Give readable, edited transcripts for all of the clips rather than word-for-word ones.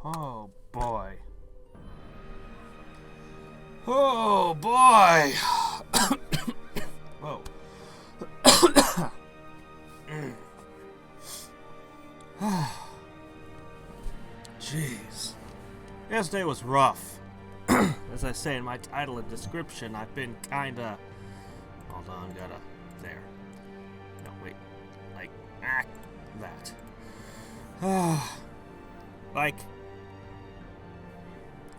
Oh boy. Oh boy. Whoa. Jeez. Yesterday was rough. As I say in my title and description, I've been kinda... Hold on, gotta... There. No, wait. Like, that. Like...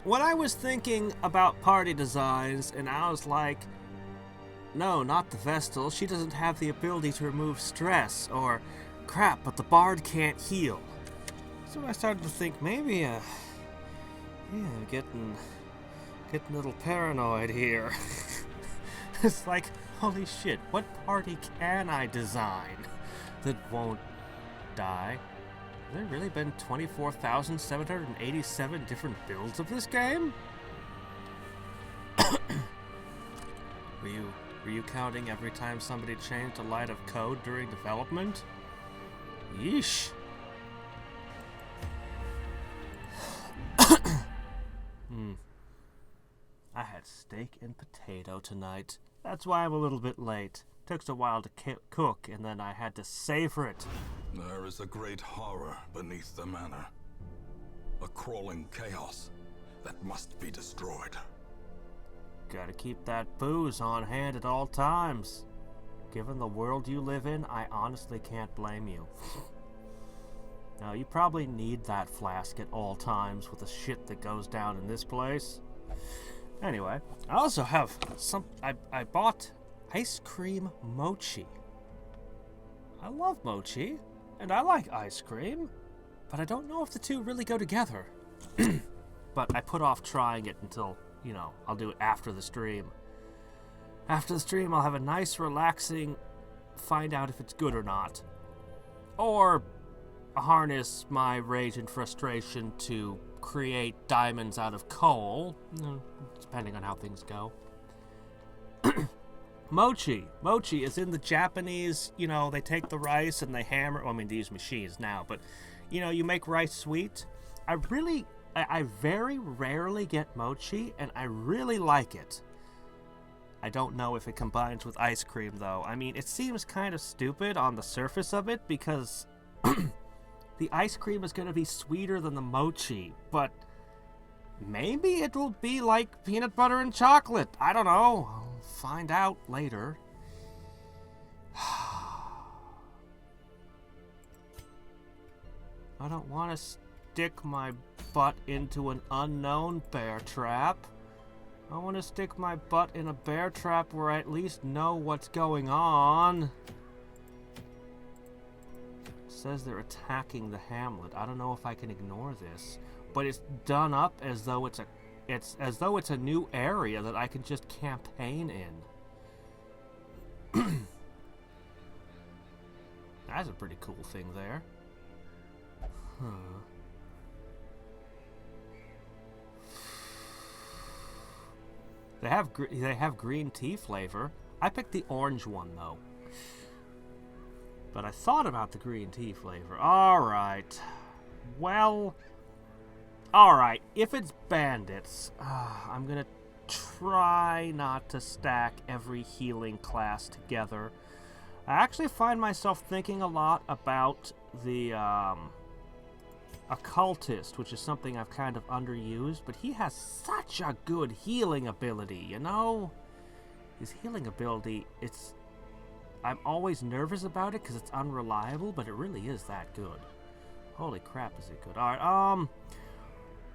When I was thinking about party designs, and I was like... No, not the Vestal. She doesn't have the ability to remove stress, or... Crap, but the Bard can't heal. So I started to think, maybe, yeah, getting a little paranoid here. It's like, holy shit, what party can I design that won't die? Have there really been 24,787 different builds of this game? Were you counting every time somebody changed a line of code during development? Yeesh. I had steak and potato tonight. That's why I'm a little bit late. Took a while to cook, and then I had to savor it. There is a great horror beneath the manor. A crawling chaos that must be destroyed. Gotta keep that booze on hand at all times. Given the world you live in, I honestly can't blame you. Now, you probably need that flask at all times with the shit that goes down in this place. Anyway, I also have I bought ice cream mochi. I love mochi, and I like ice cream, but I don't know if the two really go together. But I put off trying it until, I'll do it after the stream. After the stream, I'll have a nice, relaxing, find out if it's good or not. Or harness my rage and frustration to create diamonds out of coal, depending on how things go. Mochi is in the Japanese, they take the rice and they hammer, they use machines now, but, you make rice sweet. I very rarely get mochi, and I really like it. I don't know if it combines with ice cream, though. It seems kind of stupid on the surface of it, because the ice cream is going to be sweeter than the mochi, but maybe it will be like peanut butter and chocolate. I don't know. I'll find out later. I don't want to stick my butt into an unknown bear trap. I want to stick my butt in a bear trap where I at least know what's going on. It says they're attacking the hamlet. I don't know if I can ignore this, but it's done up as though it's a new area that I can just campaign in. That's a pretty cool thing there. They have green tea flavor. I picked the orange one though. But I thought about the green tea flavor. Alright. Well, alright. If it's bandits, I'm gonna try not to stack every healing class together. I actually find myself thinking a lot about the occultist, which is something I've kind of underused, but he has such a good healing ability, His healing ability, I'm always nervous about it because it's unreliable, but it really is that good. Holy crap, is it good.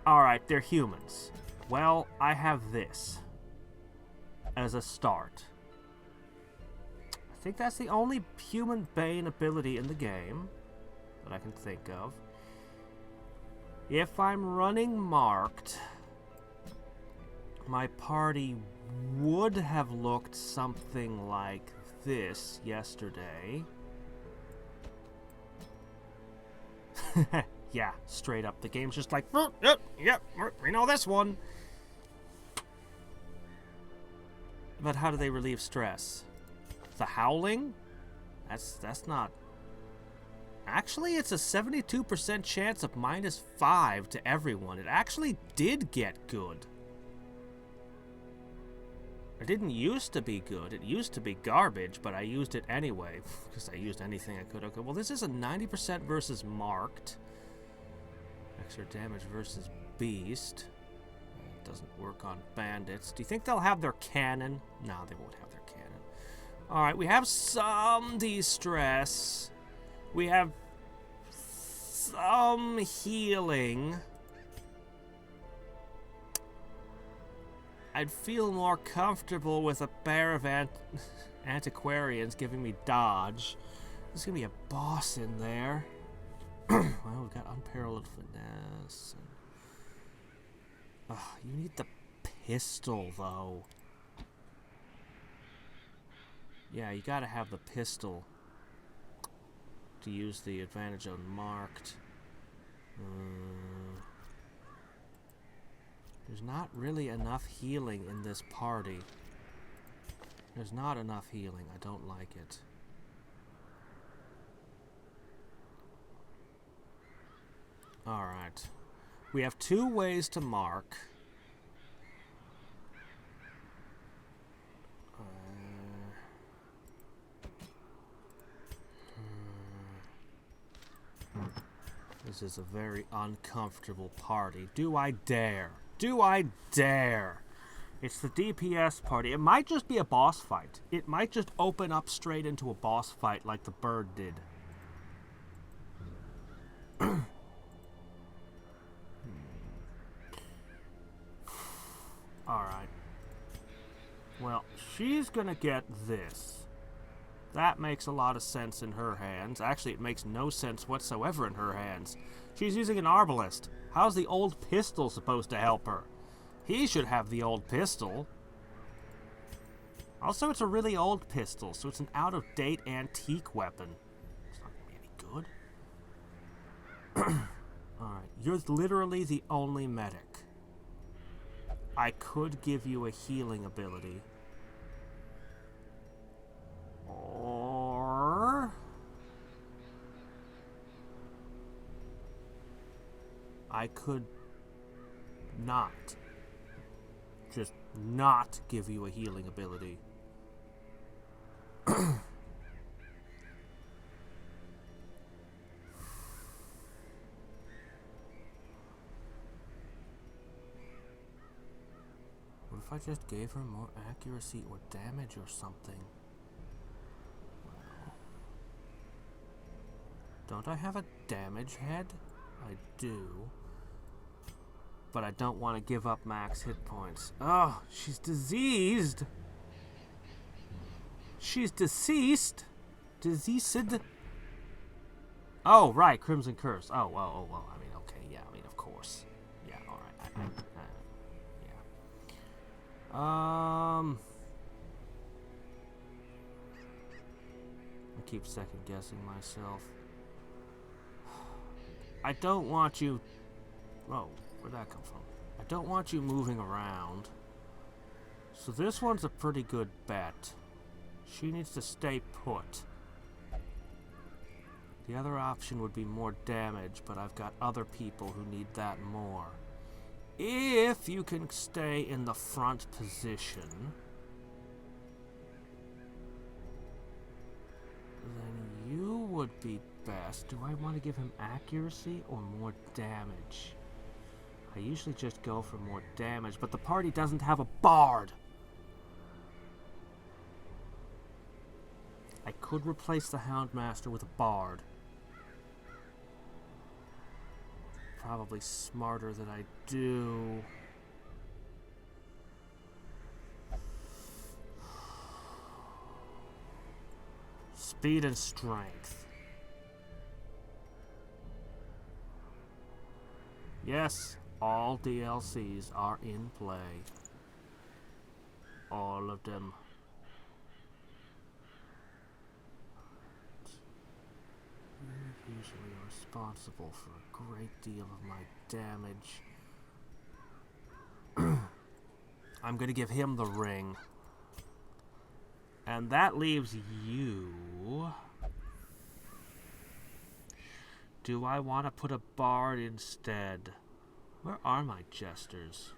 Alright, they're humans. Well, I have this as a start. I think that's the only human Bane ability in the game that I can think of. If I'm running marked, my party would have looked something like this yesterday. Yeah, straight up. The game's just like, yep, we know this one. But how do they relieve stress? The howling? That's not Actually, it's a 72% chance of -5 to everyone. It actually did get good. It didn't used to be good. It used to be garbage, but I used it anyway, because I used anything I could. Okay, well, this is a 90% versus Marked. Extra damage versus Beast. It doesn't work on Bandits. Do you think they'll have their cannon? No, they won't have their cannon. Alright, we have some distress. We have some healing. I'd feel more comfortable with a pair of antiquarians giving me dodge. There's gonna be a boss in there. Well, we've got unparalleled finesse. You need the pistol, though. Yeah, you gotta have the pistol to use the advantage on Marked. There's not really enough healing in this party. There's not enough healing. I don't like it. Alright. We have 2 ways to mark. This is a very uncomfortable party. Do I dare? Do I dare? It's the DPS party. It might just be a boss fight. It might just open up straight into a boss fight like the bird did. Alright. Well, she's gonna get this. That makes a lot of sense in her hands. Actually, it makes no sense whatsoever in her hands. She's using an arbalist. How's the old pistol supposed to help her? He should have the old pistol. Also, it's a really old pistol, so it's an out-of-date antique weapon. It's not gonna be any good. Alright, you're literally the only medic. I could give you a healing ability. Or I could not. Just not give you a healing ability. What if I just gave her more accuracy or damage or something? Well, don't I have a damage head? I do. But I don't want to give up max hit points. Oh, she's diseased. She's deceased. Diseased. Oh, right, Crimson Curse. Oh, well, I mean, okay, yeah, I mean, of course. Yeah, alright. Yeah. I keep second guessing myself. I don't want you... Oh, where'd that come from? I don't want you moving around. So this one's a pretty good bet. She needs to stay put. The other option would be more damage, but I've got other people who need that more. If you can stay in the front position, then you would be best. Do I want to give him accuracy or more damage? I usually just go for more damage, but the party doesn't have a bard. I could replace the Houndmaster with a bard. Probably smarter than I do. Speed and strength. Yes, all DLCs are in play. All of them. You're usually responsible for a great deal of my damage. I'm gonna give him the ring. And that leaves you... Do I want to put a bard instead? Where are my jesters?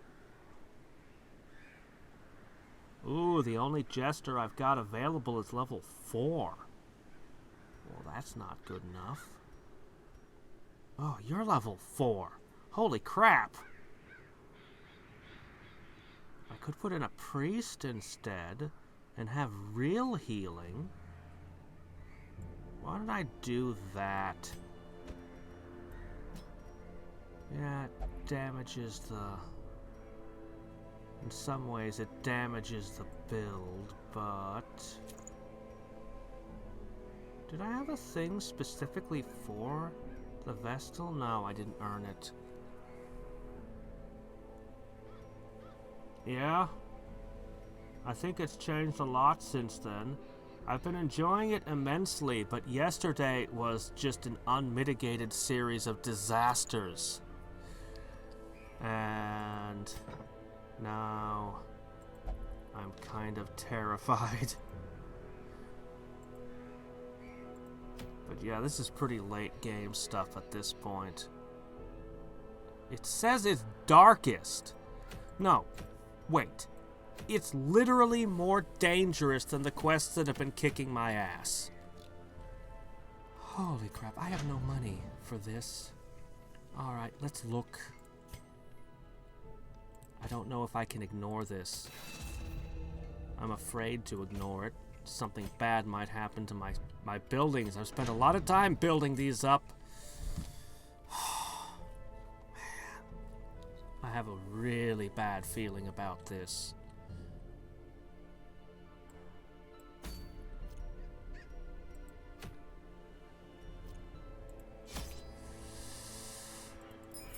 Ooh, the only jester I've got available is level 4. Well, that's not good enough. Oh, you're level 4. Holy crap! I could put in a priest instead and have real healing. Why did I do that? Yeah, it damages the... In some ways, it damages the build, but... Did I have a thing specifically for the Vestal? No, I didn't earn it. Yeah? I think it's changed a lot since then. I've been enjoying it immensely, but yesterday was just an unmitigated series of disasters. And now I'm kind of terrified. But yeah, this is pretty late game stuff at this point. It says it's darkest. No, wait. It's literally more dangerous than the quests that have been kicking my ass. Holy crap, I have no money for this. Alright, let's look. I don't know if I can ignore this. I'm afraid to ignore it. Something bad might happen to my buildings. I've spent a lot of time building these up. Man, I have a really bad feeling about this.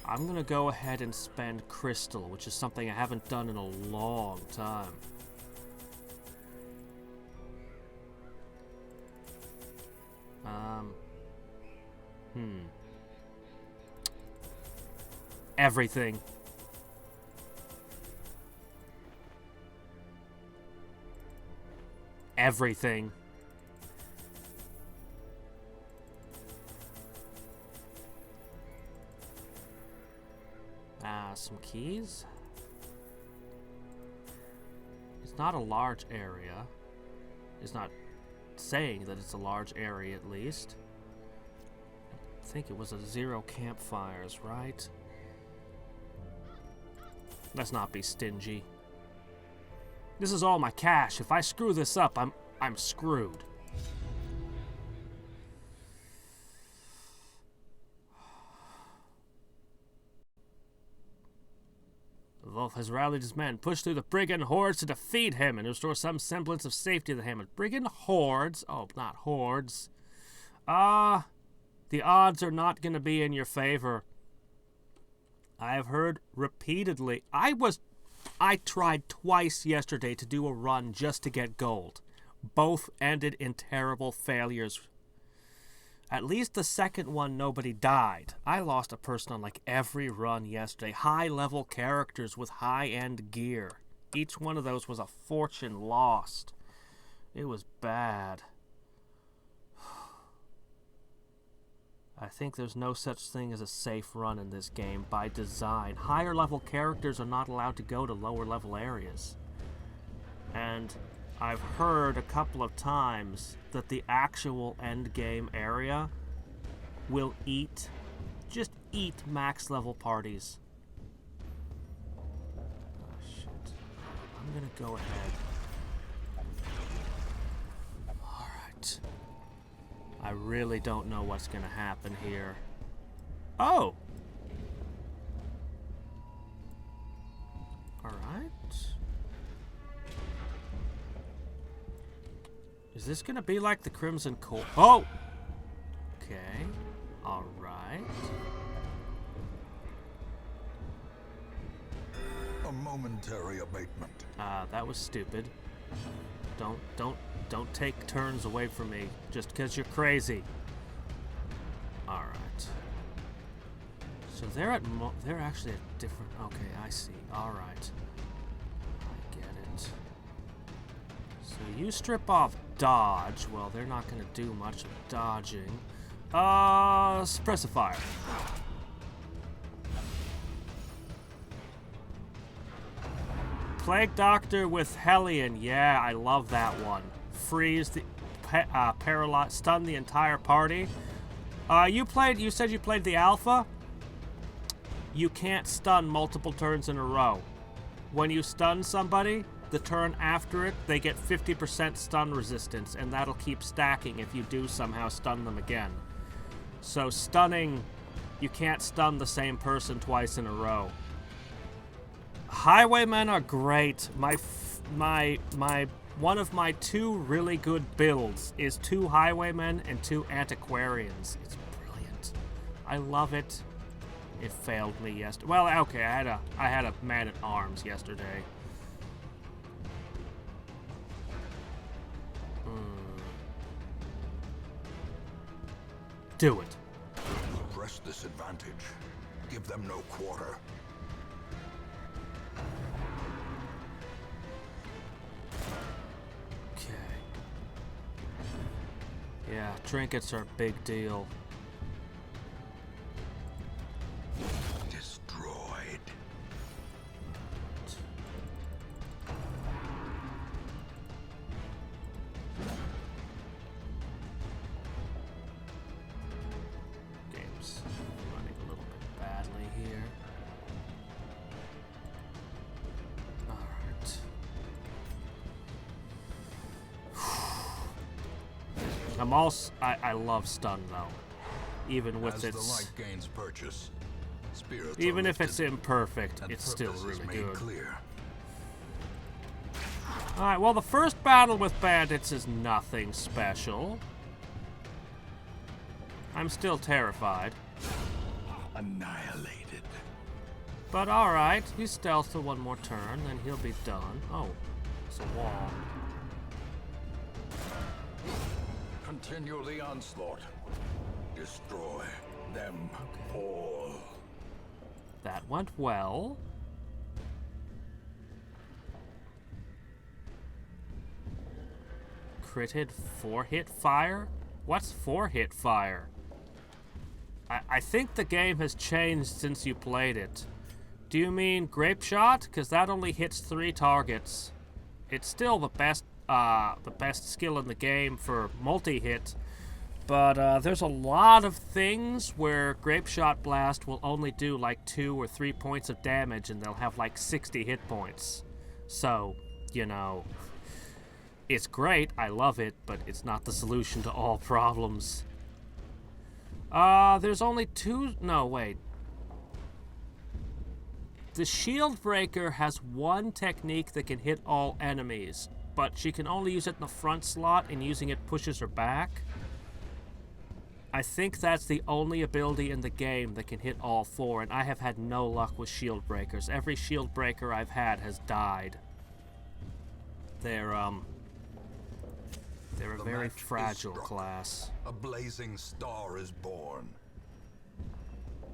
I'm gonna go ahead and spend crystal, which is something I haven't done in a long time. Everything. Everything. Some keys. It's not a large area. It's not saying that it's a large area, at least. I think it was a 0 campfires, right? Let's not be stingy. This is all my cash. If I screw this up, I'm screwed. Wolf has rallied his men, pushed through the brigand hordes to defeat him and restore some semblance of safety to the hamlet. Brigand hordes? Oh, not hordes. The odds are not going to be in your favor. I have heard repeatedly. I tried twice yesterday to do a run just to get gold. Both ended in terrible failures. At least the second one, nobody died. I lost a person on like every run yesterday. High-level characters with high-end gear. Each one of those was a fortune lost. It was bad. I think there's no such thing as a safe run in this game by design. Higher-level characters are not allowed to go to lower-level areas. And I've heard a couple of times that the actual endgame area will just eat max level parties. Oh shit. I'm gonna go ahead. Alright. I really don't know what's gonna happen here. Oh! Alright. Is this gonna be like the Crimson Core? Oh! Okay. Alright. A momentary abatement. That was stupid. Don't take turns away from me just because you're crazy. Alright. So they're actually at different... Okay, I see. Alright. I get it. So you strip off dodge. Well, they're not going to do much of dodging. Suppressive. Plague Doctor with Hellion. Yeah, I love that one. Freeze the paralyze, stun the entire party. You said you played the alpha? You can't stun multiple turns in a row. When you stun somebody, the turn after it, they get 50% stun resistance, and that'll keep stacking if you do somehow stun them again. So stunning, you can't stun the same person twice in a row. Highwaymen are great. One of my 2 really good builds is 2 highwaymen and 2 antiquarians. It's brilliant. I love it. It failed me yesterday. Well, okay, I had a man-at-arms yesterday. Do it. Press this advantage. Give them no quarter. Okay. Yeah, trinkets are a big deal. Destroyed. Game's running a little bit badly here. Alright. I love stun though. Even with As its... the light gains purchase, spirits Even are if it's lifted, imperfect, and it's still purpose is really made good. clear. Alright, well the first battle with bandits is nothing special. I'm still terrified. Annihilated. But alright, you stealth for one more turn, then he'll be done. Oh, it's a wall. Continue the onslaught. Destroy them all. That went well. Crit hit 4-hit fire? What's 4-hit fire? I think the game has changed since you played it. Do you mean Grape Shot? Because that only hits 3 targets. It's still the best skill in the game for multi-hit, but there's a lot of things where Grape Shot Blast will only do like 2 or 3 points of damage, and they'll have like 60 hit points. So, you know, it's great, I love it, but it's not the solution to all problems. There's only 2... No, wait. The Shield Breaker has 1 technique that can hit all enemies, but she can only use it in the front slot, and using it pushes her back. I think that's the only ability in the game that can hit all 4, and I have had no luck with Shield Breakers. Every Shield Breaker I've had has died. They're a very fragile class. A blazing star is born.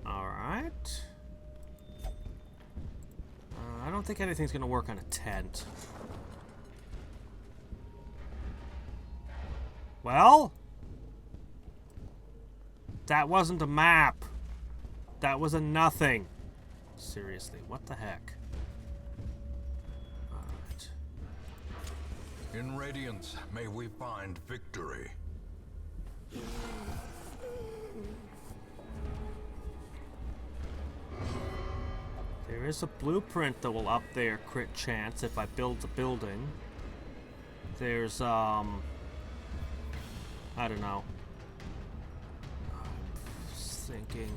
Alright. I don't think anything's gonna work on a tent. Well? That wasn't a map. That was a nothing. Seriously, what the heck? Alright. In Radiance, may we find victory. There is a blueprint that will up their crit chance if I build the building. There's, I don't know. I'm just thinking.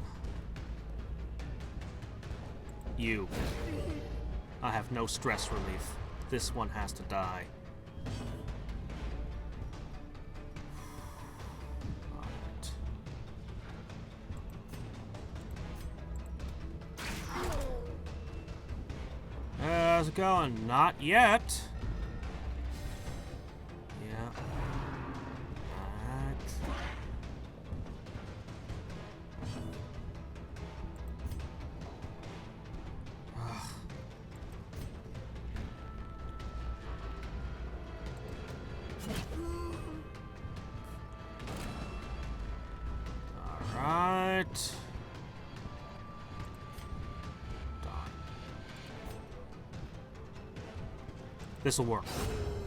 You. I have no stress relief. This one has to die. How's it going? Not yet. Yeah. Alright. This'll work.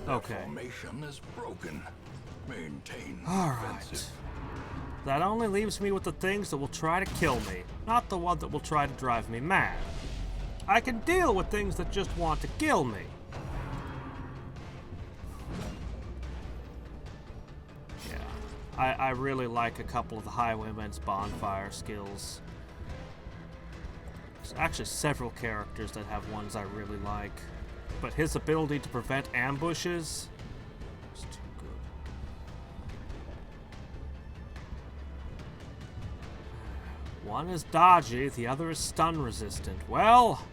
Okay. Formation is broken. Maintain Alright. defensive. That only leaves me with the things that will try to kill me, not the one that will try to drive me mad. I can deal with things that just want to kill me. Yeah. I really like a couple of the Highwayman's bonfire skills. There's actually several characters that have ones I really like. But his ability to prevent ambushes is too good. One is dodgy, the other is stun resistant. Well,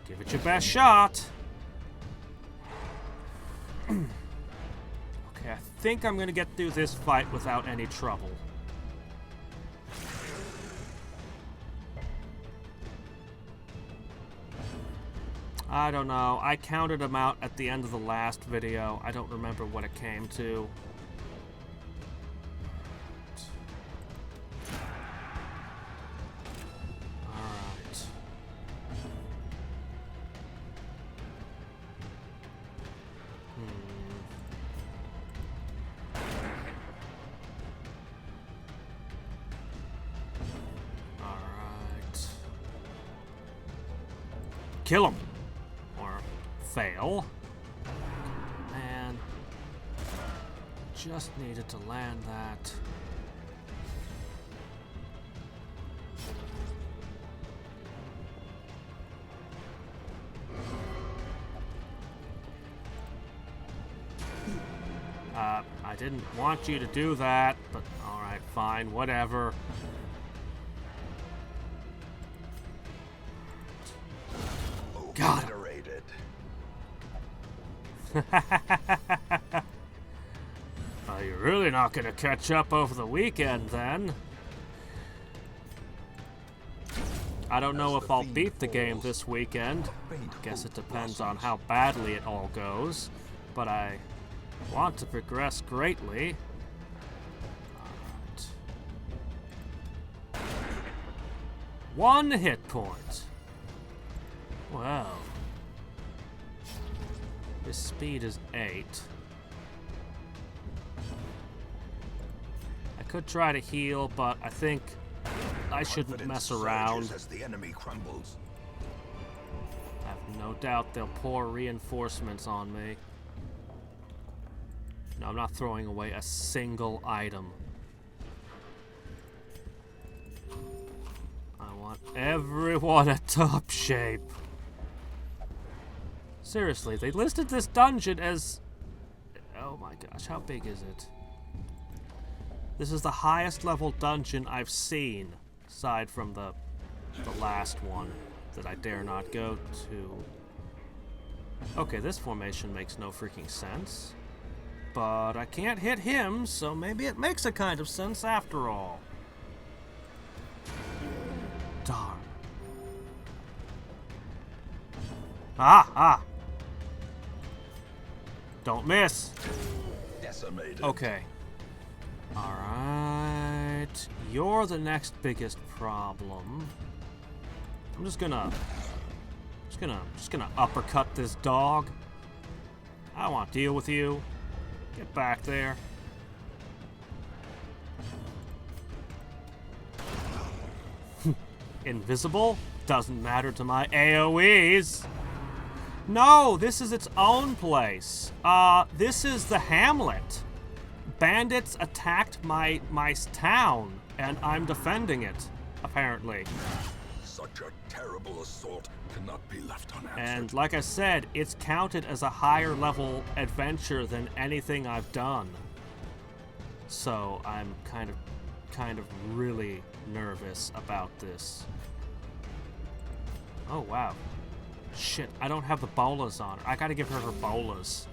give it your best shot. Okay, I think I'm gonna get through this fight without any trouble. I don't know. I counted them out at the end of the last video. I don't remember what it came to. Alright. Alright. Kill him! Fail. Man. Just needed to land that. I didn't want you to do that, but alright, fine, whatever. God. You're really not gonna catch up over the weekend, then. I don't know if I'll beat the game this weekend. I guess it depends on how badly it all goes. But I want to progress greatly. Alright. 1 hit point. Well. His speed is 8. I could try to heal, but I think I shouldn't mess around. As the enemy crumbles. I have no doubt they'll pour reinforcements on me. No, I'm not throwing away a single item. I want everyone at top shape. Seriously, they listed this dungeon as... Oh my gosh, how big is it? This is the highest level dungeon I've seen, aside from the last one that I dare not go to. Okay, this formation makes no freaking sense. But I can't hit him, so maybe it makes a kind of sense after all. Darn. Ah! Don't miss. Decimated. Okay. Alright. You're the next biggest problem. I'm just gonna uppercut this dog. I don't want to deal with you. Get back there. Invisible? Doesn't matter to my AoEs. No, this is its own place. This is the hamlet. Bandits attacked my town, and I'm defending it, apparently. Such a terrible assault cannot be left unanswered. And like I said, it's counted as a higher level adventure than anything I've done. So I'm kind of really nervous about this. Oh wow. Shit, I don't have the bolas on her. I gotta give her her bolas.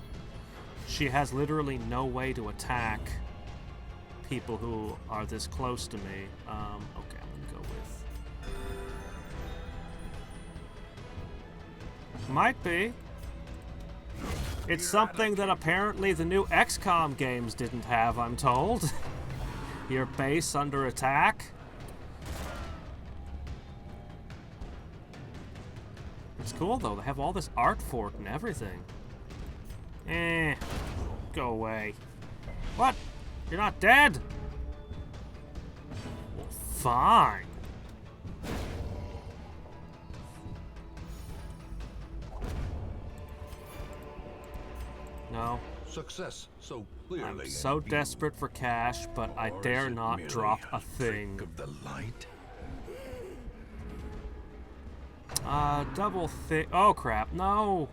She has literally no way to attack people who are this close to me. Okay, I'm gonna go with... Might be. It's something that apparently the new XCOM games didn't have, I'm told. Your base under attack. It's cool though, they have all this art for it and everything. Go away. What? You're not dead? Well, fine. No. Success so clearly. I'm so desperate for cash, but I dare not drop a thing. Of the light? Double thick. Oh crap, no!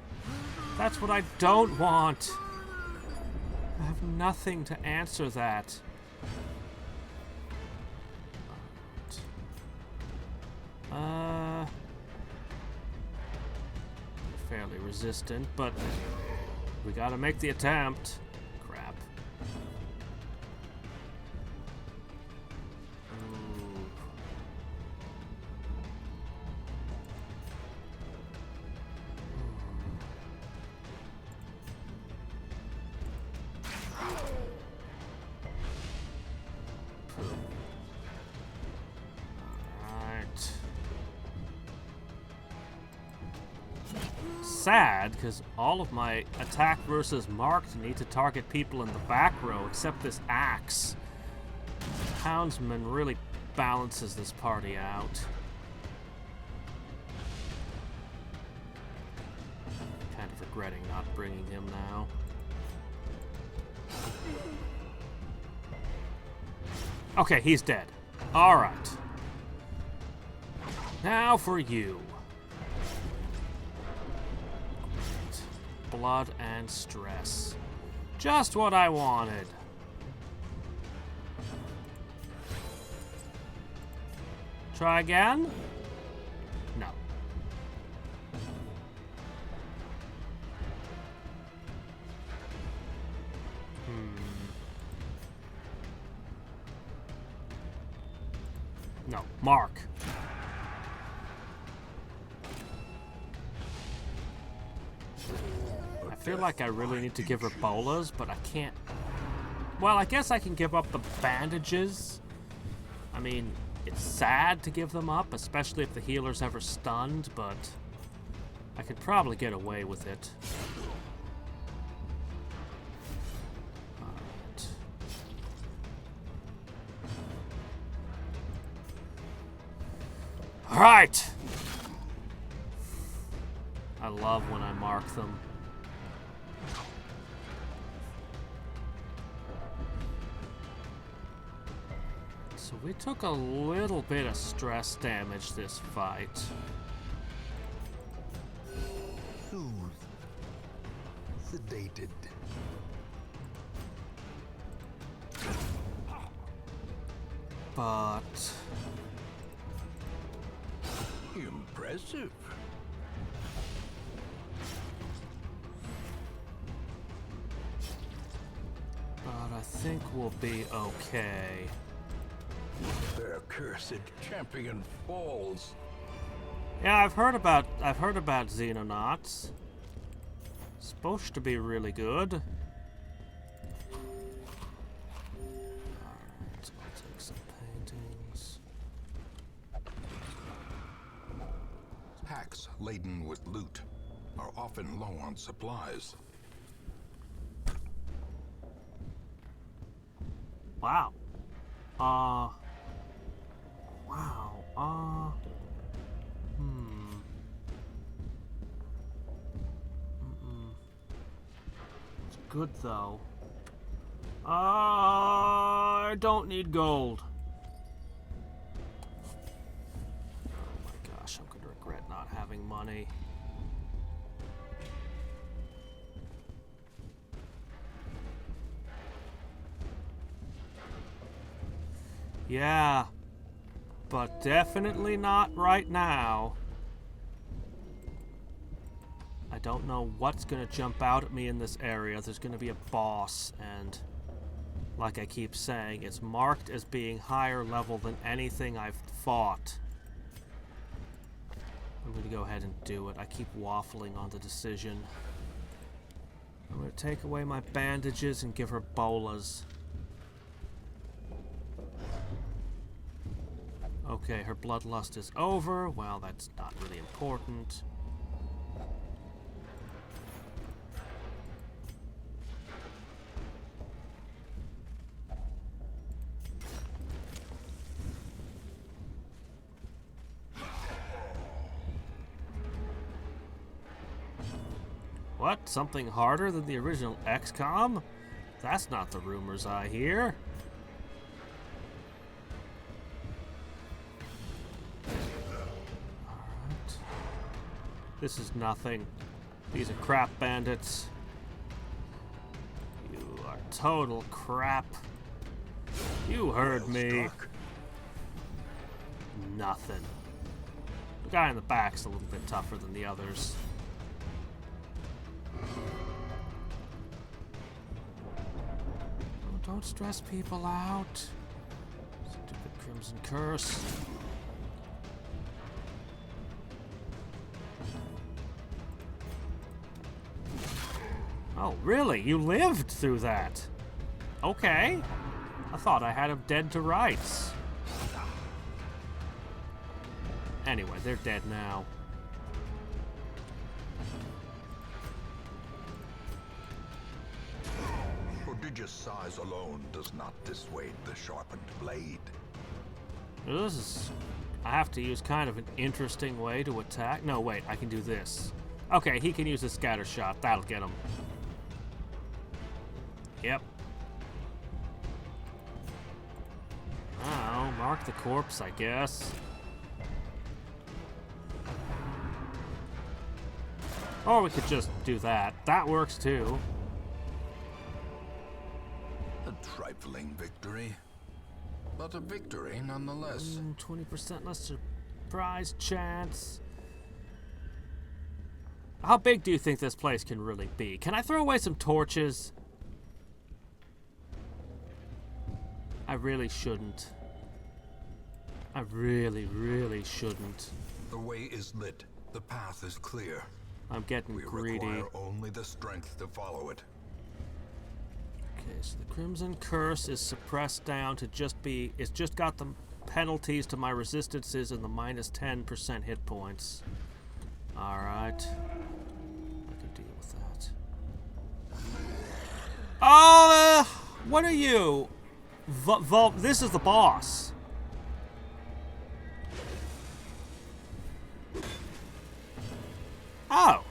That's what I don't want! I have nothing to answer that. Fairly resistant, but we gotta make the attempt. Crap. Sad, because all of my attack versus marked need to target people in the back row, except this axe. Houndsman really balances this party out. Kind of regretting not bringing him now. Okay, he's dead. Alright. Now for you. Blood and stress. Just what I wanted. Try again? No. No. Mark. I feel like I really need to give her bolas, but I can't. Well, I guess I can give up the bandages. I mean, it's sad to give them up, especially if the healer's ever stunned, but I could probably get away with it. All right. I love when I mark them. So we took a little bit of stress damage this fight. Soothed. Sedated. But Impressive. I think we'll be okay. Their cursed champion falls. Yeah, I've heard about Xenonauts. Supposed to be really good. Alright, I'll take some paintings. Packs laden with loot are often low on supplies. Wow. Wow. It's good though. I don't need gold. Oh my gosh, I'm gonna regret not having money. Yeah, but definitely not right now. I don't know what's gonna jump out at me in this area. There's gonna be a boss, and like I keep saying, it's marked as being higher level than anything I've fought. I'm gonna go ahead and do it. I keep waffling on the decision. I'm gonna take away my bandages and give her bolas. Okay, her bloodlust is over. Well, that's not really important. What? Something harder than the original XCOM? That's not the rumors I hear. Alright. This is nothing. These are crap bandits. You are total crap. You heard me. Nothing. The guy in the back's a little bit tougher than the others. Oh, don't stress people out. Stupid Crimson Curse. Oh, really? You lived through that? Okay. I thought I had him dead to rights. Anyway, they're dead now. Prodigious size alone does not dissuade the sharpened blade. This is... I have to use kind of an interesting way to attack. No, wait, I can do this. Okay, he can use a scatter shot. That'll get him. Yep. Oh, mark the corpse, I guess. Or we could just do that. That works too. A trifling victory, but a victory nonetheless. 20% less surprise chance. How big do you think this place can really be? Can I throw away some torches? I really shouldn't. I really, really shouldn't. The way is lit. The path is clear. I'm getting greedy. We require only the strength to follow it. Okay, so the Crimson Curse is suppressed down to just be... It's just got the penalties to my resistances and the minus 10% hit points. Alright. I can deal with that. Oh, what are you? This is the boss. Oh.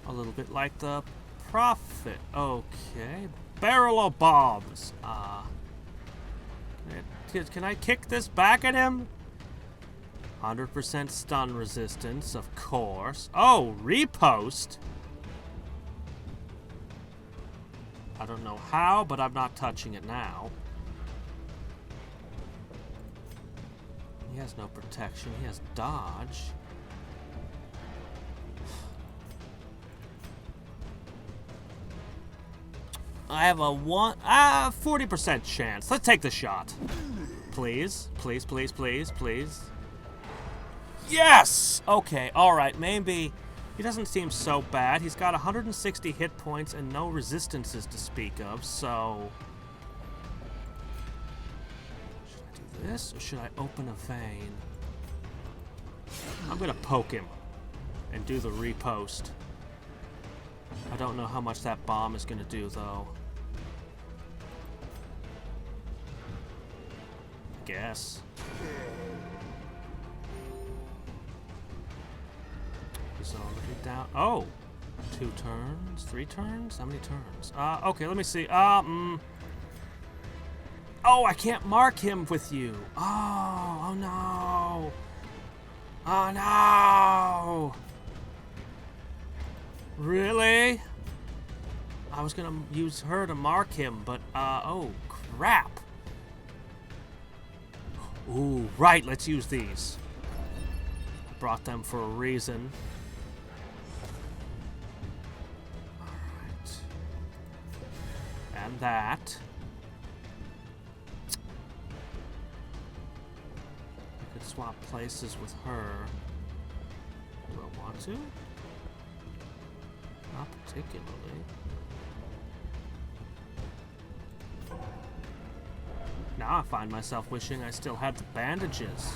A little bit like the Prophet. Okay. Barrel of bombs. Can I kick this back at him? 100% stun resistance, of course. Oh, repost. I don't know how, but I'm not touching it now. He has no protection. He has dodge. I have a 40% chance. Let's take the shot. Please, please, please, please, please. Yes! Okay, alright, maybe... He doesn't seem so bad. He's got 160 hit points and no resistances to speak of, so... Should I do this, or should I open a vein? I'm gonna poke him and do the repost. I don't know how much that bomb is gonna do, though. I guess. He's already down. Oh! 2 turns? 3 turns? How many turns? Okay, let me see. Oh, I can't mark him with you. Oh no. Oh no! Really? I was gonna use her to mark him, but, oh, crap. Ooh, right, let's use these. I brought them for a reason. Alright. And that. I could swap places with her. Do I want to? Not particularly. Now I find myself wishing I still had the bandages.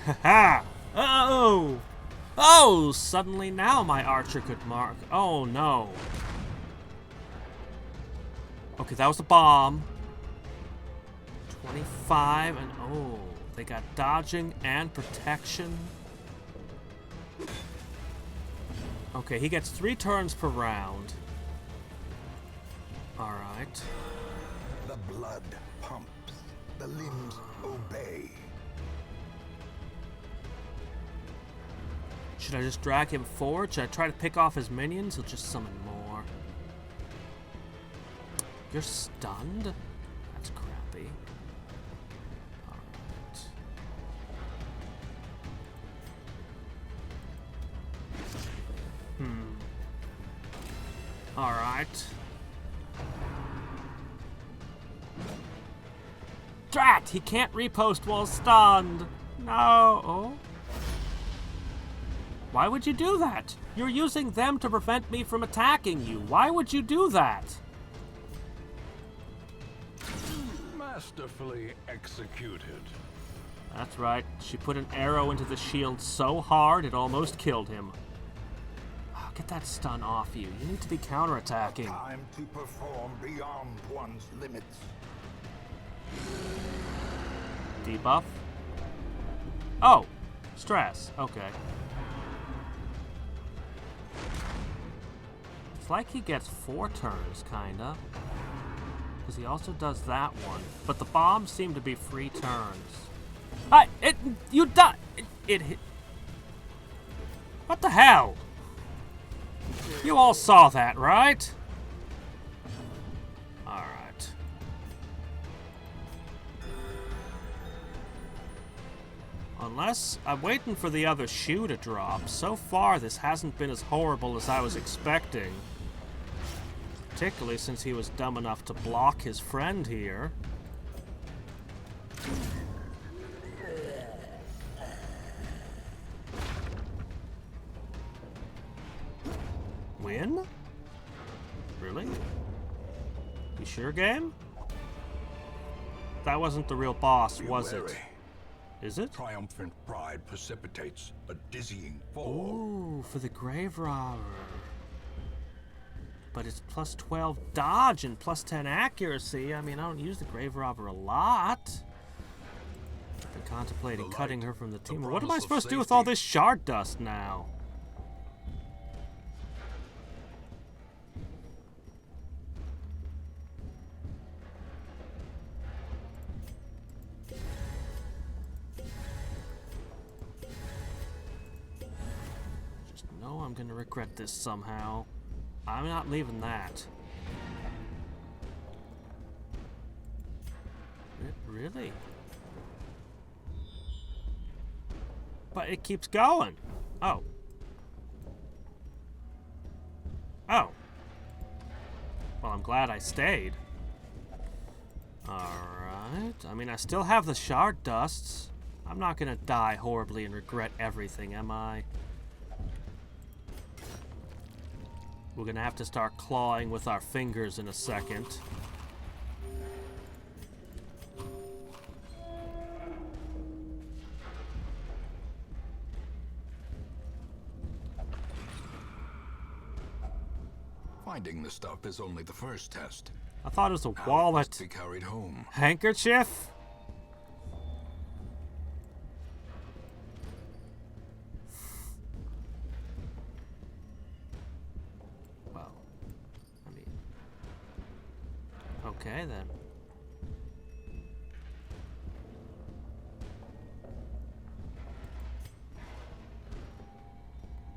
Haha! Oh! Oh! Suddenly now my archer could mark. Oh no. Okay, that was a bomb. 25 and oh, They got dodging and protection. Okay, he gets 3 turns per round. Alright. The blood pumps. The limbs obey. Should I just drag him forward? Should I try to pick off his minions? He'll just summon more. You're stunned? That's crappy. Alright. Alright. Drat! He can't repost while stunned! No! Oh? Why would you do that? You're using them to prevent me from attacking you. Why would you do that? Masterfully executed. That's right. She put an arrow into the shield so hard it almost killed him. Oh, get that stun off you. You need to be counterattacking. Time to perform beyond one's limits. Debuff. Oh! Stress. Okay. It's like he gets 4 turns, kinda. Because he also does that one. But the bombs seem to be free turns. You die! It hit. What the hell? You all saw that, right? Alright. Unless I'm waiting for the other shoe to drop. So far, this hasn't been as horrible as I was expecting. Particularly since he was dumb enough to block his friend here. Win? Really? You sure, game? That wasn't the real boss, was it? Is it? Triumphant pride precipitates a dizzying fall. Ooh, for the grave robber. But it's plus 12 dodge and plus 10 accuracy. I mean, I don't use the grave robber a lot. I've been contemplating cutting her from the team. What am I supposed to do with all this shard dust now? Just know I'm gonna regret this somehow. I'm not leaving that. Really? But it keeps going. Oh. Oh. Well, I'm glad I stayed. Alright. I mean, I still have the shard dusts. I'm not gonna die horribly and regret everything, am I? We're gonna have to start clawing with our fingers in a second. Finding the stuff is only the first test. I thought it was a Now it wallet. must be carried home. Handkerchief? Well, I mean... Okay, then.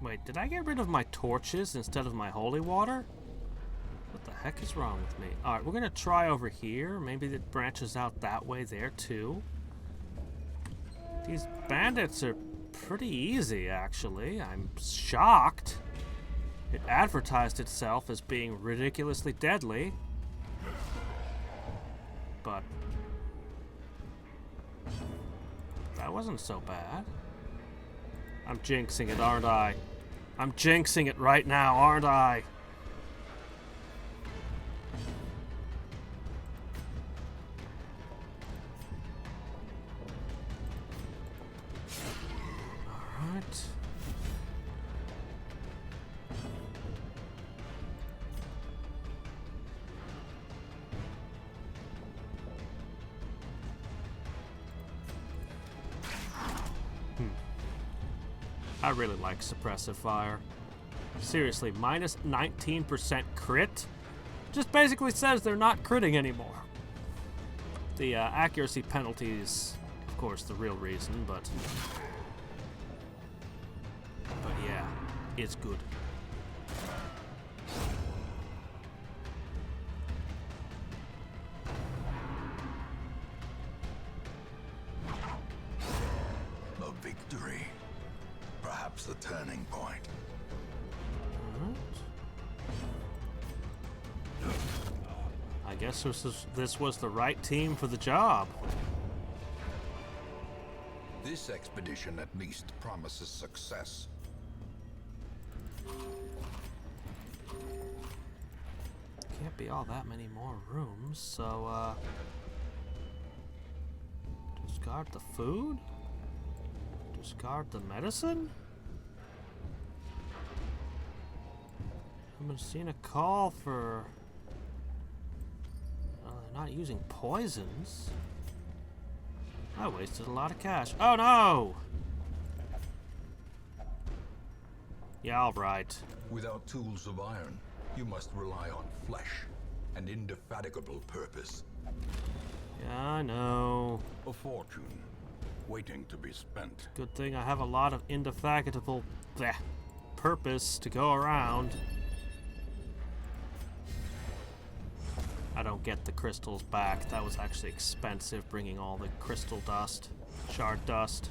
Wait, did I get rid of my torches instead of my holy water? What the heck is wrong with me? Alright, we're gonna try over here. Maybe it branches out that way there, too. These bandits are pretty easy, actually. I'm shocked. It advertised itself as being ridiculously deadly. But... that wasn't so bad. I'm jinxing it, aren't I? I'm jinxing it right now, aren't I? Alright. I really like suppressive fire. Seriously, minus 19% crit? Just basically says they're not critting anymore. The accuracy penalties, of course, the real reason, but yeah, it's good. A victory. Perhaps the turning point. I guess this was the right team for the job. This expedition at least promises success. Can't be all that many more rooms, so discard the food? Discard the medicine? I haven't seen a call for... they're not using poisons. I wasted a lot of cash. Oh no! Yeah, alright. Without tools of iron, you must rely on flesh and indefatigable purpose. Yeah, I know. A fortune waiting to be spent. Good thing I have a lot of indefatigable purpose to go around. I don't get the crystals back. That was actually expensive, bringing all the crystal dust, shard dust.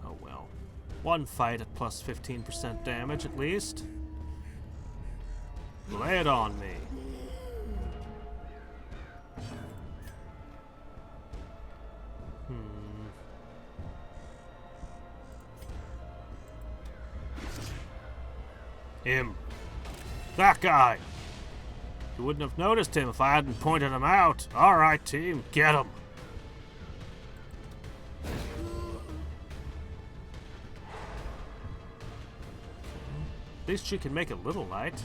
Oh well. One fight at plus 15% damage at least. Lay it on me. Him. That guy. You wouldn't have noticed him if I hadn't pointed him out. Alright, team, get him. At least she can make a little light.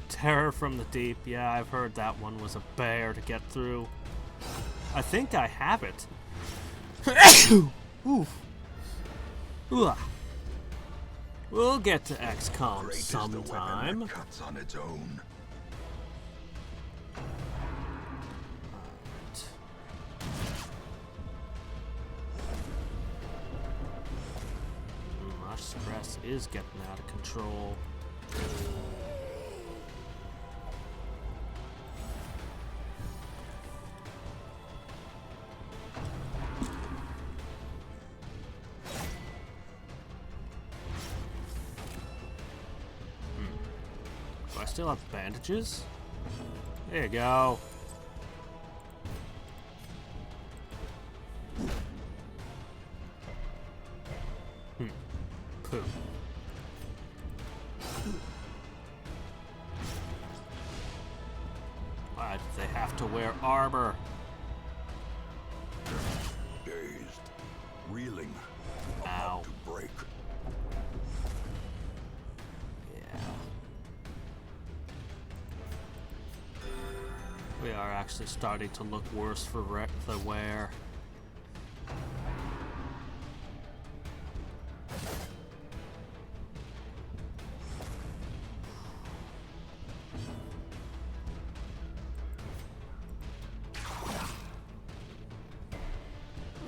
Terror from the Deep. Yeah, I've heard that one was a bear to get through. I think I have it. Oof. Ugh. We'll get to XCOM Great sometime. is the weapon that cuts on its own. My stress is getting out of control. Do I still have bandages? There you go. Poo. Why do they have to wear armor? Dazed, reeling, Ow. about to break. Yeah. We are actually starting to look worse for the wear.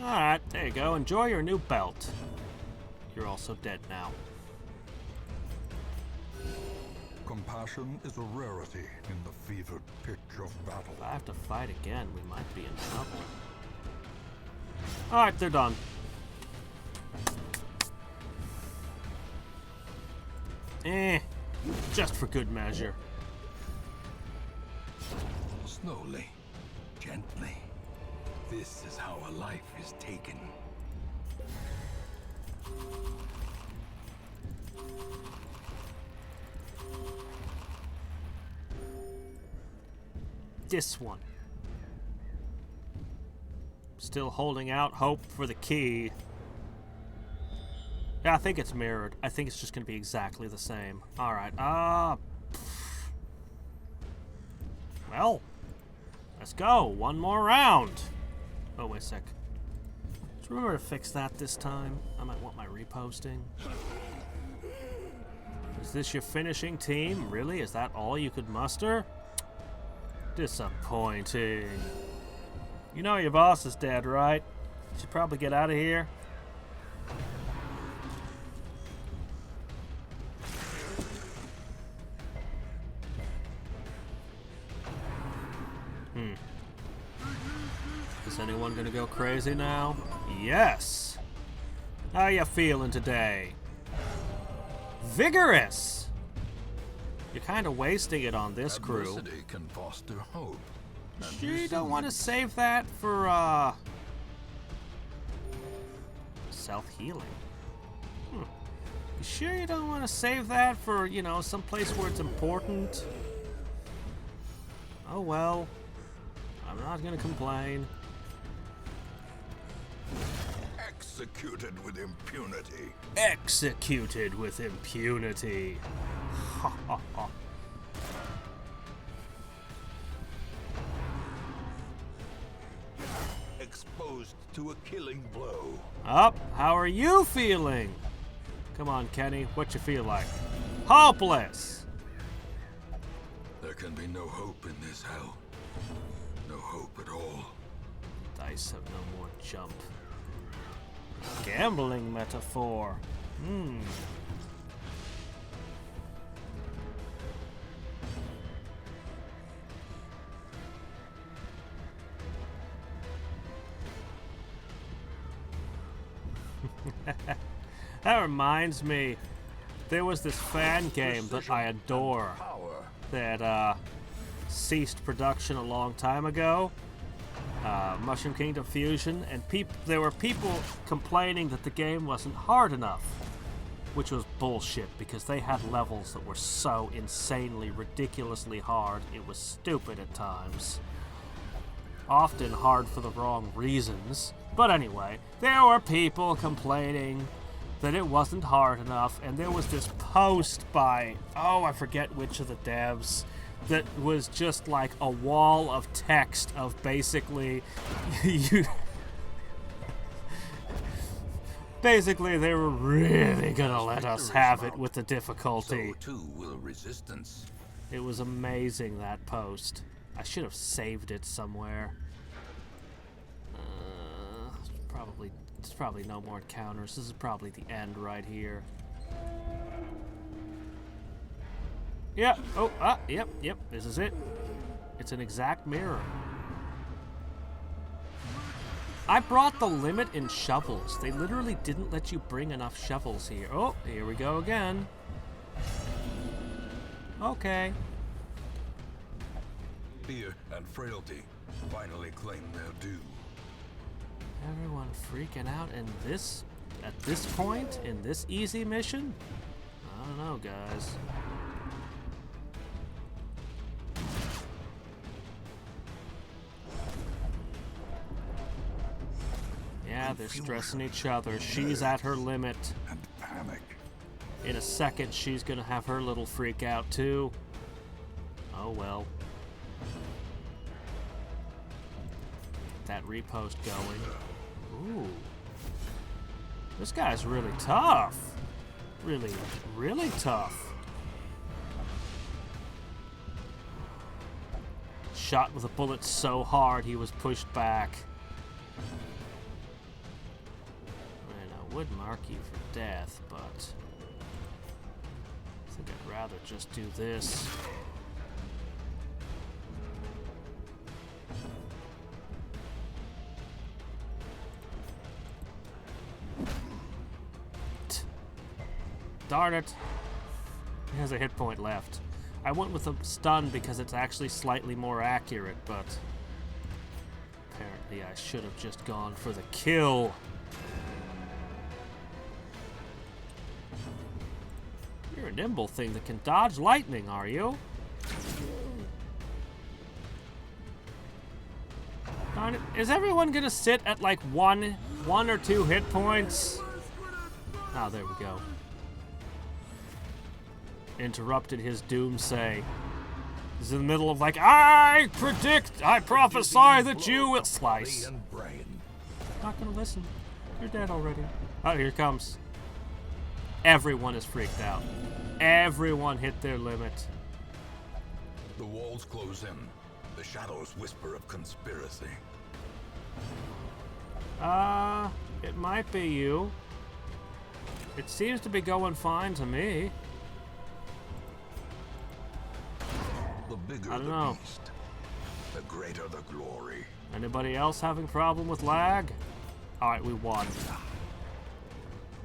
Alright, there you go. Enjoy your new belt. You're also dead now. Compassion is a rarity in the fevered pitch of battle. If I have to fight again, we might be in trouble. Alright, they're done. Just for good measure. Slowly, gently. This is how a life is taken. This one. Still holding out hope for the key. Yeah, I think it's mirrored. I think it's just going to be exactly the same. Alright, well, let's go. One more round. Oh, wait a sec. Just remember to fix that this time. I might want my reposting. Is this your finishing team? Really? Is that all you could muster? Disappointing. You know your boss is dead, right? You should probably get out of here. Is anyone gonna go crazy now? Yes! How you feeling today? Vigorous! You're kind of wasting it on this crew. Adversity can foster hope. And Sure you soon don't want to save that for, self-healing? You sure you don't want to save that for, you know, someplace where it's important? Oh well. I'm not gonna complain. Executed with impunity. Executed with impunity. Ha ha ha. Exposed to a killing blow. Up, how are you feeling? Come on, Kenny, what you feel like? Hopeless! There can be no hope in this hell. No hope at all. Dice have no more jump. Gambling metaphor. That reminds me, there was this fan game that I adore Power. that ceased production a long time ago. Mushroom Kingdom Fusion, and there were people complaining that the game wasn't hard enough, which was bullshit because they had levels that were so insanely, ridiculously hard. It was stupid at times. Often hard for the wrong reasons. But anyway, there were people complaining that it wasn't hard enough, and there was this post by, oh, I forget which of the devs, that was just like a wall of text of basically basically they were really gonna let us have it with the difficulty. So too will resistance. It was amazing, that post. I should have saved it somewhere. There's probably no more encounters. This is probably the end right here. Yeah. Oh, yep. This is it. It's an exact mirror. I brought the limit in shovels. They literally didn't let you bring enough shovels here. Oh, here we go again. Okay. Fear and frailty finally claim their due. Everyone freaking out at this point, in this easy mission? I don't know, guys. Yeah, they're stressing each other. She's at her limit. And panic. In a second, she's gonna have her little freak out, too. Oh, well. That repost going. Ooh. This guy's really tough. Really, really tough. Shot with a bullet so hard he was pushed back. And I would mark you for death, but I think I'd rather just do this. Darn it. He has a hit point left. I went with a stun because it's actually slightly more accurate, but apparently I should have just gone for the kill. You're a nimble thing that can dodge lightning, are you? Darn it. Is everyone gonna sit at like one or two hit points? Ah, there we go. Interrupted his doomsay. He's in the middle of like, I prophesy that you will slice. And brain. Not gonna listen. You're dead already. Oh, here it comes. Everyone is freaked out. Everyone hit their limit. The walls close in. The shadows whisper of conspiracy. It might be you. It seems to be going fine to me. The bigger I don't the know. beast, the greater the glory. Anybody else having problem with lag? Alright, we won.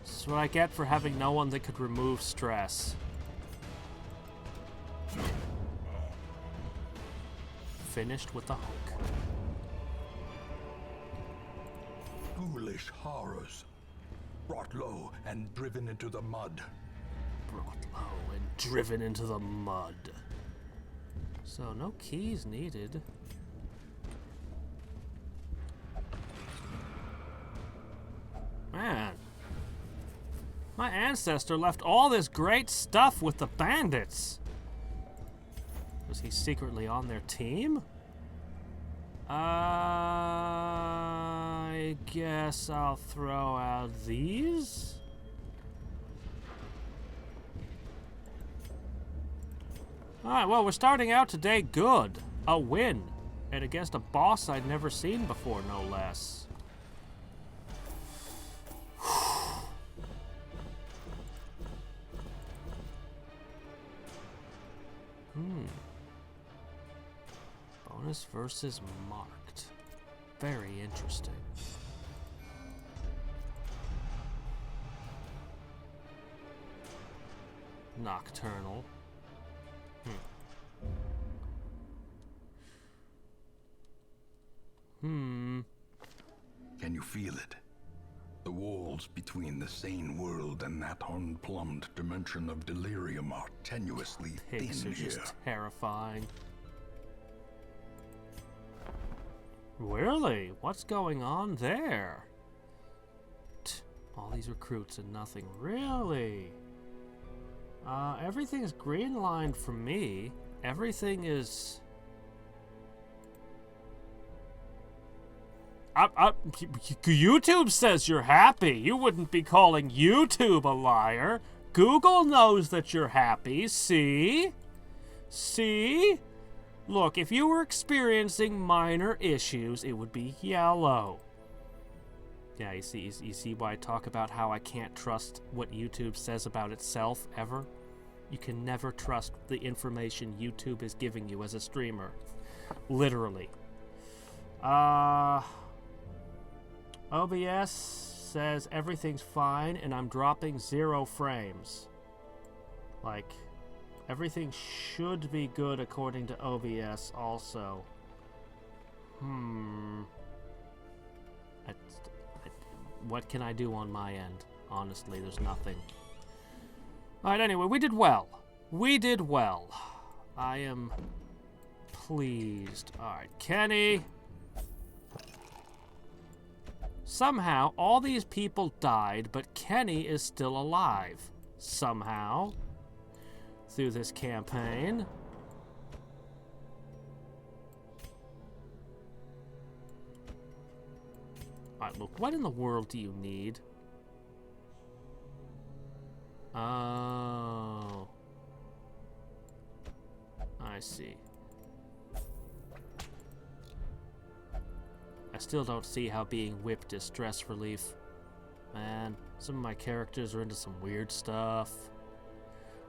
This is what I get for having no one that could remove stress. Finished with the hunk. Ghoulish horrors, brought low and driven into the mud. Brought low and driven into the mud. So, no keys needed. Man. My ancestor left all this great stuff with the bandits. Was he secretly on their team? I guess I'll throw out these. Alright, well, we're starting out today good. A win. And against a boss I'd never seen before, no less. Bonus versus marked. Very interesting. Nocturnal. Can you feel it? The walls between the sane world and that unplumbed dimension of delirium are tenuously Pigs thin are here. just terrifying. Really? What's going on there? All these recruits and nothing. Really? Everything's green-lined for me. Everything is... YouTube says you're happy. You wouldn't be calling YouTube a liar. Google knows that you're happy. See? See? Look, if you were experiencing minor issues, it would be yellow. Yeah, you see why I talk about how I can't trust what YouTube says about itself ever? You can never trust the information YouTube is giving you as a streamer. Literally. OBS says everything's fine and I'm dropping 0 frames. Like, everything should be good according to OBS also. What can I do on my end? Honestly, there's nothing. Alright, anyway, we did well. We did well. I am pleased. Alright, Kenny. Somehow, all these people died, but Kenny is still alive. Somehow. Through this campaign. Alright, look, what in the world do you need? Oh. I see. I still don't see how being whipped is stress relief. Man, some of my characters are into some weird stuff.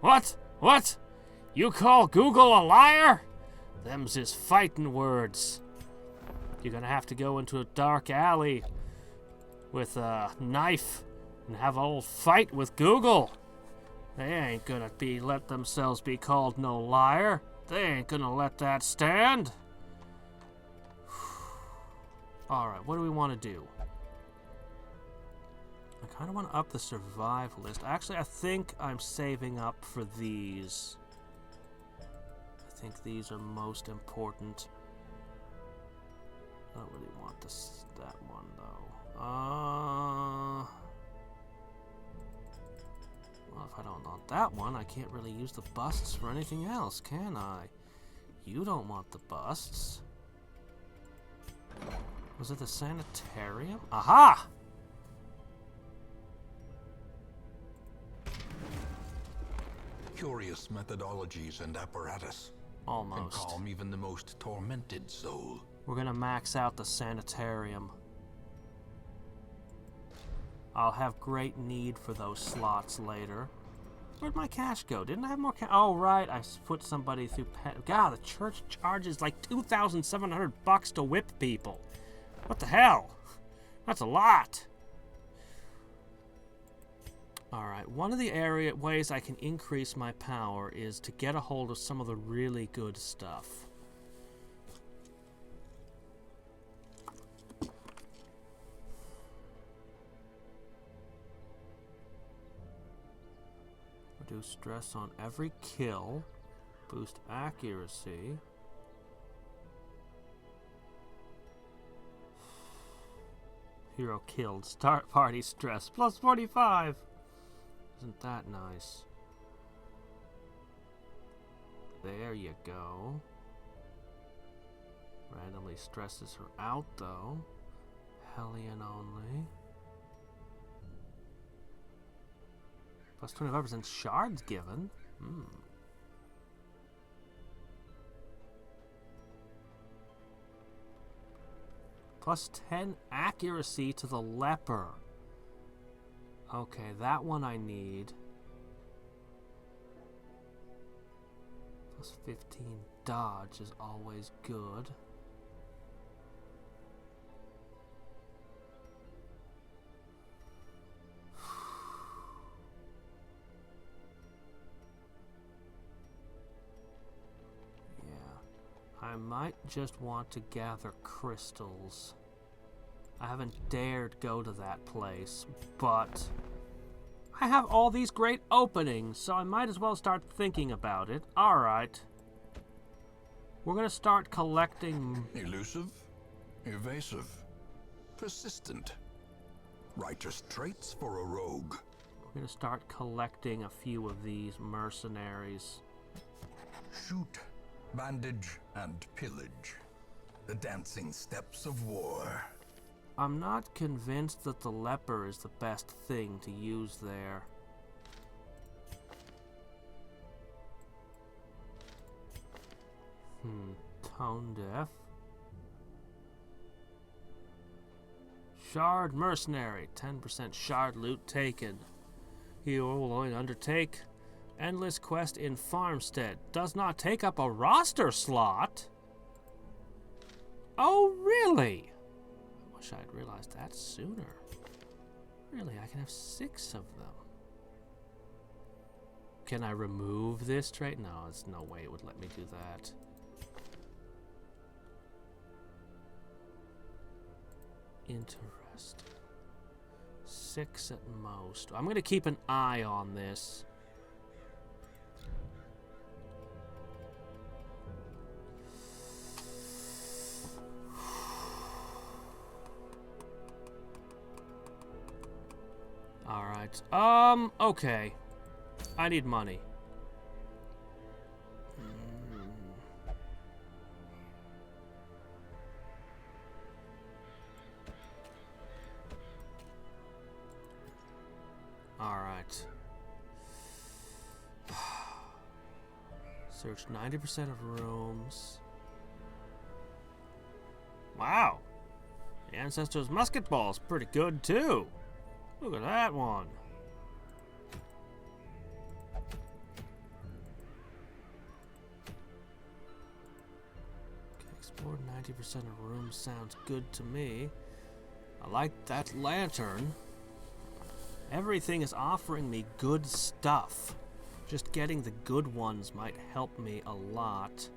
What? What? You call Google a liar? Them's his fighting words. You're gonna have to go into a dark alley with a knife and have a old fight with Google. They ain't gonna let themselves be called no liar. They ain't gonna let that stand. Alright, what do we want to do? I kind of want to up the survive list. Actually, I think I'm saving up for these. I think these are most important. I don't really want that one, though. Well, if I don't want that one, I can't really use the busts for anything else, can I? You don't want the busts. Was it the sanitarium? Aha! Curious methodologies and apparatus can Almost. calm even the most tormented soul. We're gonna max out the sanitarium. I'll have great need for those slots later. Where'd my cash go? Didn't I have more cash? Oh, right. I put somebody through... God, the church charges like $2,700 to whip people. What the hell? That's a lot. Alright, one of the ways I can increase my power is to get a hold of some of the really good stuff. Reduce stress on every kill. Boost accuracy. Hero killed. Start party stress. Plus 45. Isn't that nice? There you go. Randomly stresses her out, though. Hellion only. Plus 25% shards given. Plus 10 accuracy to the leper. Okay, that one I need. Plus 15 dodge is always good. I might just want to gather crystals. I haven't dared go to that place, but I have all these great openings, so I might as well start thinking about it. Alright. We're gonna start collecting... Elusive, evasive, persistent. Righteous traits for a rogue. We're gonna start collecting a few of these mercenaries. Shoot, bandage, and pillage. The dancing steps of war. I'm not convinced that the leper is the best thing to use there. Tone deaf. Shard mercenary. 10% shard loot taken. Hero will only undertake endless quest in Farmstead. Does not take up a roster slot. Oh, really? I wish I'd realized that sooner. Really, I can have 6 of them. Can I remove this trait? No, there's no way it would let me do that. Interesting. 6 at most. I'm going to keep an eye on this. Alright. Okay. I need money. Alright. Search 90% of rooms. Wow. The Ancestor's musket ball's pretty good, too. Look at that one. Okay, explore 90% of rooms sounds good to me. I like that lantern. Everything is offering me good stuff. Just getting the good ones might help me a lot.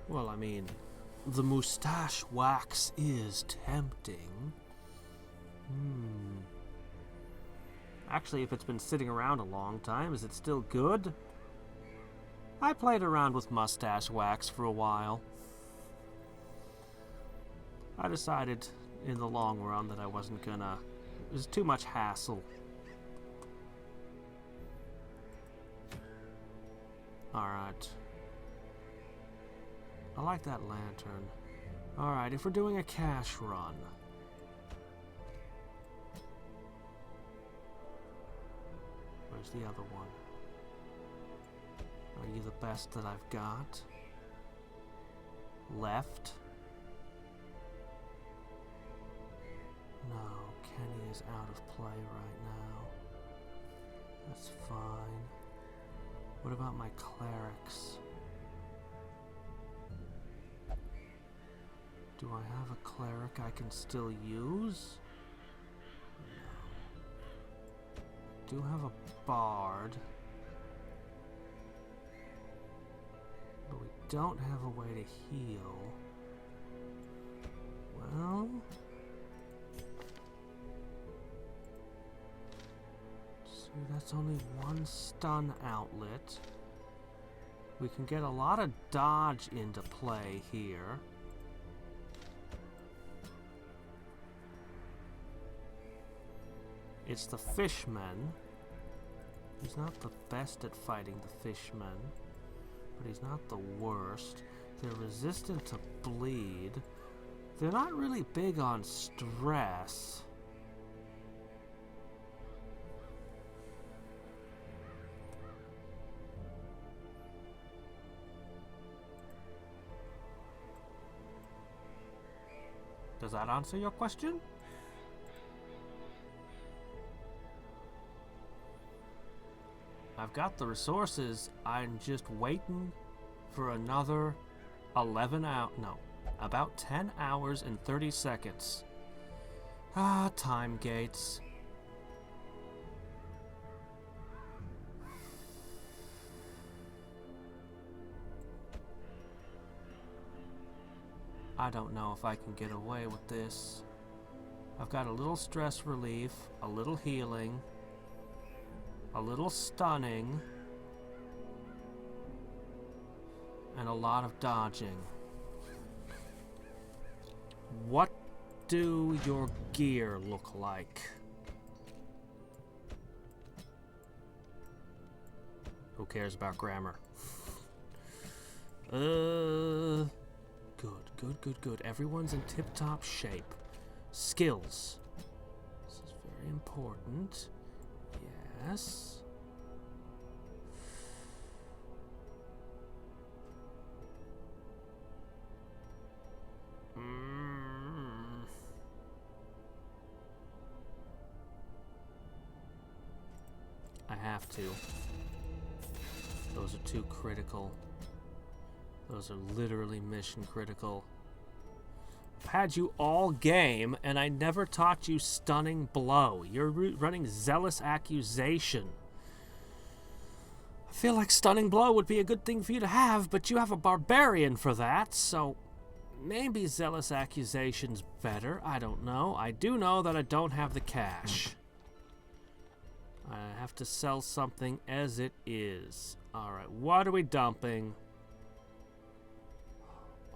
Well, I mean, the mustache wax is tempting. Actually, if it's been sitting around a long time, is it still good? I played around with mustache wax for a while. I decided in the long run that I wasn't gonna... It was too much hassle. Alright. I like that lantern. Alright, if we're doing a cash run. Where's the other one? Are you the best that I've got? Left? No, Kenny is out of play right now. That's fine. What about my clerics? Do I have a cleric I can still use? No. I do have a bard. But we don't have a way to heal. Well... see, that's only one stun outlet. We can get a lot of dodge into play here. It's the fishmen. He's not the best at fighting the fishmen, but he's not the worst. They're resistant to bleed. They're not really big on stress. Does that answer your question? I've got the resources. I'm just waiting for another 11 hours. No, about 10 hours and 30 seconds. Ah, time gates. I don't know if I can get away with this. I've got a little stress relief, a little healing, a little stunning, and a lot of dodging. What do your gear look like? Who cares about grammar? Good. Everyone's in tip-top shape. Skills. This is very important. Yes. I have to. Those are too critical. Those are literally mission critical. I've had you all game, and I never taught you Stunning Blow. You're running Zealous Accusation. I feel like Stunning Blow would be a good thing for you to have, but you have a Barbarian for that, so maybe Zealous Accusation's better. I don't know. I do know that I don't have the cash. I have to sell something as it is. Alright, what are we dumping?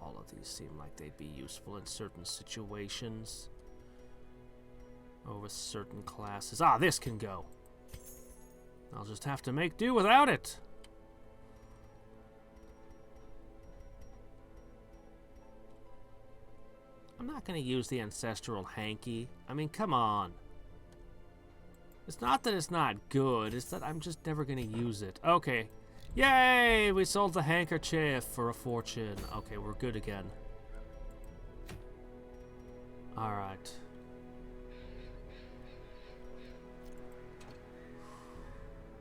All of these seem like they'd be useful in certain situations. Or with certain classes. Ah, this can go. I'll just have to make do without it. I'm not going to use the Ancestral Hanky. I mean, come on. It's not that it's not good, it's that I'm just never going to use it. Okay. Yay! We sold the handkerchief for a fortune. Okay, we're good again. Alright.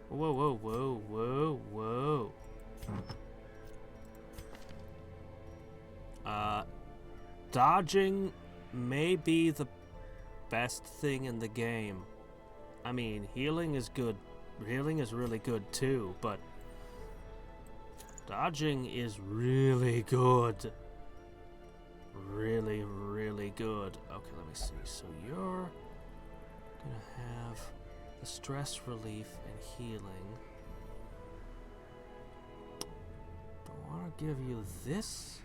Whoa. Dodging may be the best thing in the game. I mean, healing is good. Healing is really good too, but dodging is really good. Really, really good. Okay, let me see. So you're gonna have the stress relief and healing. Do I want to give you this?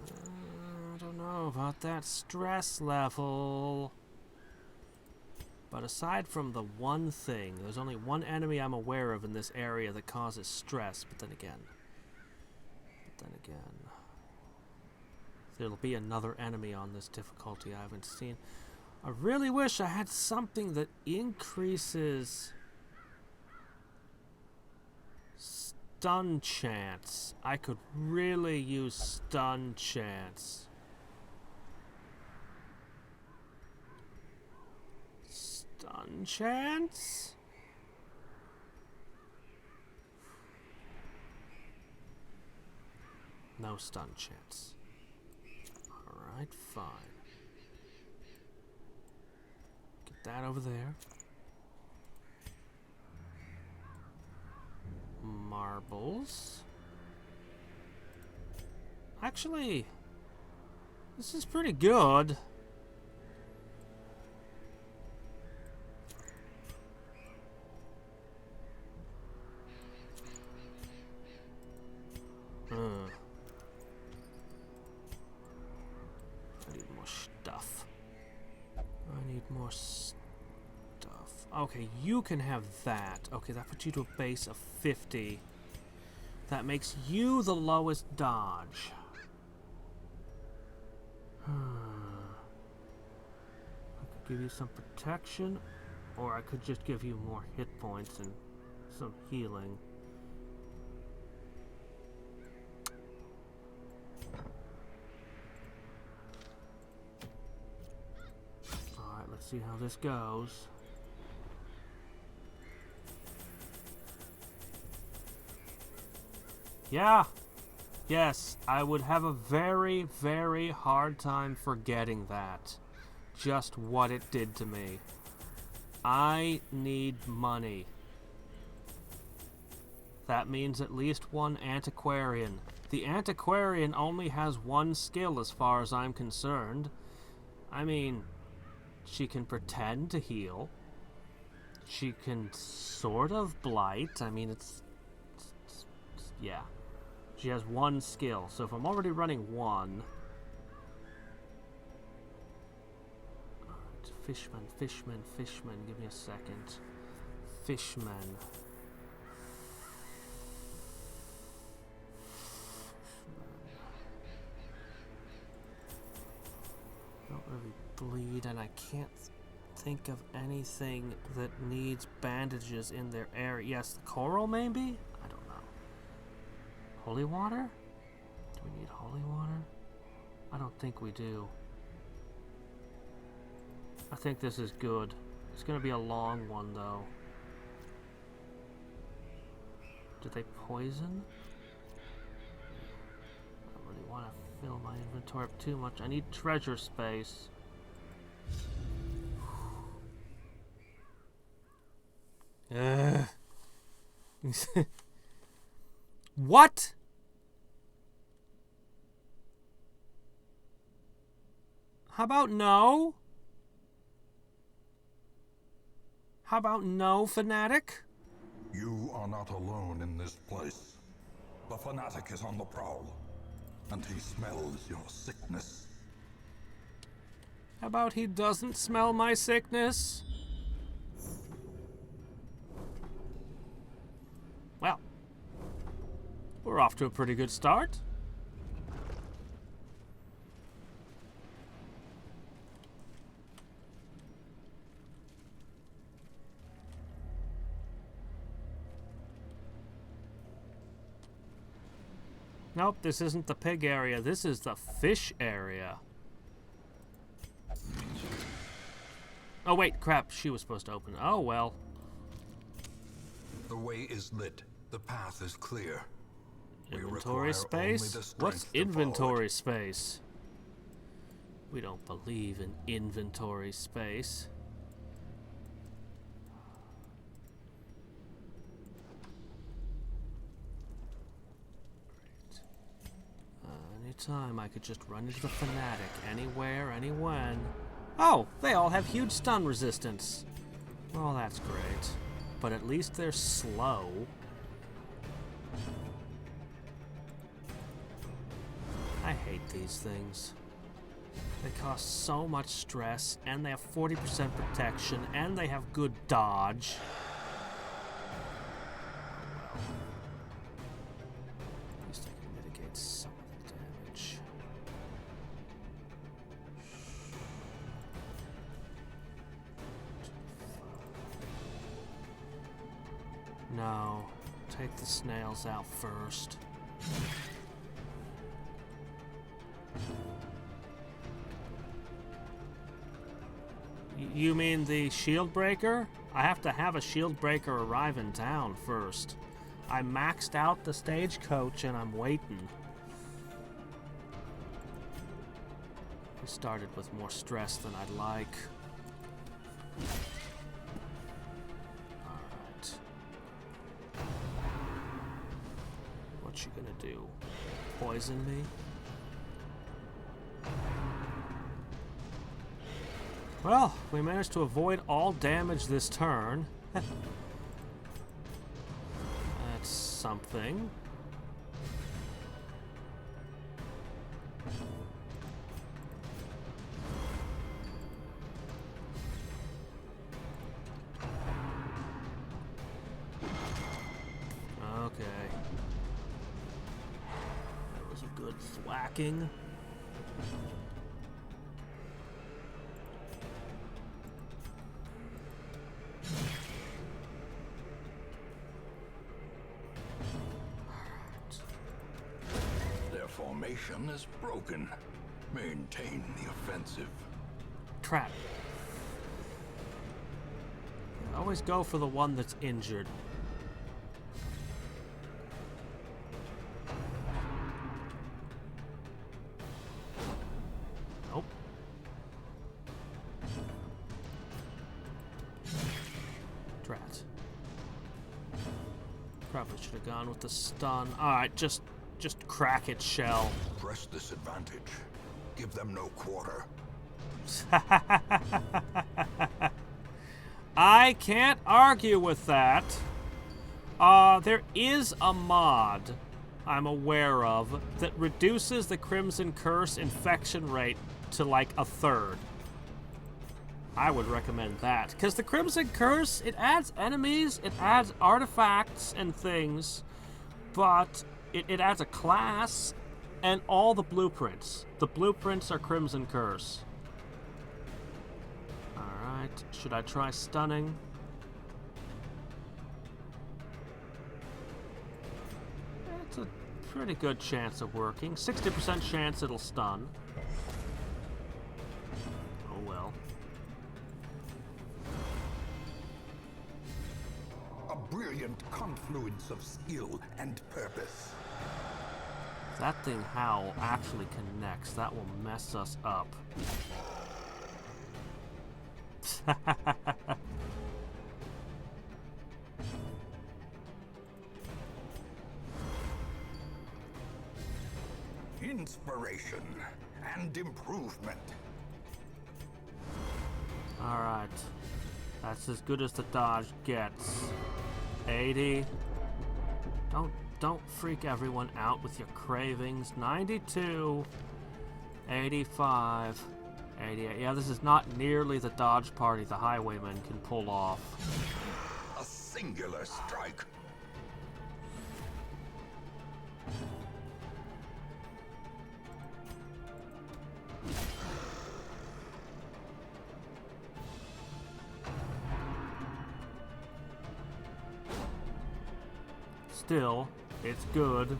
I don't know about that stress level. But aside from the one thing, there's only one enemy I'm aware of in this area that causes stress, but then again, there'll be another enemy on this difficulty I haven't seen. I really wish I had something that increases stun chance. I could really use stun chance. Stun chance? No stun chance. Alright, fine. Get that over there. Marbles. Actually, this is pretty good. I need more stuff. I need more stuff. Okay, you can have that. Okay, that puts you to a base of 50. That makes you the lowest dodge. I could give you some protection, or I could just give you more hit points and some healing. Alright, let's see how this goes. Yeah. Yes, I would have a very, very hard time forgetting that. Just what it did to me. I need money. That means at least one antiquarian. The antiquarian only has one skill as far as I'm concerned. I mean, she can pretend to heal. She can sort of blight. I mean, it's yeah. She has one skill, so if I'm already running one... Alright, fishman, give me a second. Fishman. Don't really bleed, and I can't think of anything that needs bandages in their area. Yes, the coral maybe? I don't know. Holy water? Do we need holy water? I don't think we do. I think this is good. It's gonna be a long one though. Did they poison? I don't really want to fill my inventory up too much. I need treasure space. What? How about no? How about no, fanatic? You are not alone in this place. The fanatic is on the prowl, and he smells your sickness. How about he doesn't smell my sickness? Well, we're off to a pretty good start. Nope, this isn't the pig area. This is the fish area. Oh, wait, crap. She was supposed to open it. Oh, well. The way is lit. The path is clear. Inventory space? What's inventory space? We don't believe in inventory space. Anytime I could just run into the fanatic. Anywhere, anywhen. Oh, they all have huge stun resistance. Well, that's great. But at least they're slow. I hate these things. They cause so much stress, and they have 40% protection, and they have good dodge. At least I can mitigate some of the damage. No, take the snails out first. You mean the shield breaker? I have to have a shield breaker arrive in town first. I maxed out the stagecoach and I'm waiting. We started with more stress than I'd like. Alright. What you gonna do? Poison me? Well, we managed to avoid all damage this turn. That's something. Okay. That was a good thwacking. Formation is broken. Maintain the offensive. Trap. Always go for the one that's injured. Nope. Drat. Probably should have gone with the stun. Alright, just crack its shell. Press disadvantage. Give them no quarter. I can't argue with that. There is a mod I'm aware of that reduces the Crimson Curse infection rate to like a third. I would recommend that. Because the Crimson Curse, it adds enemies, it adds artifacts and things, but it adds a class and all the blueprints. The blueprints are Crimson Curse. Alright, should I try stunning? It's a pretty good chance of working. 60% chance it'll stun. Oh well. A brilliant confluence of skill and purpose. If that thing howl actually connects, that will mess us up. Inspiration and improvement. Alright. That's as good as the dodge gets. 80. Don't freak everyone out with your cravings. 92. 85. 88. Yeah, this is not nearly the dodge party the highwayman can pull off. A singular strike. Still, it's good.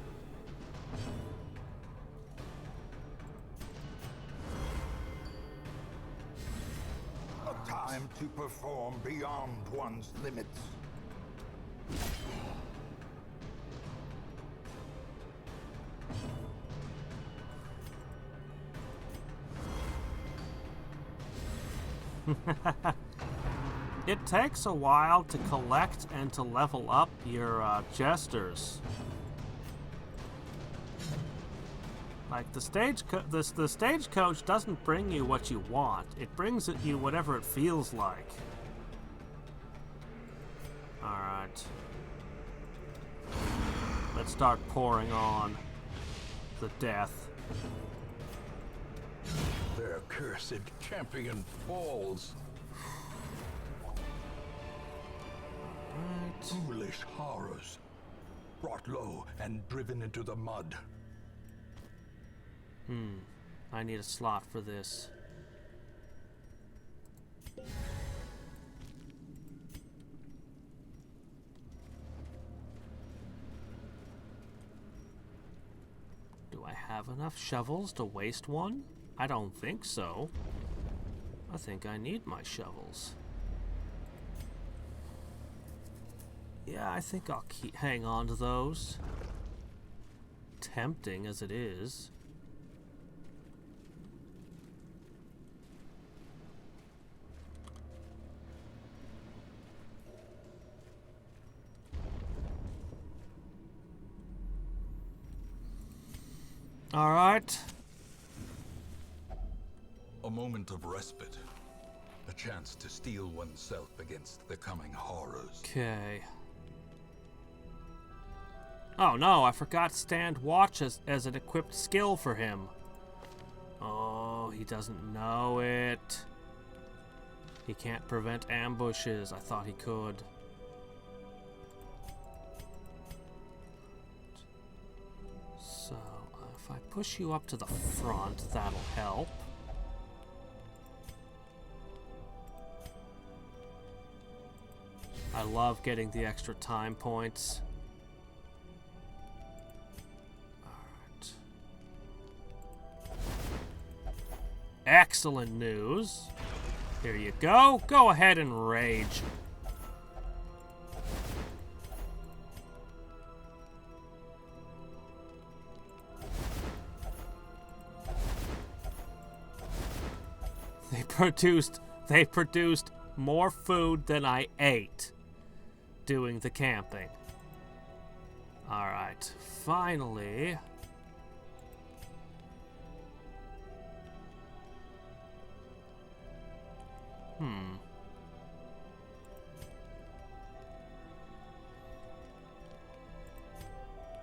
A time to perform beyond one's limits. It takes a while to collect and to level up your jesters. Like the stagecoach doesn't bring you what you want. It brings you whatever it feels like. Alright. Let's start pouring on the death. Their cursed champion falls. Right. Foolish horrors, brought low and driven into the mud. I need a slot for this. Do I have enough shovels to waste one? I don't think so. I think I need my shovels. Yeah, I think I'll hang on to those. Tempting as it is. All right. A moment of respite. A chance to steel oneself against the coming horrors. Okay. Oh no, I forgot stand watch as an equipped skill for him. Oh, he doesn't know it. He can't prevent ambushes. I thought he could. So, if I push you up to the front, that'll help. I love getting the extra time points. Alright. Excellent news. Here you go. Go ahead and rage. They produced more food than I ate doing the camping. Alright, finally.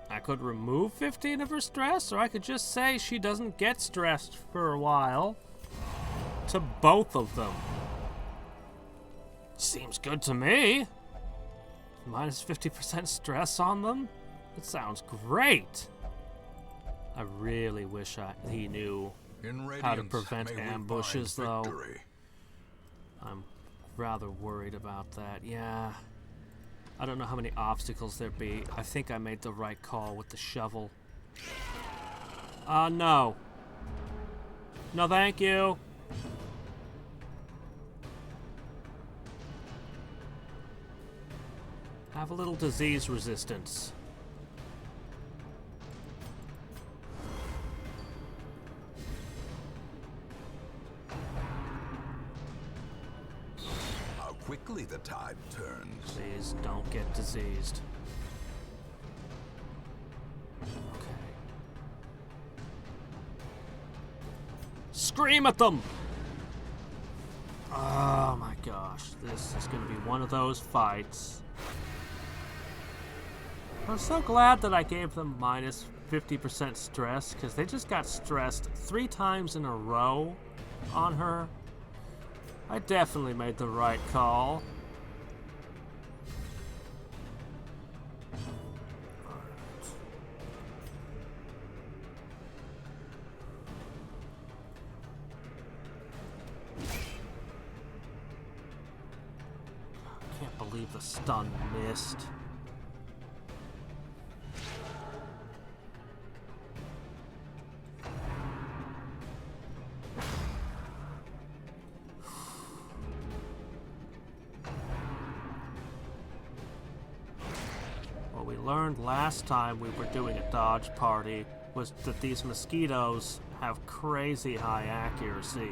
I could remove 15 of her stress, or I could just say she doesn't get stressed for a while. To both of them. Seems good to me. Minus 50% stress on them? That sounds great. I really wish he knew how to prevent ambushes, though. I'm rather worried about that. Yeah. I don't know how many obstacles there be. I think I made the right call with the shovel. No. No, thank you. Have a little disease resistance. How quickly the tide turns. Please don't get diseased. Okay. Scream at them! Oh my gosh, this is gonna be one of those fights. I'm so glad that I gave them minus 50% stress, because they just got stressed 3 times in a row on her. I definitely made the right call. I can't believe the stun missed. Learned last time we were doing a dodge party was that these mosquitoes have crazy high accuracy.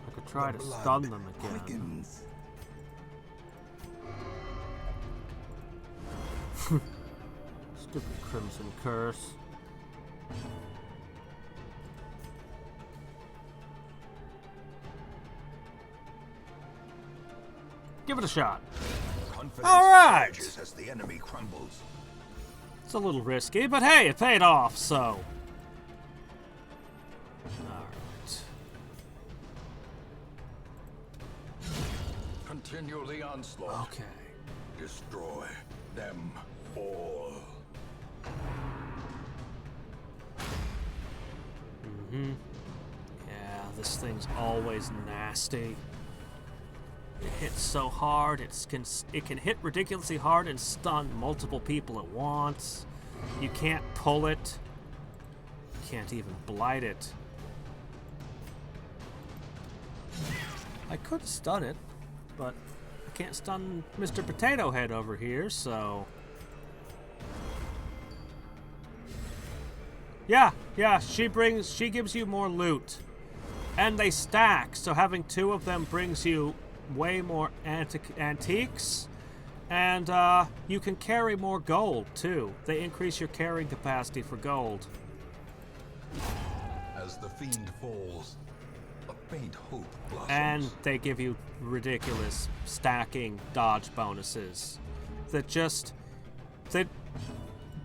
I could try to stun them again. Quickens. Stupid Crimson Curse. Give it a shot. Confidence All right. surges as the enemy crumbles. It's a little risky, but hey, it paid off, so. Alright. Continue the onslaught. Okay. Destroy them all. Yeah, this thing's always nasty. It hits so hard, it can hit ridiculously hard and stun multiple people at once. You can't pull it. You can't even blight it. I could stun it, but I can't stun Mr. Potato Head over here, so... Yeah, she gives you more loot. And they stack, so having two of them brings you way more antiques. And you can carry more gold, too. They increase your carrying capacity for gold. As the fiend falls, a faint hope blossoms. And they give you ridiculous stacking dodge bonuses. That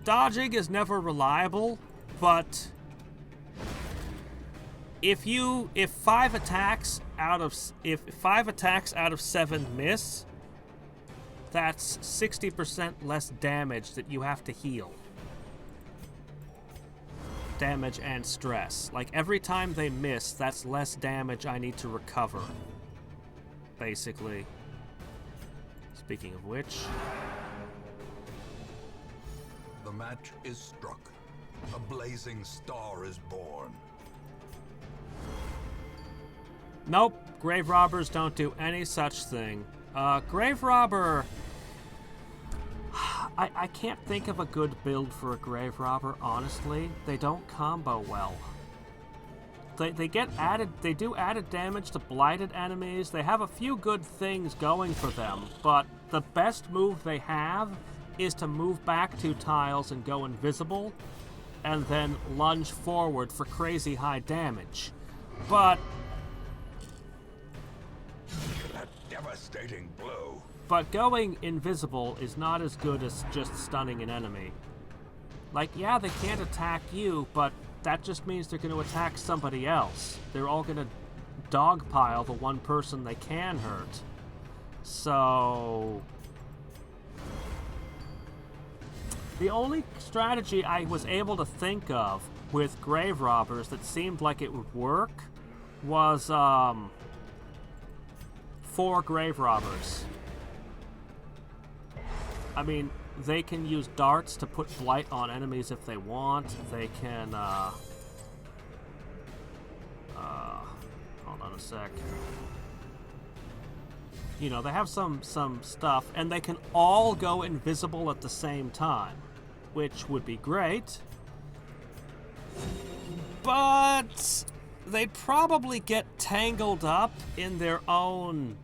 dodging is never reliable, but if 5 attacks out of 7 miss, that's 60% less damage that you have to heal. Damage and stress. Like, every time they miss, that's less damage I need to recover. Basically. Speaking of which... The match is struck. A blazing star is born. Nope. Grave Robbers don't do any such thing. Grave Robber... I can't think of a good build for a Grave Robber, honestly. They don't combo well. They do added damage to blighted enemies. They have a few good things going for them, but the best move they have is to move back 2 tiles and go invisible, and then lunge forward for crazy high damage. But... That devastating blow. But going invisible is not as good as just stunning an enemy. Like, yeah, they can't attack you, but that just means they're going to attack somebody else. They're all going to dogpile the one person they can hurt. So... the only strategy I was able to think of with Grave Robbers that seemed like it would work was, 4 Grave Robbers. I mean, they can use darts to put blight on enemies if they want. They can, hold on a sec. You know, they have some stuff, and they can all go invisible at the same time, which would be great. But they'd probably get tangled up in their own,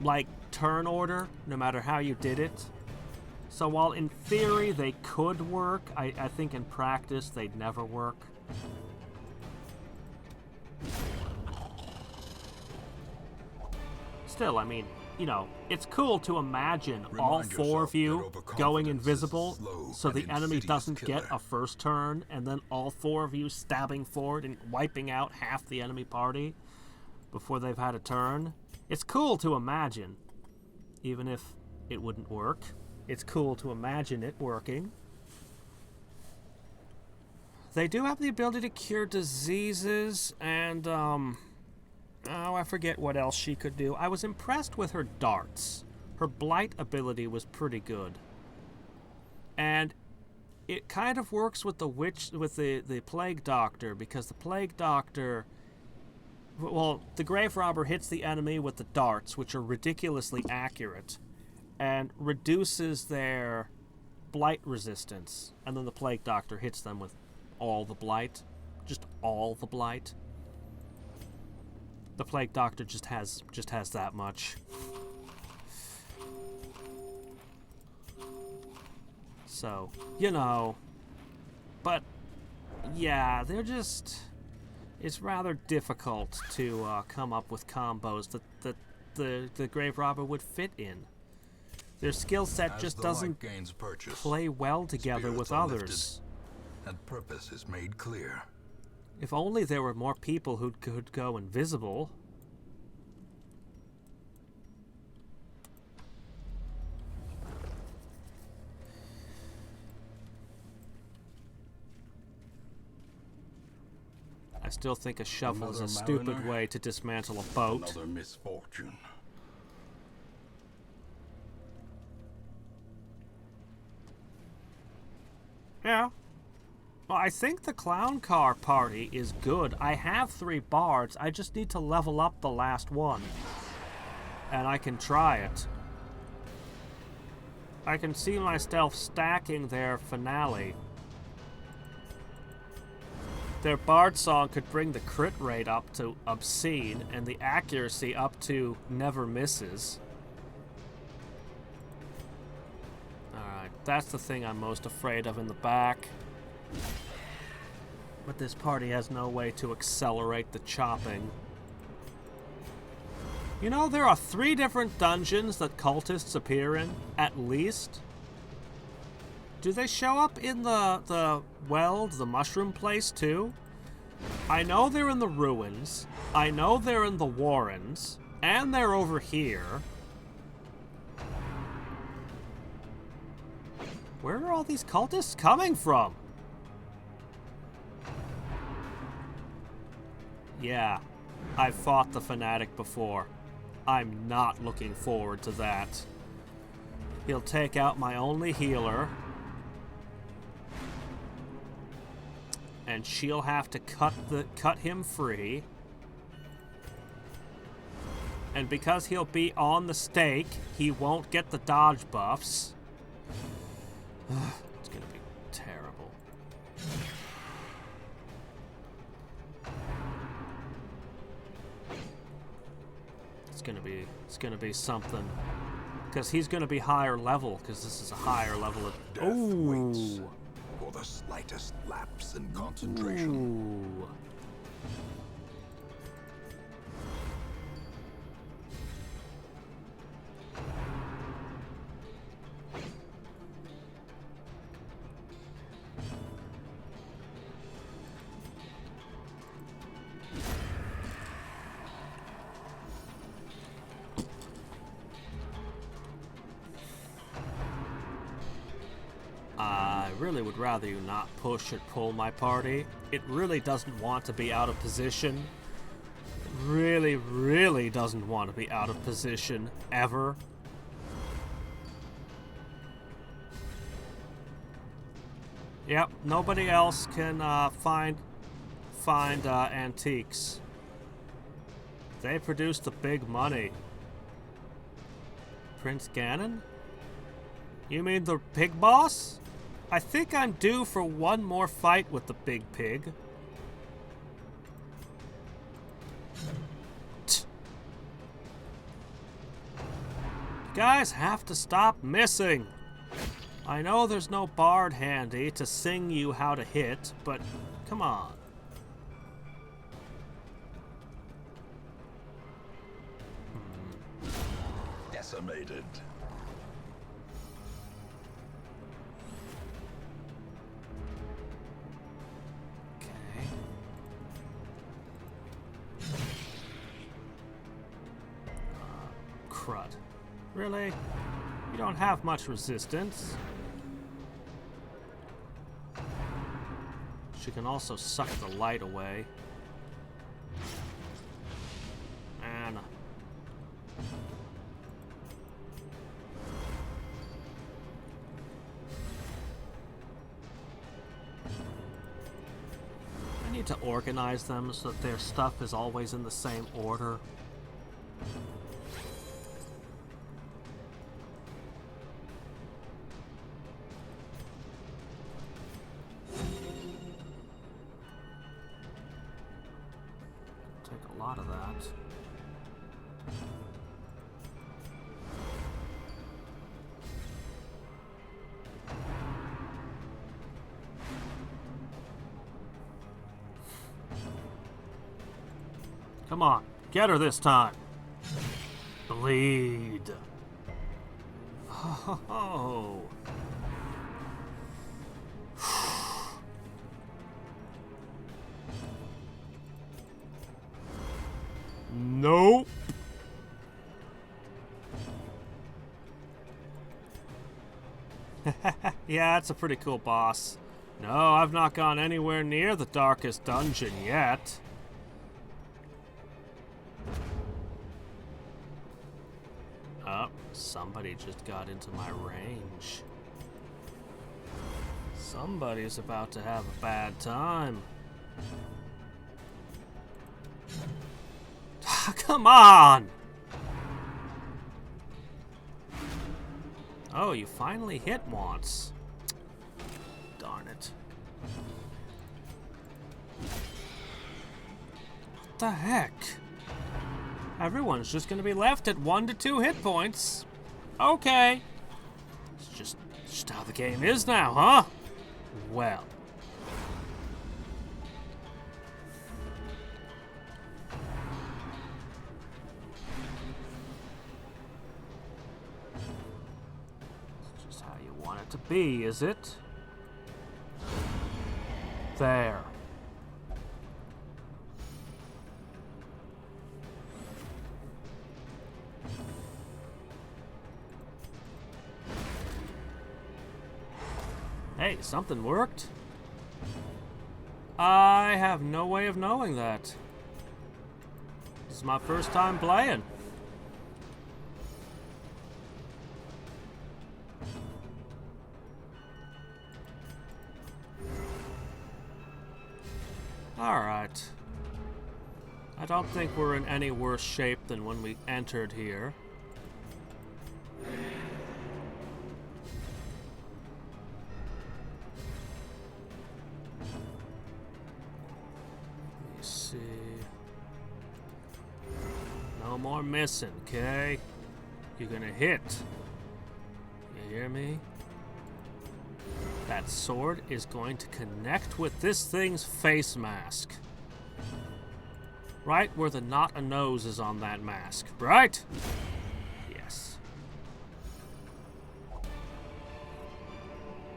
like, turn order, no matter how you did it. So while in theory they could work, I think in practice they'd never work. Still, I mean, you know, it's cool to imagine all 4 of you going invisible so the enemy doesn't get a first turn, and then all 4 of you stabbing forward and wiping out half the enemy party before they've had a turn. It's cool to imagine. Even if it wouldn't work, it's cool to imagine it working. They do have the ability to cure diseases, and, oh, I forget what else she could do. I was impressed with her darts. Her blight ability was pretty good. And it kind of works with the Plague Doctor, because the Plague Doctor... well, the Grave Robber hits the enemy with the darts, which are ridiculously accurate, and reduces their blight resistance. And then the Plague Doctor hits them with all the blight. Just all the blight. The Plague Doctor just has that much. So, you know. But, yeah, they're just... it's rather difficult to come up with combos that the grave robber would fit in. Their skill set just doesn't play well together with others. And purpose is made clear. If only there were more people who could go invisible. I still think a shovel is a stupid way to dismantle a boat. Another misfortune. Yeah. Well, I think the clown car party is good. I have 3 bards. I just need to level up the last one. And I can try it. I can see myself stacking their finale. Their bard song could bring the crit rate up to obscene and the accuracy up to never misses. Alright, that's the thing I'm most afraid of in the back. But this party has no way to accelerate the chopping. You know, there are 3 different dungeons that cultists appear in, at least. Do they show up in the weld, the mushroom place, too? I know they're in the ruins. I know they're in the warrens. And they're over here. Where are all these cultists coming from? Yeah, I've fought the fanatic before. I'm not looking forward to that. He'll take out my only healer. And she'll have to cut him free. And because he'll be on the stake, he won't get the dodge buffs. It's gonna be terrible. It's gonna be something. Because he's gonna be higher level, because this is a higher level of Death waits for the slightest lapse in concentration. Ooh. I really would rather you not push or pull my party. It really doesn't want to be out of position. It really, really doesn't want to be out of position, ever. Yep, nobody else can find antiques. They produce the big money. Prince Ganon? You mean the pig boss? I think I'm due for one more fight with the big pig. You guys have to stop missing. I know there's no bard handy to sing you how to hit, but come on. Decimated. Okay. Crud. Really? You don't have much resistance. She can also suck the light away. And I need to organize them so that their stuff is always in the same order. Take a lot of that. Come on, get her this time. bleed. Oh. Nope. Yeah, that's a pretty cool boss. No, I've not gone anywhere near the darkest dungeon yet. Oh, somebody just got into my range. Somebody's about to have a bad time. Come on! Oh, you finally hit once. Darn it. What the heck? Everyone's just gonna be left at 1 to 2 hit points. Okay. It's just how the game is now, huh? Well. It's just how you want it to be, is it? There. Hey, something worked. I have no way of knowing that. This is my first time playing. Alright. I don't think we're in any worse shape than when we entered here. No more missing, okay? You're gonna hit. You hear me? That sword is going to connect with this thing's face mask. Right where the not a nose is on that mask, right? Yes.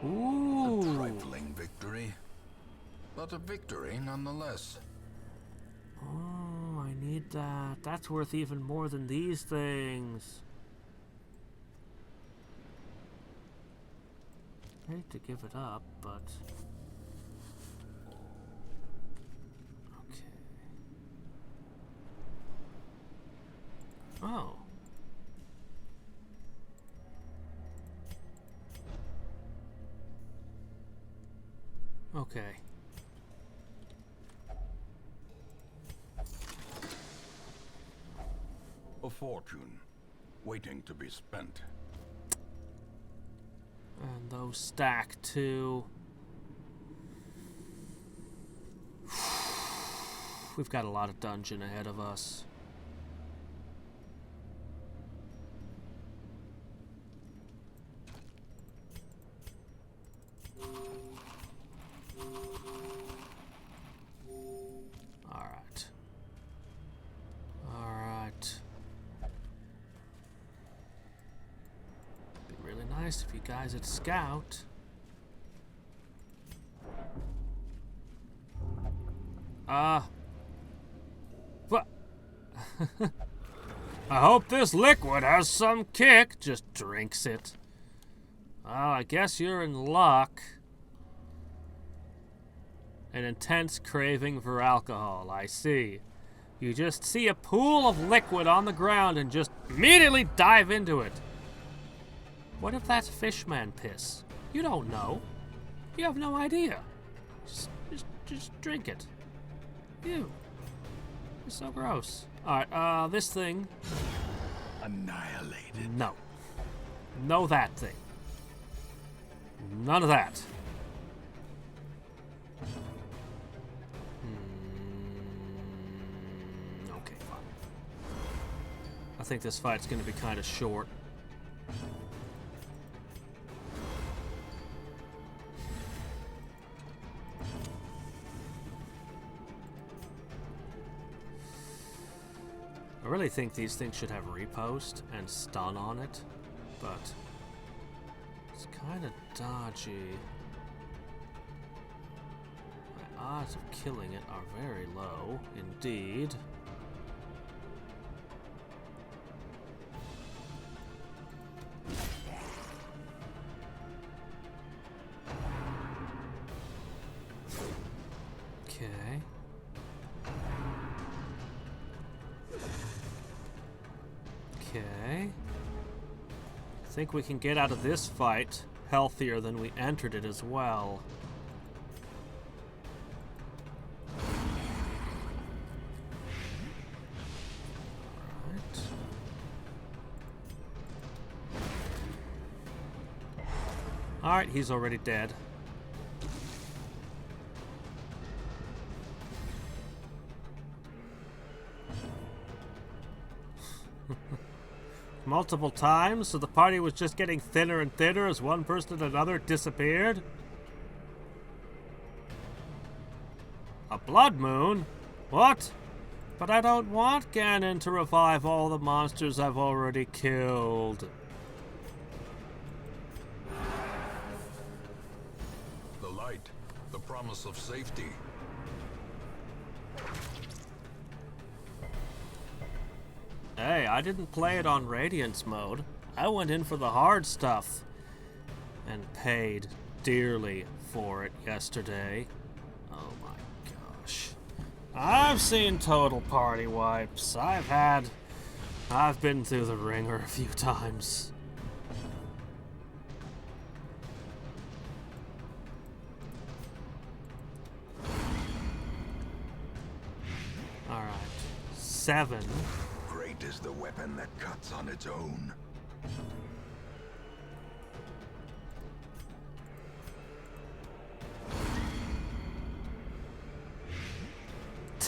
Ooh. A trifling victory, but a victory nonetheless. Oh, I need that. That's worth even more than these things. I hate to give it up, but... Okay. Oh. Okay. A fortune, waiting to be spent. And those stack too. We've got a lot of dungeon ahead of us. Alright. Alright. Be really nice if you guys had scout. What? I hope this liquid has some kick. Just drinks it. Well, I guess you're in luck. An intense craving for alcohol, I see. You just see a pool of liquid on the ground and just immediately dive into it. What if that's fishman piss? You don't know. You have no idea. Just drink it. Ew. It's so gross. Alright, this thing. Annihilated. No. No that thing. None of that. Okay, fine. I think this fight's gonna be kind of short. I really think these things should have repost and stun on it, but it's kind of dodgy. My odds of killing it are very low indeed. Okay. Okay. I think we can get out of this fight healthier than we entered it as well. Alright, he's already dead. Multiple times, so the party was just getting thinner and thinner as one person and another disappeared. A blood moon? What? But I don't want Ganon to revive all the monsters I've already killed. The light, the promise of safety. Hey, I didn't play it on Radiance mode. I went in for the hard stuff and paid dearly for it yesterday. Oh my gosh. I've seen total party wipes. I've been through the ringer a few times. Alright. 7. Great is the weapon that cuts on its own.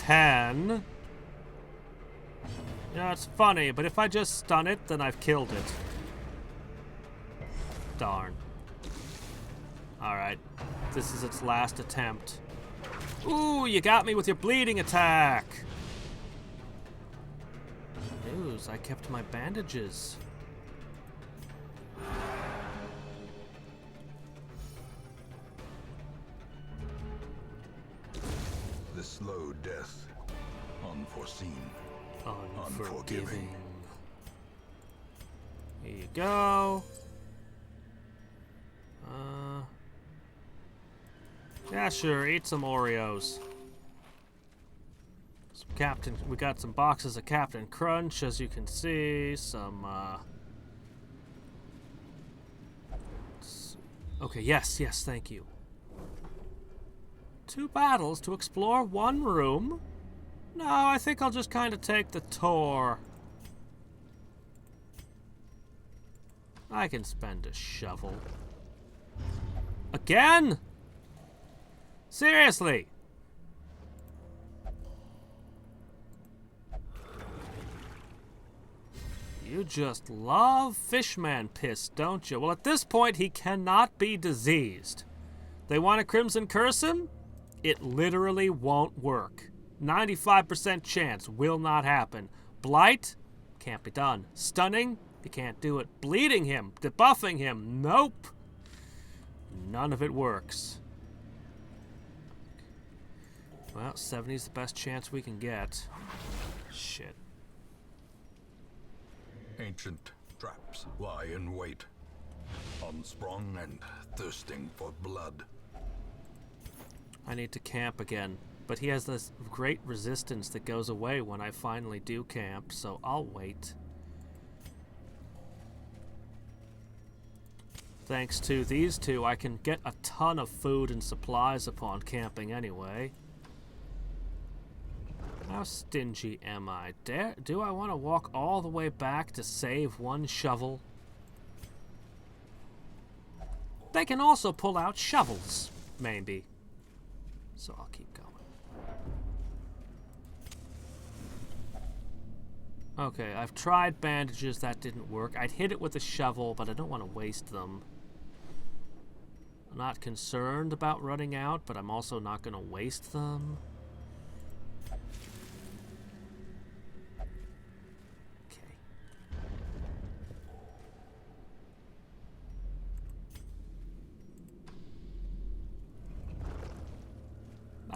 You know, it's funny, but if I just stun it, then I've killed it. Darn. Alright. This is its last attempt. Ooh, you got me with your bleeding attack! News, I kept my bandages. The slow death, unforeseen, Unforgiving. Here you go. Yeah, sure, eat some Oreos. We got some boxes of Captain Crunch, as you can see. Some, okay, yes, thank you. 2 battles to explore 1 room? No, I think I'll just kind of take the tour. I can spend a shovel. Again? Seriously? You just love Fishman piss, don't you? Well, at this point, he cannot be diseased. They want to Crimson Curse him? It literally won't work. 95% chance will not happen. Blight? Can't be done. Stunning? You can't do it. Bleeding him? Debuffing him? Nope. None of it works. Well, 70's the best chance we can get. Shit. Ancient traps lie in wait, unsprung and thirsting for blood. I need to camp again, but he has this great resistance that goes away when I finally do camp, so I'll wait. Thanks to these two, I can get a ton of food and supplies upon camping anyway. How stingy am I? Do I want to walk all the way back to save 1 shovel? They can also pull out shovels, maybe. So I'll keep going. Okay, I've tried bandages, that didn't work. I'd hit it with a shovel, but I don't want to waste them. I'm not concerned about running out, but I'm also not going to waste them.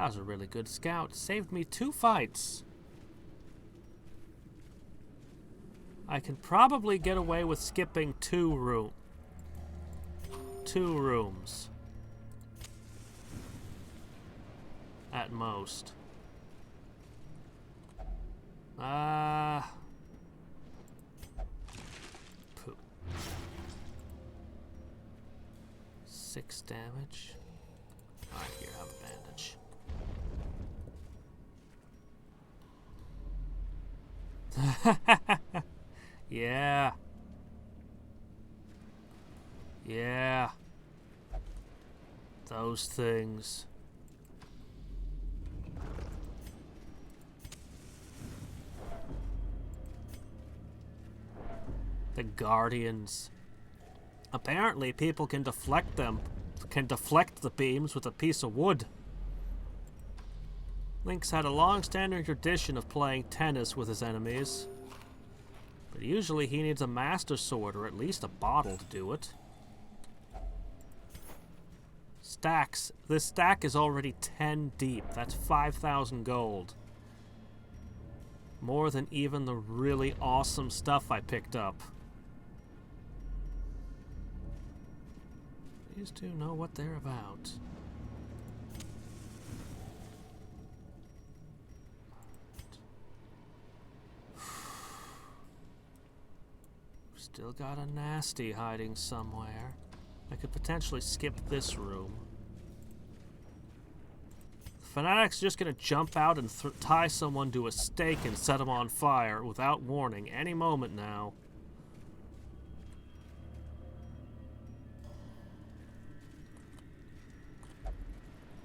That was a really good scout. Saved me 2 fights. I can probably get away with skipping 2 rooms. At most. Poop. 6 damage. Alright, here, have a bandage. Yeah. Yeah. Those things. The Guardians. Apparently, people can deflect the beams with a piece of wood. Link's had a long-standing tradition of playing tennis with his enemies. But usually he needs a master sword or at least a bottle to do it. Stacks. This stack is already 10 deep. That's 5,000 gold. More than even the really awesome stuff I picked up. These two know what they're about. Still got a nasty hiding somewhere. I could potentially skip this room. The fanatic's just gonna jump out and tie someone to a stake and set him on fire without warning any moment now.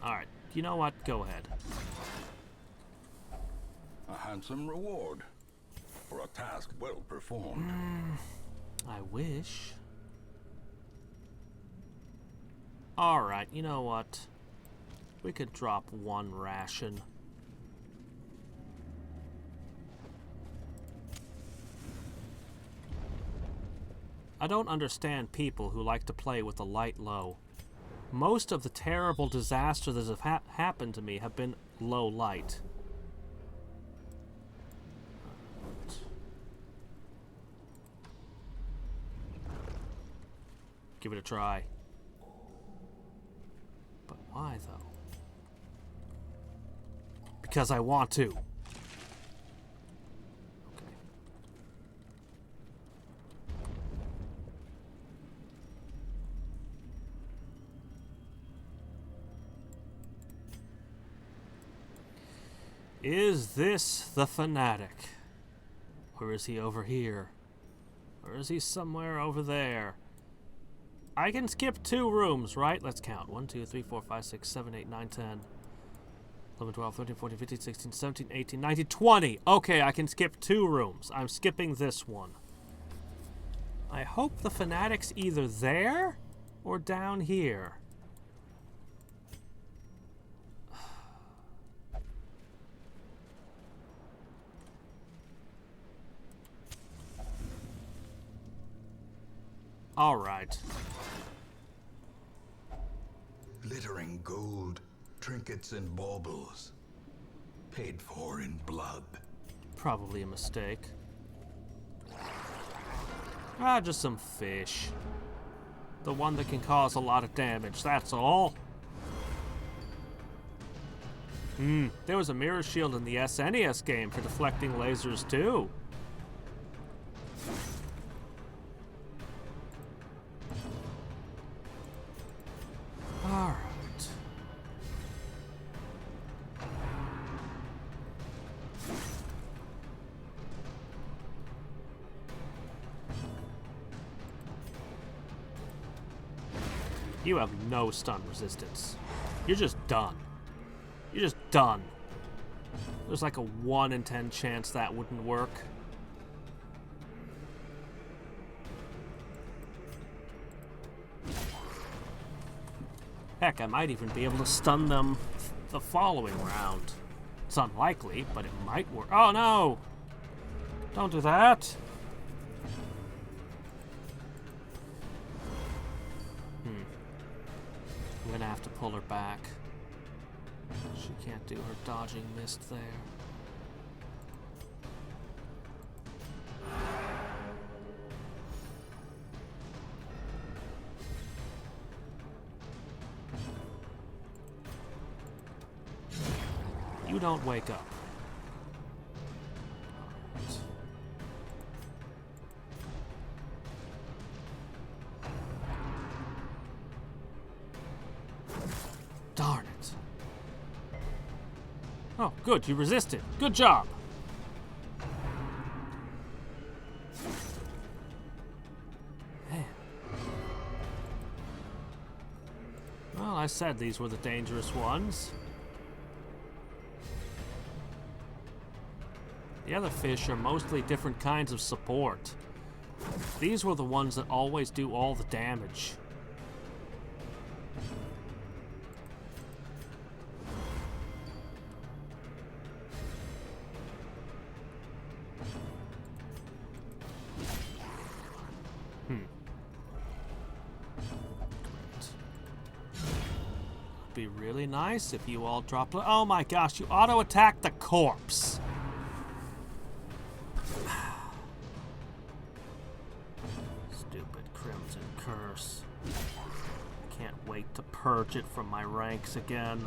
Alright, you know what? Go ahead. A handsome reward for a task well performed. I wish. Alright, you know what? We could drop 1 ration. I don't understand people who like to play with the light low. Most of the terrible disasters that have happened to me have been low light. Give it a try. But why, though? Because I want to. Okay. Is this the fanatic? Or is he over here? Or is he somewhere over there? I can skip 2 rooms, right? Let's count. 1, 2, 3, 4, 5, 6, 7, 8, 9, 10, 11, 12, 13, 14, 15, 16, 17, 18, 19, 20. Okay, I can skip 2 rooms. I'm skipping this one. I hope the fanatic's either there or down here. All right. Glittering gold, trinkets and baubles, paid for in blood. Probably a mistake. Ah, just some fish. The one that can cause a lot of damage, that's all. There was a mirror shield in the SNES game for deflecting lasers too. All right. You have no stun resistance. You're just done. You're just done. There's like a 1 in 10 chance that wouldn't work. Heck, I might even be able to stun them the following round. It's unlikely, but it might work. Oh no! Don't do that! I'm gonna have to pull her back. She can't do her dodging mist there. You don't wake up. Darn it. Oh, good, you resisted. Good job. Man. Well, I said these were the dangerous ones. The other fish are mostly different kinds of support. These were the ones that always do all the damage. Be really nice if you all drop. Oh my gosh, you auto attack the corpse. Stupid Crimson Curse. Can't wait to purge it from my ranks again.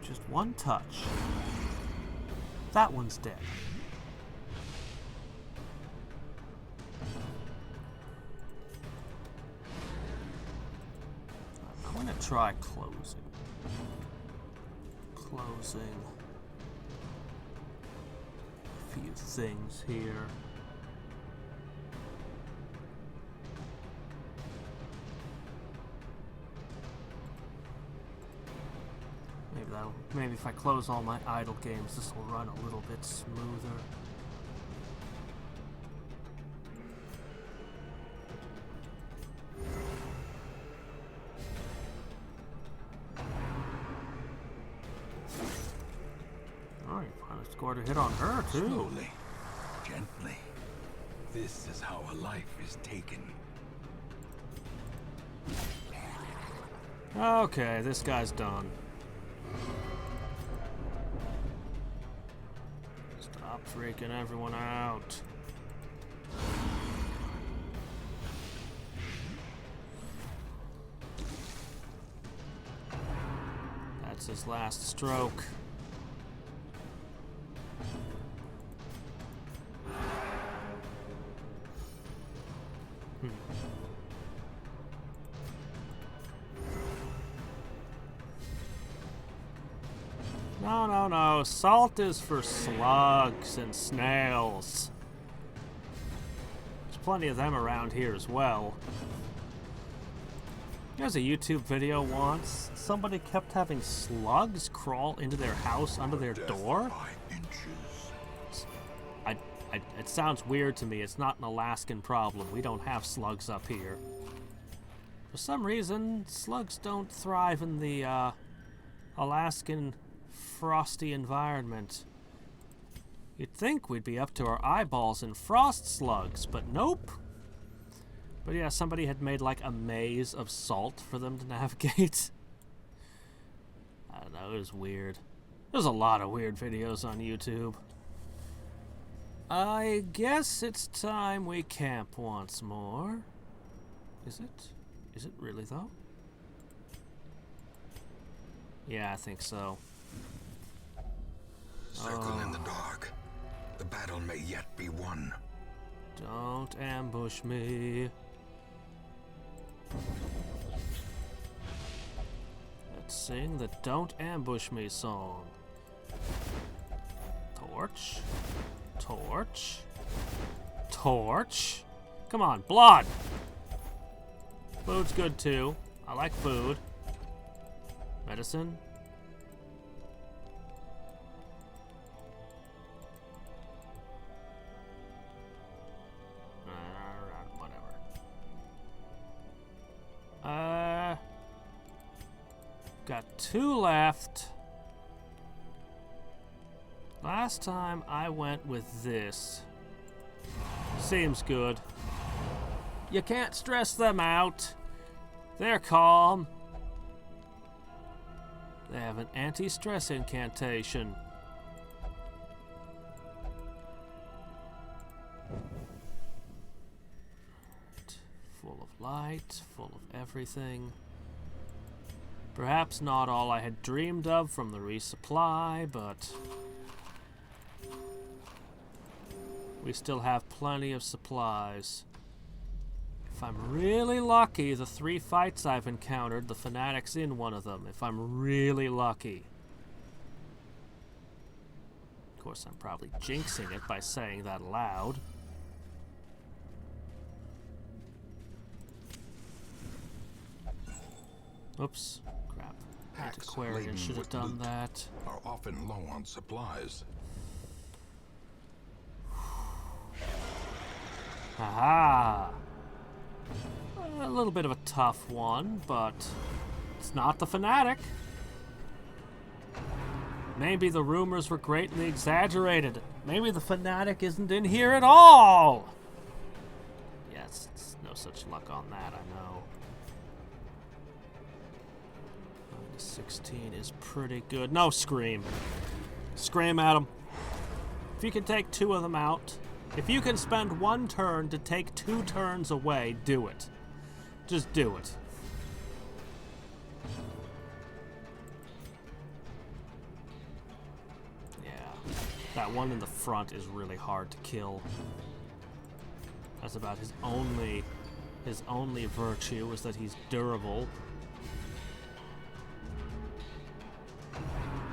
Just one touch. That one's dead. I'm gonna try closing. Closing a few things here. Maybe if I close all my idle games, this will run a little bit smoother. Oh, you finally scored a hit on her, too. Slowly, gently. This is how a life is taken. Okay, this guy's done. Stop freaking everyone out. That's his last stroke. No, no, no. Salt is for slugs and snails. There's plenty of them around here as well. There's a YouTube video once. Somebody kept having slugs crawl into their house under their door. It sounds weird to me. It's not an Alaskan problem. We don't have slugs up here. For some reason, slugs don't thrive in the Alaskan frosty environment. You'd think we'd be up to our eyeballs in frost slugs, but nope. But yeah, somebody had made like a maze of salt for them to navigate. I don't know, it was weird. There's a lot of weird videos on YouTube. I guess it's time we camp once more. Is it? Is it really though? Yeah, I think so. Circle in the dark. The battle may yet be won. Don't ambush me. Let's sing the Don't Ambush Me song. Torch. Torch. torch. Come on, blood. Food's good too. I like food. Medicine. Whatever. Got 2 left. Last time I went with this. Seems good. You can't stress them out. They're calm. They have an anti-stress incantation. Full of light, full of everything. Perhaps not all I had dreamed of from the resupply, but we still have plenty of supplies. If I'm really lucky, the 3 fights I've encountered, the Fanatic's in one of them. If I'm really lucky. Of course, I'm probably jinxing it by saying that aloud. Oops. Crap. Antiquarian should have done that. Are often low on supplies. Haha! A little bit of a tough one, but it's not the Fanatic. Maybe the rumors were greatly exaggerated. Maybe the Fanatic isn't in here at all! Yes, it's no such luck on that, I know. 16 is pretty good. No, scream. Scream at him. If you can take 2 of them out, if you can spend 1 turn to take 2 turns away, do it. Just do it. Yeah. That one in the front is really hard to kill. That's about his only virtue is that he's durable.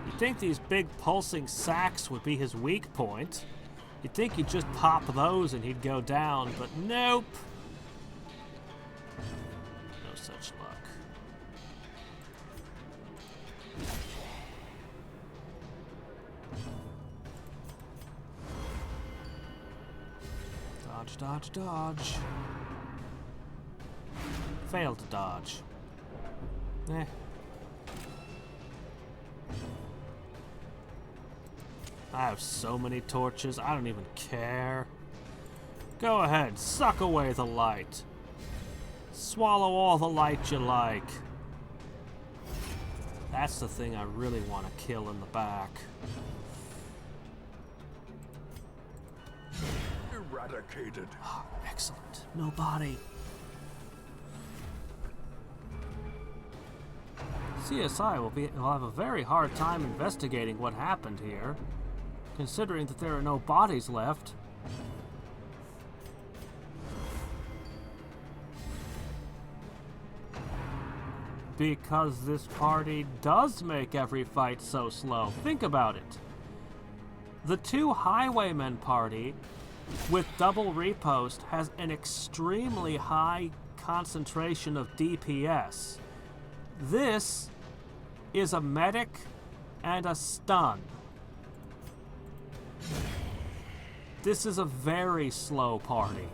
You'd think these big pulsing sacks would be his weak point. You'd think he'd just pop those and he'd go down, but nope. No such luck. Dodge, dodge, dodge. Failed to dodge. Eh. I have so many torches, I don't even care. Go ahead, suck away the light. Swallow all the light you like. That's the thing I really want to kill in the back. Eradicated. Oh, excellent. No body. CSI will have a very hard time investigating what happened here, considering that there are no bodies left. Because this party does make every fight so slow. Think about it. The 2 Highwaymen party with double repost has an extremely high concentration of DPS. This is a medic and a stun. This is a very slow party.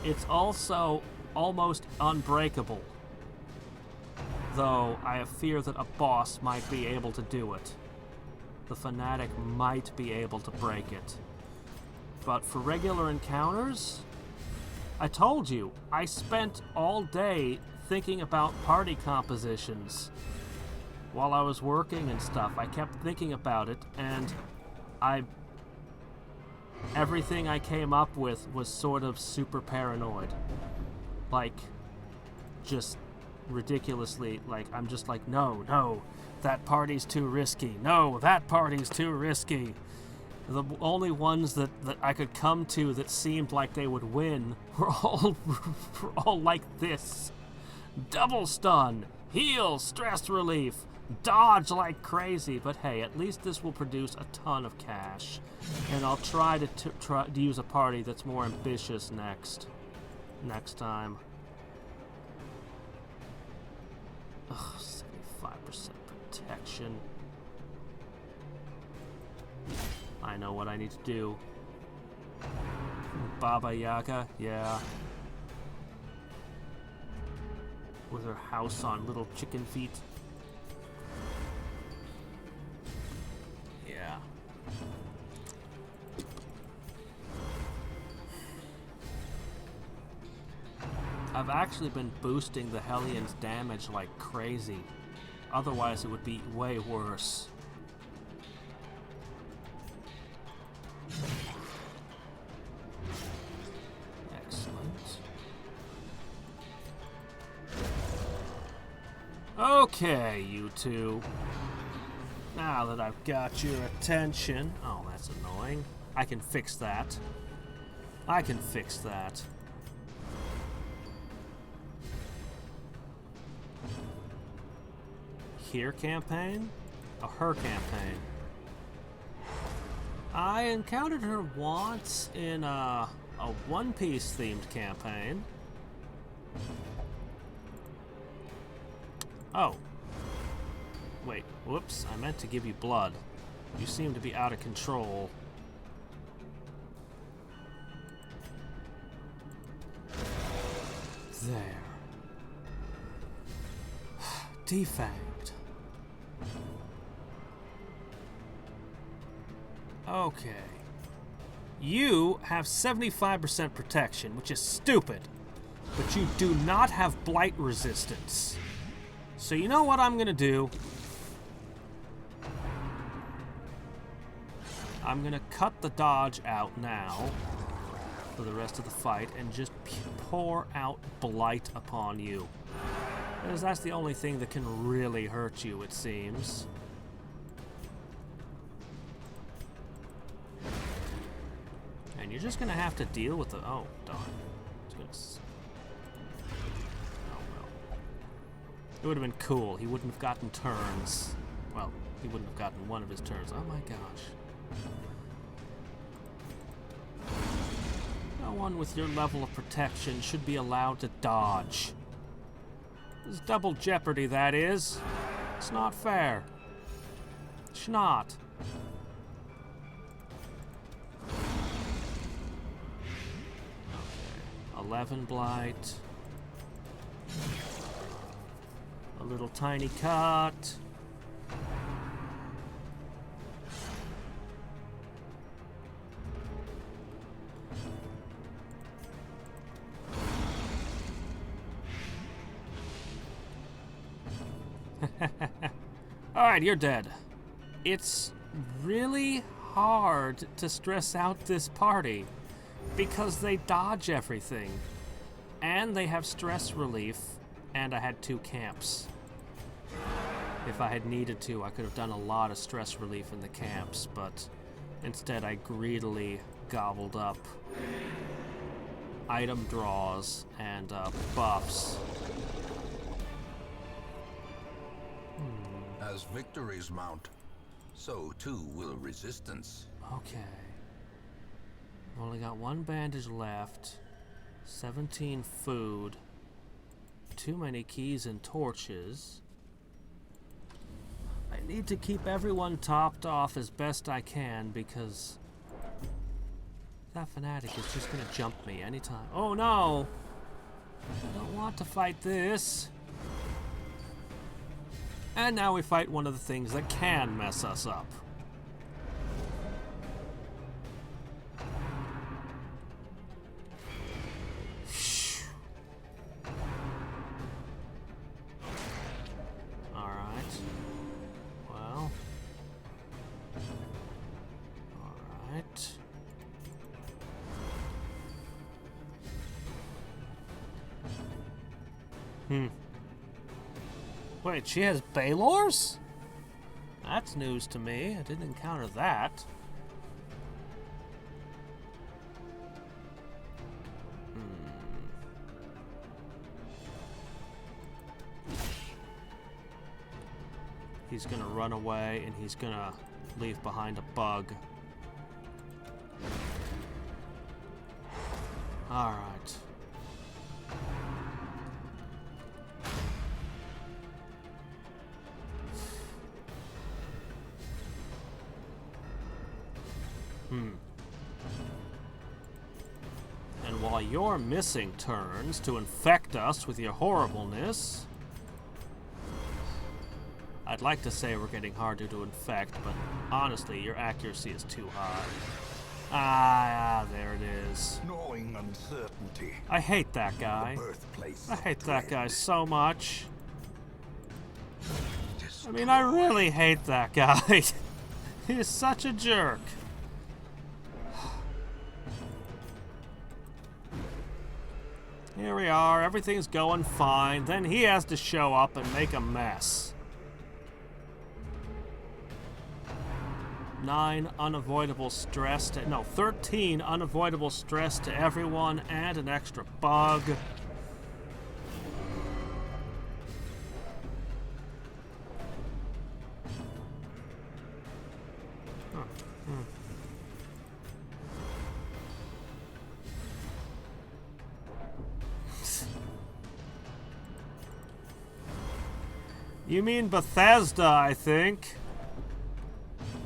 It's also almost unbreakable. Though I have fear that a boss might be able to do it. The Fanatic might be able to break it. But for regular encounters, I told you, I spent all day thinking about party compositions. While I was working and stuff, I kept thinking about it, and everything I came up with was sort of super paranoid. Like, just ridiculously, like, I'm just like, no, that party's too risky. No, that party's too risky. The only ones that I could come to that seemed like they would win were all like this. Double stun, heal, stress relief, dodge like crazy, but hey, at least this will produce a ton of cash. And I'll try to use a party that's more ambitious next time. Ugh, 75% protection. I know what I need to do. Baba Yaga, yeah. With her house on little chicken feet. Yeah. I've actually been boosting the Hellions' damage like crazy. Otherwise it would be way worse. Excellent. Okay, you two. Now that I've got your attention... Oh, that's annoying. I can fix that. I can fix that. Here campaign? A her campaign. I encountered her once in a One Piece themed campaign. Oh. Wait, whoops, I meant to give you blood. You seem to be out of control. There. Defanged. Okay. You have 75% protection, which is stupid. But you do not have blight resistance. So you know what I'm gonna do? I'm gonna cut the dodge out now for the rest of the fight and just pour out blight upon you. Because that's the only thing that can really hurt you, it seems. And you're just gonna have to deal with the... Oh, darn. Oh, well. It would have been cool. He wouldn't have gotten turns. Well, he wouldn't have gotten one of his turns. Oh my gosh. No one with your level of protection should be allowed to dodge. This is double jeopardy, that is. It's not fair. It's not. Okay. 11 blight. A little tiny cut. Alright, you're dead. It's really hard to stress out this party because they dodge everything. And they have stress relief, and I had 2 camps. If I had needed to, I could have done a lot of stress relief in the camps, but instead I greedily gobbled up item draws and buffs. As victories mount, so too will resistance. Okay. I've only got 1 bandage left, 17 food, too many keys and torches. I need to keep everyone topped off as best I can because that fanatic is just gonna jump me anytime. Oh no! I don't want to fight this. And now we fight one of the things that can mess us up. Alright. Well. Alright. Wait, she has Baylors? That's news to me. I didn't encounter that. He's gonna run away, and he's gonna leave behind a bug. Alright. And while you're missing turns to infect us with your horribleness, I'd like to say we're getting harder to infect, but honestly, your accuracy is too high. Ah, there it is. Gnawing uncertainty. I hate that guy. Birthplace. I hate that guy so much. I mean, I really hate that guy. He's such a jerk. Here we are, everything's going fine. Then he has to show up and make a mess. 9 unavoidable stress to... No, 13 unavoidable stress to everyone and an extra bug. You mean Bethesda, I think.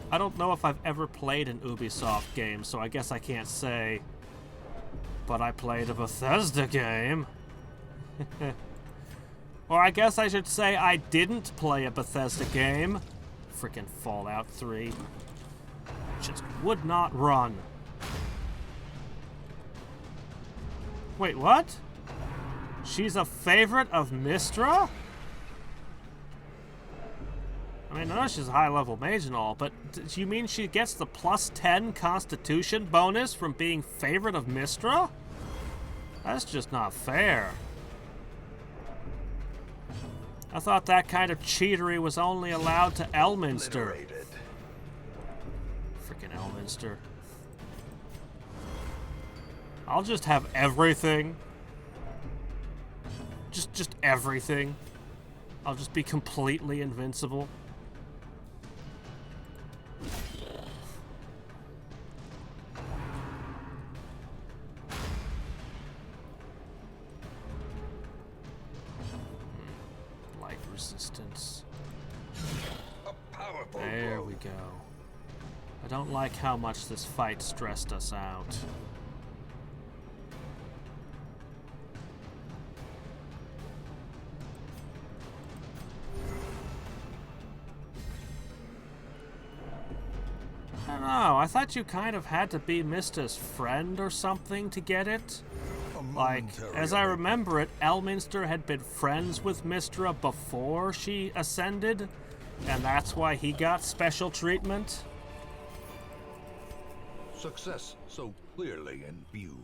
I don't know if I've ever played an Ubisoft game, so I guess I can't say. But I played a Bethesda game. Or I guess I should say I didn't play a Bethesda game. Frickin' Fallout 3. Just would not run. Wait, what? She's a favorite of Mystra? I mean, I know she's a high-level mage and all, but you mean she gets the +10 Constitution bonus from being favorite of Mystra? That's just not fair. I thought that kind of cheatery was only allowed to Elminster. Freaking Elminster. I'll just have everything. Just everything. I'll just be completely invincible. Light resistance. There we go. I don't like how much this fight stressed us out. I don't know, I thought you kind of had to be Mista's friend or something to get it. Like, as I remember it, Elminster had been friends with Mystra before she ascended, and that's why he got special treatment. Success so clearly in view.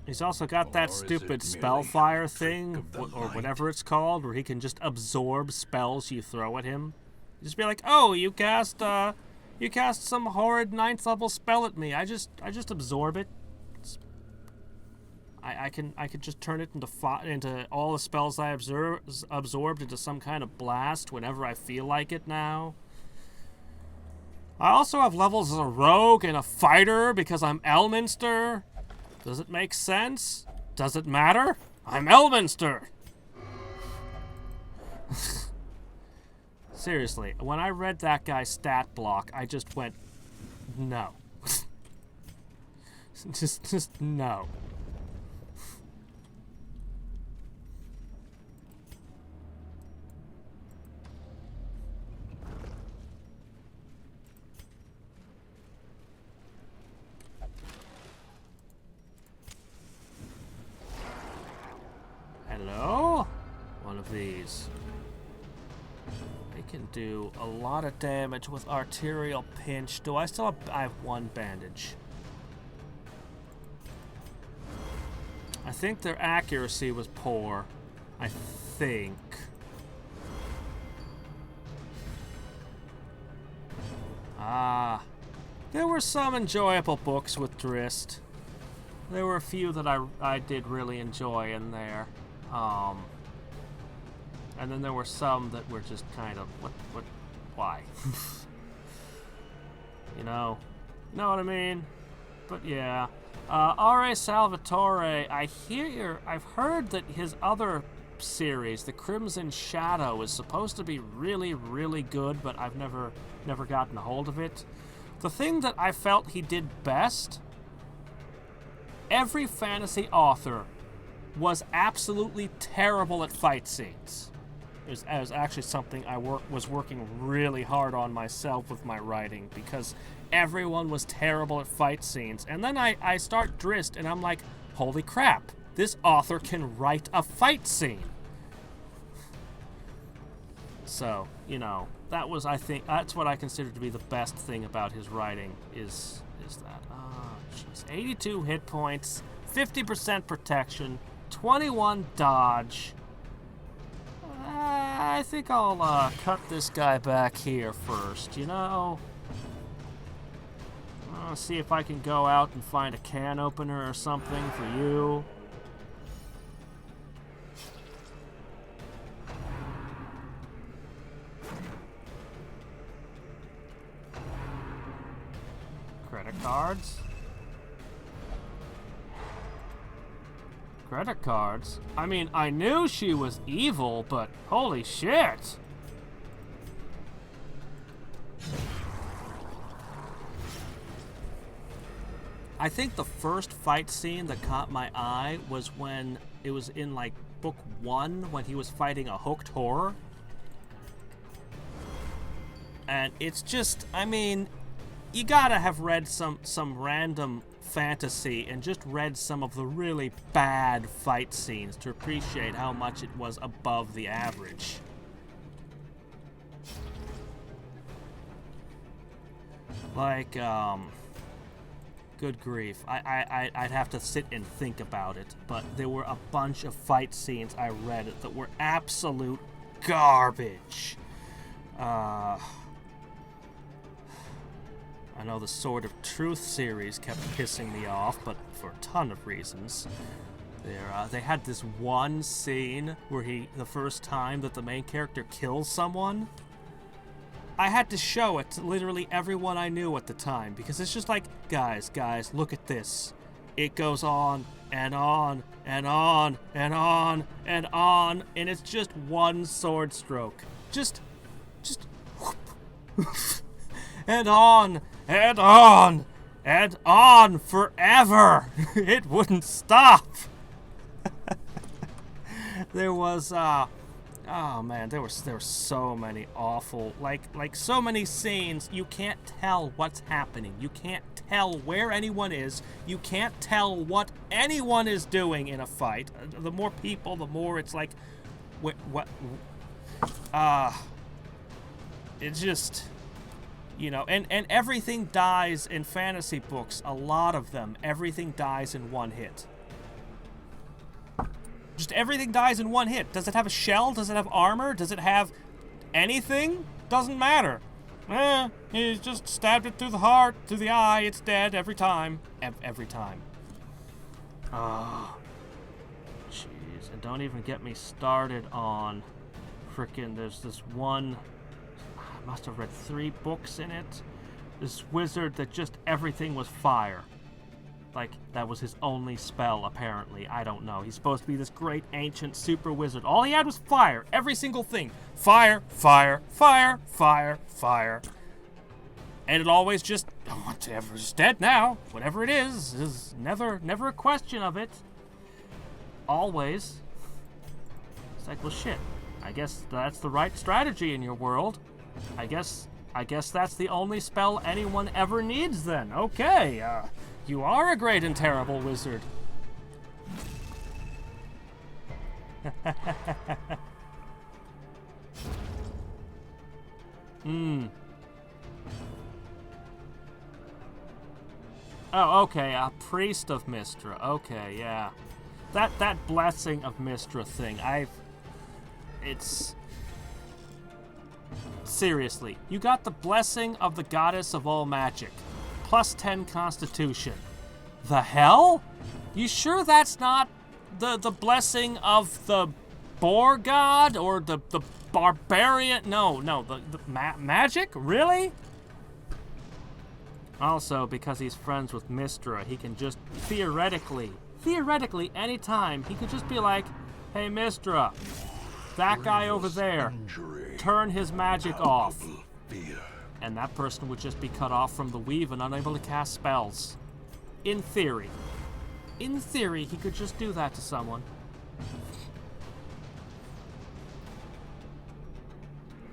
He's also got that stupid spellfire thing, or whatever it's called, where he can just absorb spells you throw at him. Just be like, oh, you cast some horrid 9th level spell at me. I just absorb it. I can just turn it into all the spells I absorbed into some kind of blast whenever I feel like it now. I also have levels as a rogue and a fighter because I'm Elminster. Does it make sense? Does it matter? I'm Elminster. Seriously, when I read that guy's stat block, I just went, no. just no. Hello? One of these. I can do a lot of damage with arterial pinch. Do I still have... I have 1 bandage. I think their accuracy was poor. I think. Ah. There were some enjoyable books with Drist. There were a few that I did really enjoy in there. And then there were some that were just kind of, why? You know what I mean? But yeah. R.A. Salvatore, I've heard that his other series, The Crimson Shadow, is supposed to be really, really good, but I've never gotten a hold of it. The thing that I felt he did best, every fantasy author was absolutely terrible at fight scenes. It was actually something I was working really hard on myself with my writing, because everyone was terrible at fight scenes. And then I start Drizzt, and I'm like, holy crap, this author can write a fight scene. So, you know, I think that's what I consider to be the best thing about his writing is that. Oh, jeez. 82 hit points, 50% protection, 21 dodge. I think I'll cut this guy back here first, you know? See if I can go out and find a can opener or something for you. Credit cards. Credit cards? I mean, I knew she was evil, but holy shit! I think the first fight scene that caught my eye was when it was in, like, book 1, when he was fighting a hooked horror. And it's just, I mean, you gotta have read some random fantasy and just read some of the really bad fight scenes to appreciate how much it was above the average. Like, good grief. I'd have to sit and think about it, but there were a bunch of fight scenes I read that were absolute garbage. I know the Sword of Truth series kept pissing me off, but for a ton of reasons. They had this one scene where the first time that the main character kills someone, I had to show it to literally everyone I knew at the time, because it's just like, guys, look at this. It goes on and on and on and on and on, and it's just one sword stroke. Just whoop. And on and on and on forever. It wouldn't stop. There was oh man, there were so many awful, like so many scenes. You can't tell what's happening. You can't tell where anyone is. You can't tell what anyone is doing in a fight. The more people, the more it's like, it's just, you know, and everything dies in fantasy books. A lot of them, everything dies in one hit. Just everything dies in one hit. Does it have a shell? Does it have armor? Does it have anything? Doesn't matter. He just stabbed it through the heart, through the eye. It's dead every time. Every time. Oh, jeez. And don't even get me started on frickin', there's this one, I must have read 3 books in it. This wizard that just everything was fire. Like, that was his only spell, apparently. I don't know. He's supposed to be this great, ancient, super wizard. All he had was fire. Every single thing. Fire, fire, fire, fire, fire. And it always just, oh, whatever's dead now. Whatever it is never a question of it. Always. It's like, well, shit. I guess that's the right strategy in your world. I guess that's the only spell anyone ever needs then. Okay, you are a great and terrible wizard. Oh, okay, a priest of Mystra. Okay, yeah. That blessing of Mystra thing, it's... Seriously, you got the blessing of the goddess of all magic. Plus 10 constitution. The hell? You sure that's not the blessing of the boar god? Or the barbarian. No, the magic? Really? Also, because he's friends with Mistra, he can just theoretically, anytime, he could just be like, hey, Mistra, that guy over there, turn his magic off. And that person would just be cut off from the weave and unable to cast spells. In theory. In theory, he could just do that to someone.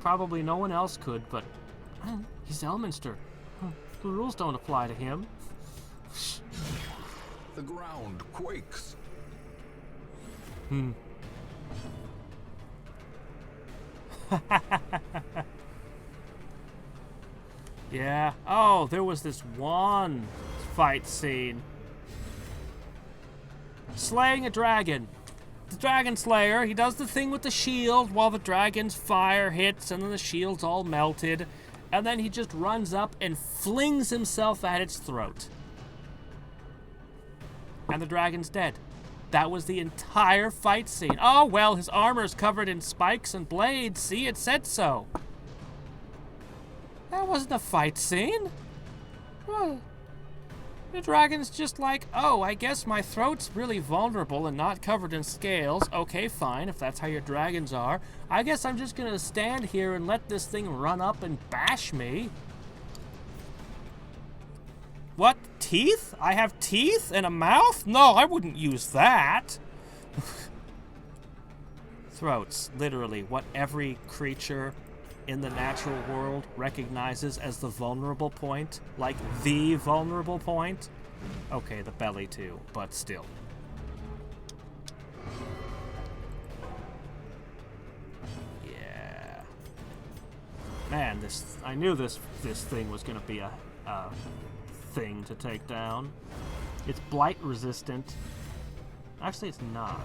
Probably no one else could, but he's Elminster. The rules don't apply to him. The ground quakes. Yeah. Oh, there was this one fight scene. Slaying a dragon. The Dragon Slayer, he does the thing with the shield while the dragon's fire hits and then the shield's all melted. And then he just runs up and flings himself at its throat. And the dragon's dead. That was the entire fight scene. Oh, well, his armor's covered in spikes and blades. See, it said so. That wasn't a fight scene. Well, the dragon's just like, oh, I guess my throat's really vulnerable and not covered in scales. Okay, fine, if that's how your dragons are. I guess I'm just gonna stand here and let this thing run up and bash me. What? Teeth? I have teeth and a mouth? No, I wouldn't use that. Throats, literally, what every creature in the natural world recognizes as the vulnerable point, like the vulnerable point. Okay, the belly too, but still. Yeah. Man, I knew this thing was gonna be a thing to take down. It's blight resistant. Actually, it's not.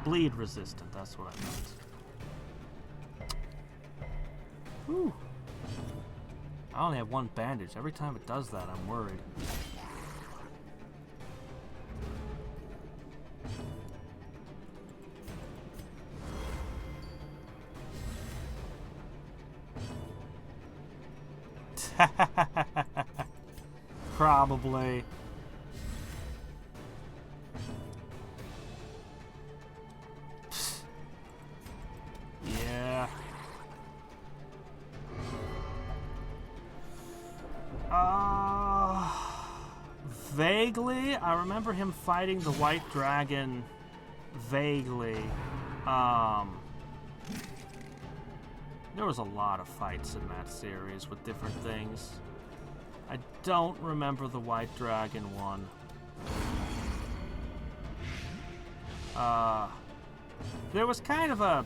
Bleed resistant, that's what I meant. Whew. I only have one bandage. Every time it does that, I'm worried. Probably. Yeah. Vaguely, I remember him fighting the white dragon. Vaguely. There was a lot of fights in that series with different things. I don't remember the white dragon one. There was kind of a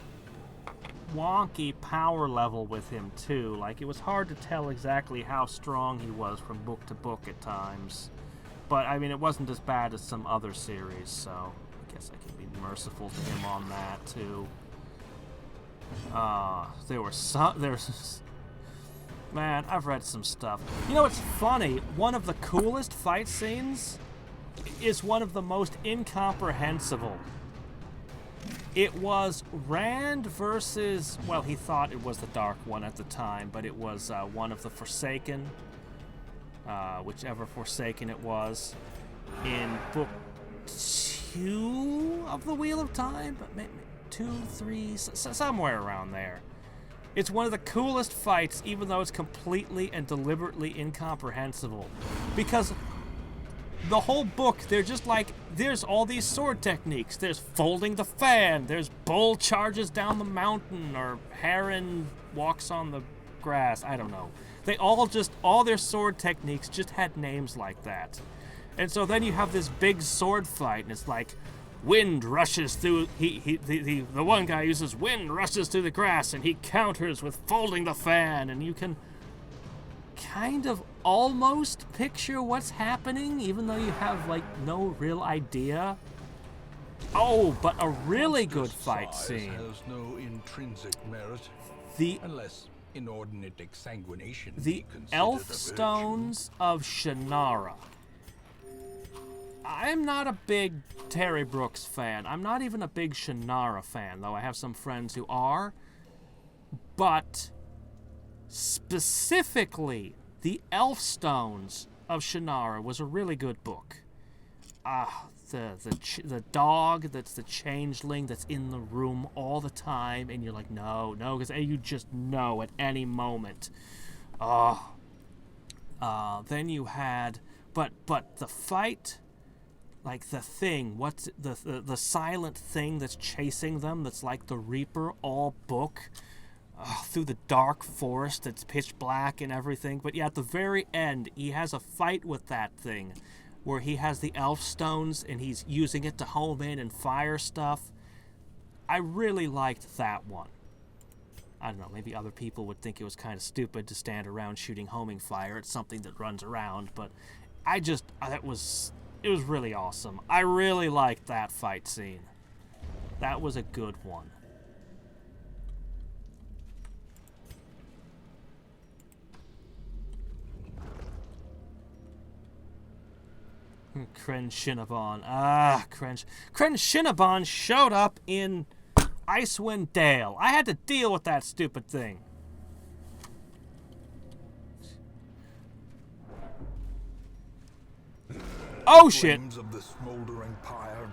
wonky power level with him too. Like, it was hard to tell exactly how strong he was from book to book at times. But I mean, it wasn't as bad as some other series, so I guess I can be merciful to him on that too. There's man, I've read some stuff. You know, it's funny, one of the coolest fight scenes is one of the most incomprehensible. It was Rand versus, well, he thought it was the Dark One at the time, but it was one of the Forsaken, whichever Forsaken it was, in book 2 of the Wheel of Time, but maybe 2, 3, somewhere around there. It's one of the coolest fights, even though it's completely and deliberately incomprehensible. Because the whole book, they're just like, there's all these sword techniques. There's folding the fan, there's bull charges down the mountain, or heron walks on the grass, I don't know. They all their sword techniques just had names like that. And so then you have this big sword fight, and it's like, wind rushes through, the one guy uses wind rushes through the grass, and he counters with folding the fan, and you can kind of almost picture what's happening, even though you have, like, no real idea. Oh, but a really good fight scene. Has no intrinsic merit, unless inordinate exsanguination the Elf Stones of Shannara. I'm not a big Terry Brooks fan. I'm not even a big Shannara fan, though I have some friends who are. But specifically, The Elfstones of Shannara was a really good book. The dog that's the changeling that's in the room all the time, and you're like, no, because you just know at any moment. Then you had, but the fight, like the thing, what's the silent thing that's chasing them, that's like the Reaper all book, through the dark forest that's pitch black and everything. But yeah, at the very end, he has a fight with that thing, where he has the elf stones and he's using it to home in and fire stuff. I really liked that one. I don't know, maybe other people would think it was kind of stupid to stand around shooting homing fire at something that runs around, but it was really awesome. I really liked that fight scene. That was a good one. Kren Shinabon. Kren Shinabon showed up in Icewind Dale. I had to deal with that stupid thing. Oh shit!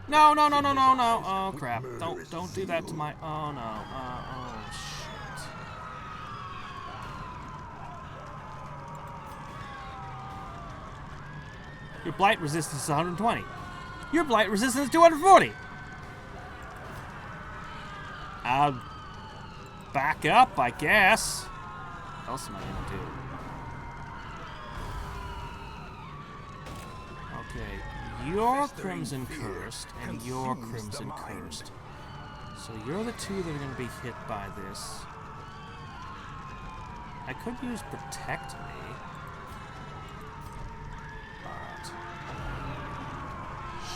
No. Oh crap. Don't do that to my... Oh no. Oh shit. Your blight resistance is 120. Your blight resistance is 240. I'll back up, I guess. What else am I gonna do? Okay, you're Crimson Cursed, and you're Crimson Cursed. So you're the two that are gonna be hit by this. I could use Protect Me.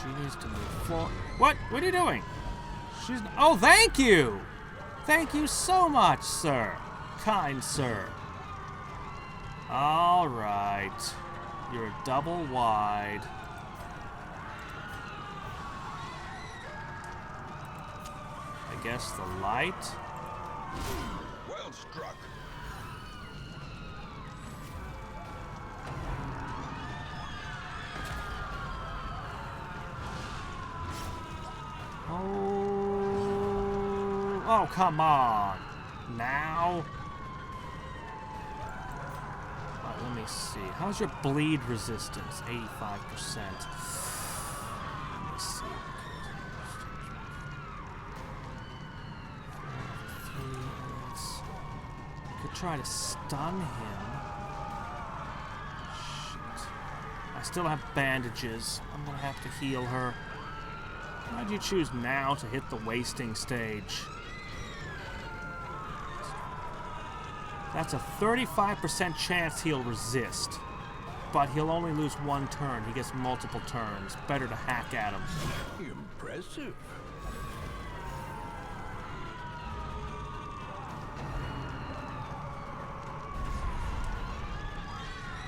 She needs to move forward. What? What are you doing? Oh, thank you! Thank you so much, sir. Kind sir. Alright. You're a double wide. I guess the light. Well struck. Oh, come on. Now? Let me see. How's your bleed resistance? 85%. Let me see. I could try to stun him. Shit. I still have bandages. I'm gonna have to heal her. Why'd you choose now to hit the wasting stage? That's a 35% chance he'll resist. But he'll only lose one turn. He gets multiple turns. Better to hack at him. Impressive.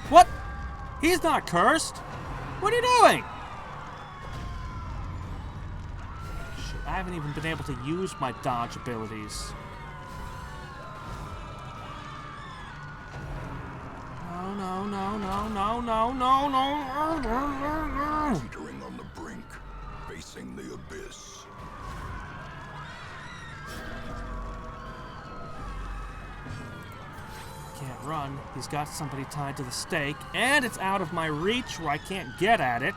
What? He's not cursed. What are you doing? Shit, I haven't even been able to use my dodge abilities. No. Teetering on the brink, facing the abyss. Can't run. He's got somebody tied to the stake, and it's out of my reach where I can't get at it.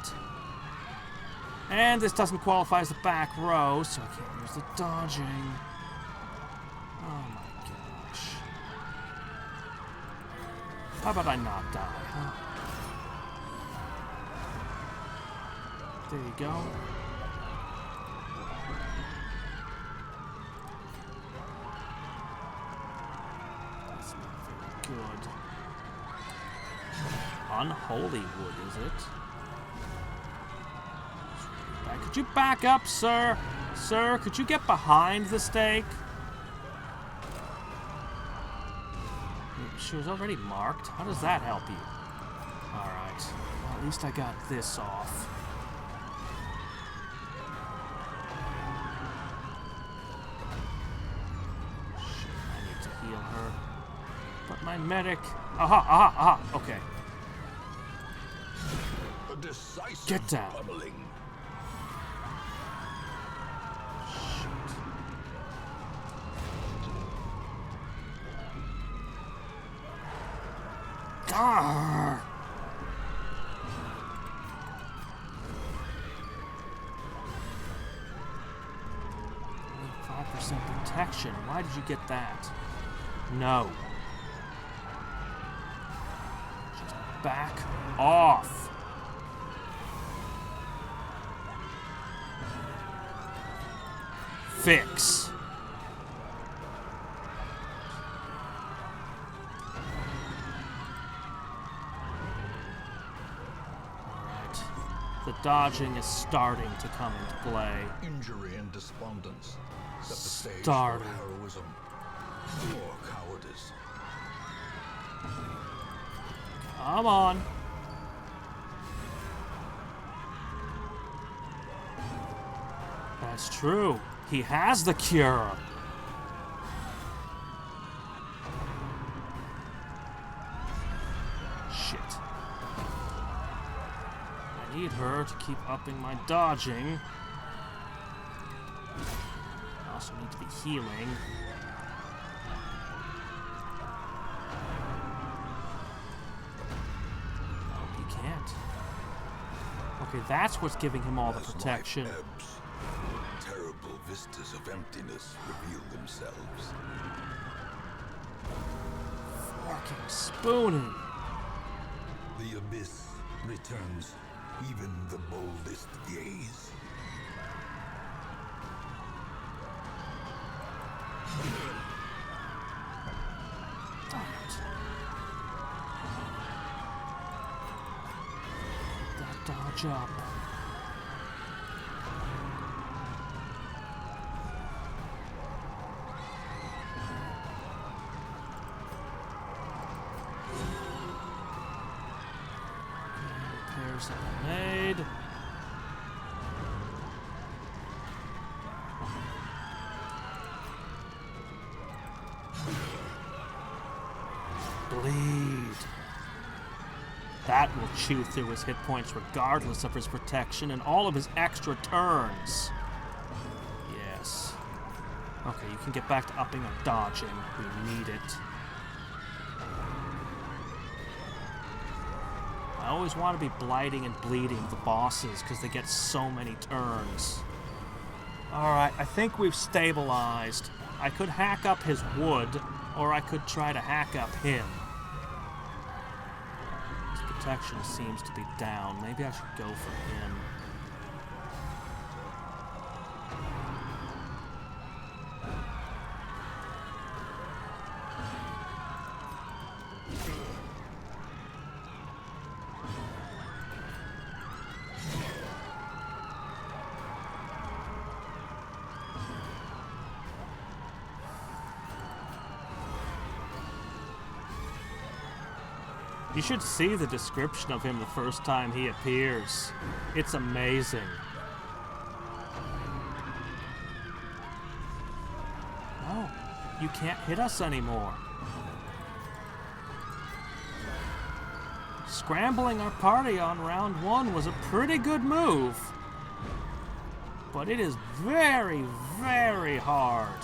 And this doesn't qualify as the back row, so I can't use the dodging. Oh my gosh. How about I not die, huh? There you go. That's not very good. Unholy wood, is it? Could you back up, sir? Sir, could you get behind the stake? She was already marked. How does that help you? Alright. Well, at least I got this off. Shit, I need to heal heal her. But my medic... Aha! Okay. A decisive Get down. pummeling. Arrgh. 5% protection. Why did you get that? No. Just back off. Fix. Alright. The dodging is starting to come into play. Injury and despondence. Set the stage for Starting. heroism or cowardice. Come on. That's true. He has the cure. Shit. I need her to keep upping my dodging. I also need to be healing. No, he can't. Okay, that's what's giving him all the As protection. life ebbs, terrible vistas of emptiness reveal themselves. Fucking spooning. The abyss returns even the boldest gaze. Damn it. That dodge up. Repairs that I made. Bleed. That will chew through his hit points regardless of his protection and all of his extra turns. Yes. Okay, you can get back to upping our dodging. We need it. I always want to be blighting and bleeding the bosses because they get so many turns. Alright, I think we've stabilized. I could hack up his wood, or I could try to hack up him. His protection seems to be down. Maybe I should go for him. You should see the description of him the first time he appears. It's amazing. Oh, you can't hit us anymore. Scrambling our party on round 1 was a pretty good move. But it is very, very hard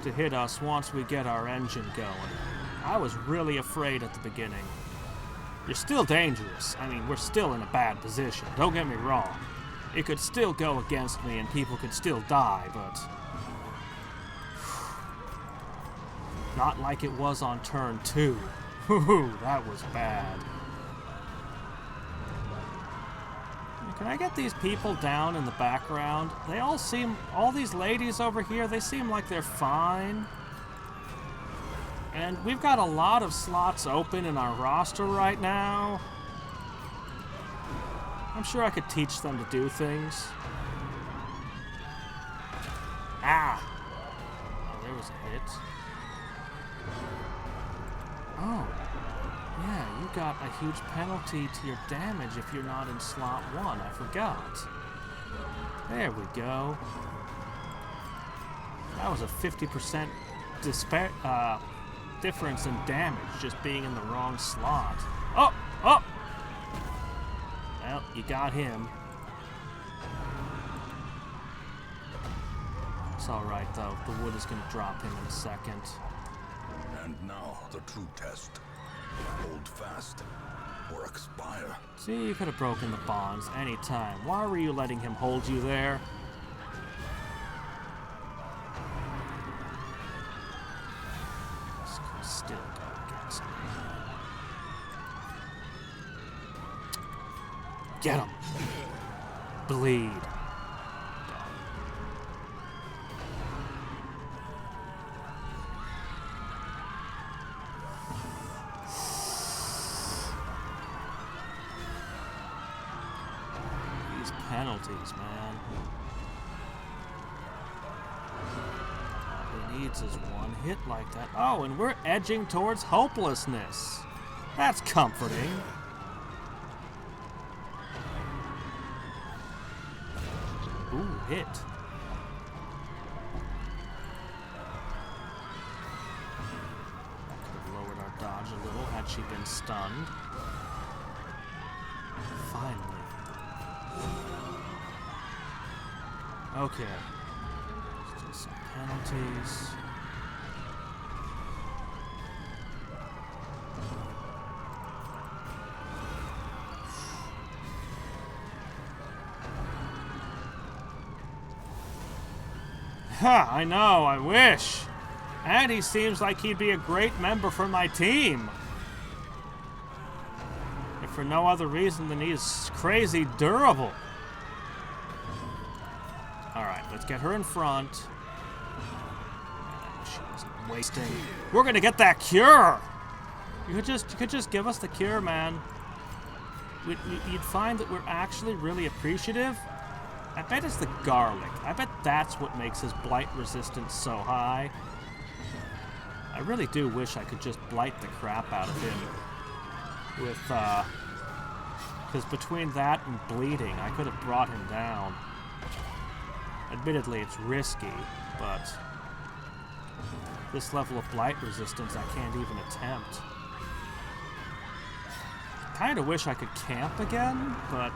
to hit us once we get our engine going. I was really afraid at the beginning. You're still dangerous. I mean, we're still in a bad position. Don't get me wrong. It could still go against me and people could still die, but... not like it was on turn 2. Whew, that was bad. Can I get these people down in the background? They all seem... all these ladies over here, they seem like they're fine. And we've got a lot of slots open in our roster right now. I'm sure I could teach them to do things. Ah! Oh, there was a hit. Oh. Yeah, you got a huge penalty to your damage if you're not in slot 1. I forgot. There we go. That was a 50% difference in damage just being in the wrong slot. Oh! Oh! Well, you got him. It's alright, though. The wood is going to drop him in a second. And now, the true test. Hold fast, or expire. See, you could have broken the bonds any time. Why were you letting him hold you there? Still go against me. Get him! Bleed. These penalties, man. All he needs is one hit like that. Oh, and we're edging towards hopelessness. That's comforting. Ooh, hit. Could have lowered our dodge a little had she been stunned. Finally. Okay. Still some penalties. Ha! I know, I wish. And he seems like he'd be a great member for my team. If for no other reason than he's crazy durable. Alright, let's get her in front. I wish she wasn't wasting. We're gonna get that cure! You could just give us the cure, man. You'd find that we're actually really appreciative. I bet it's the garlic. I bet that's what makes his blight resistance so high. I really do wish I could just blight the crap out of him. With, because between that and bleeding, I could have brought him down. Admittedly, it's risky, but this level of blight resistance I can't even attempt. Kinda wish I could camp again, but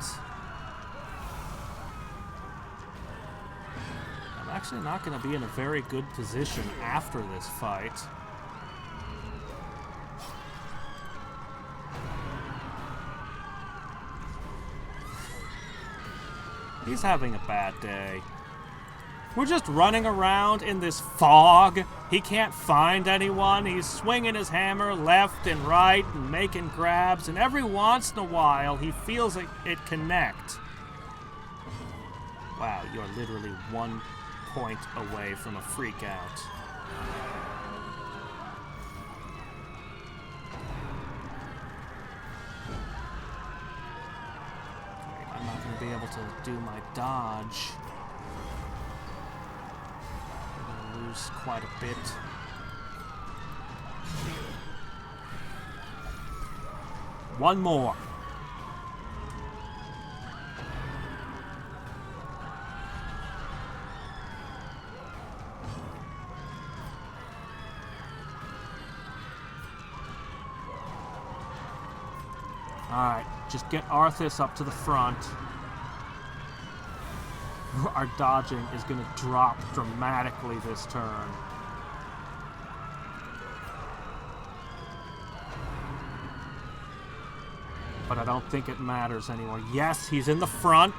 I'm actually not going to be in a very good position after this fight. He's having a bad day. We're just running around in this fog. He can't find anyone. He's swinging his hammer left and right and making grabs, and every once in a while he feels it connect. Wow, you're literally 1 point away from a freak out. I'm not going to be able to do my dodge. I'm going to lose quite a bit. One more. Alright, just get Arthas up to the front. Our dodging is going to drop dramatically this turn. But I don't think it matters anymore. Yes, he's in the front.